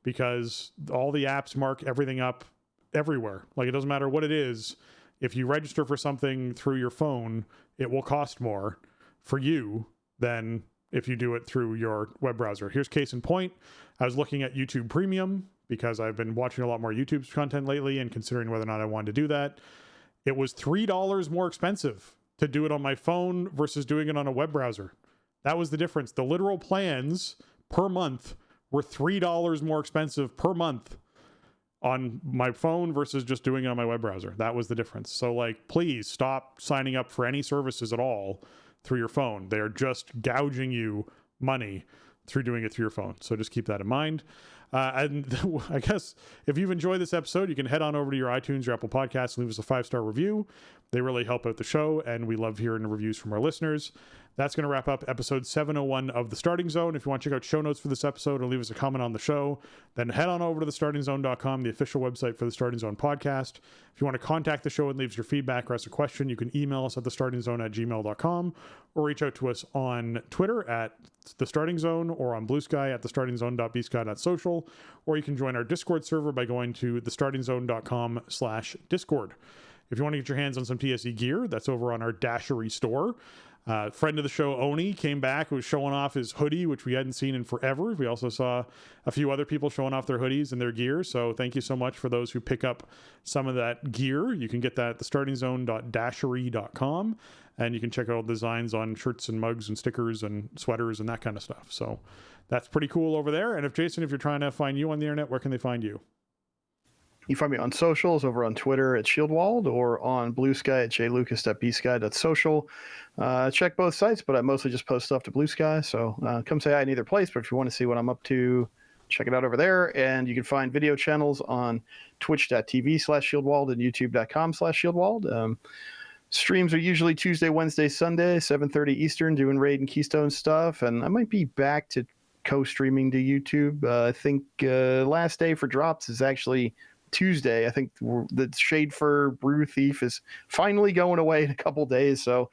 because all the apps mark everything up everywhere. Like, it doesn't matter what it is. If you register for something through your phone, it will cost more for you than if you do it through your web browser. Here's case in point. I was looking at YouTube Premium because I've been watching a lot more YouTube content lately and considering whether or not I wanted to do that. It was $3 more expensive to do it on my phone versus doing it on a web browser. That was the difference. The literal plans per month were $3 more expensive per month on my phone versus just doing it on my web browser. That was the difference. So, like, please stop signing up for any services at all through your phone. They're just gouging you money through doing it through your phone. So just keep that in mind. And I guess if you've enjoyed this episode, you can head on over to your iTunes, your Apple Podcasts, and leave us a 5-star review. They really help out the show, and we love hearing the reviews from our listeners. That's going to wrap up episode 701 of The Starting Zone. If you want to check out show notes for this episode or leave us a comment on the show, then head on over to thestartingzone.com, the official website for the Starting Zone podcast. If you want to contact the show and leave us your feedback or ask a question, you can email us at thestartingzone@gmail.com or reach out to us on Twitter at The Starting Zone or on Blue Sky at thestartingzone.bsky.social, or you can join our Discord server by going to thestartingzone.com/Discord. If you want to get your hands on some TSE gear, that's over on our Dashery store. Friend of the show, Oni, came back, was showing off his hoodie, which we hadn't seen in forever. We also saw a few other people showing off their hoodies and their gear. So thank you so much for those who pick up some of that gear. You can get that at thestartingzone.dashery.com, and you can check out all the designs on shirts and mugs and stickers and sweaters and that kind of stuff. So that's pretty cool over there. And if you're trying to find you on the internet, where can they find you? You can find me on socials, over on Twitter at Shieldwald, or on Blue Sky at jlucas.bsky.social. Check both sites, but I mostly just post stuff to Blue Sky, so come say hi in either place. But if you want to see what I'm up to, check it out over there. And you can find video channels on twitch.tv/Shieldwald and youtube.com/Shieldwald. Streams are usually Tuesday, Wednesday, Sunday, 7:30 Eastern, doing Raid and Keystone stuff. And I might be back to co-streaming to YouTube. I think last day for drops is actually Tuesday. I think the Shade Fur Brew Thief is finally going away in a couple days, so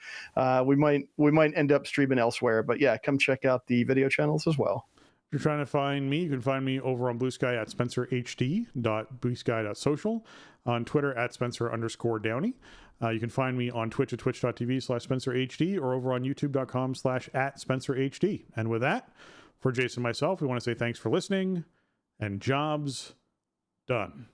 we might end up streaming elsewhere. But yeah, come check out the video channels as well. If you're trying to find me, you can find me over on Blue Sky at spencerhd.bluesky.social, on Twitter at Spencer_Downey. You can find me on Twitch at twitch.tv/SpencerHD, or over on youtube.com/@SpencerHD. And with that, For Jason and myself, we want to say thanks for listening, and jobs done.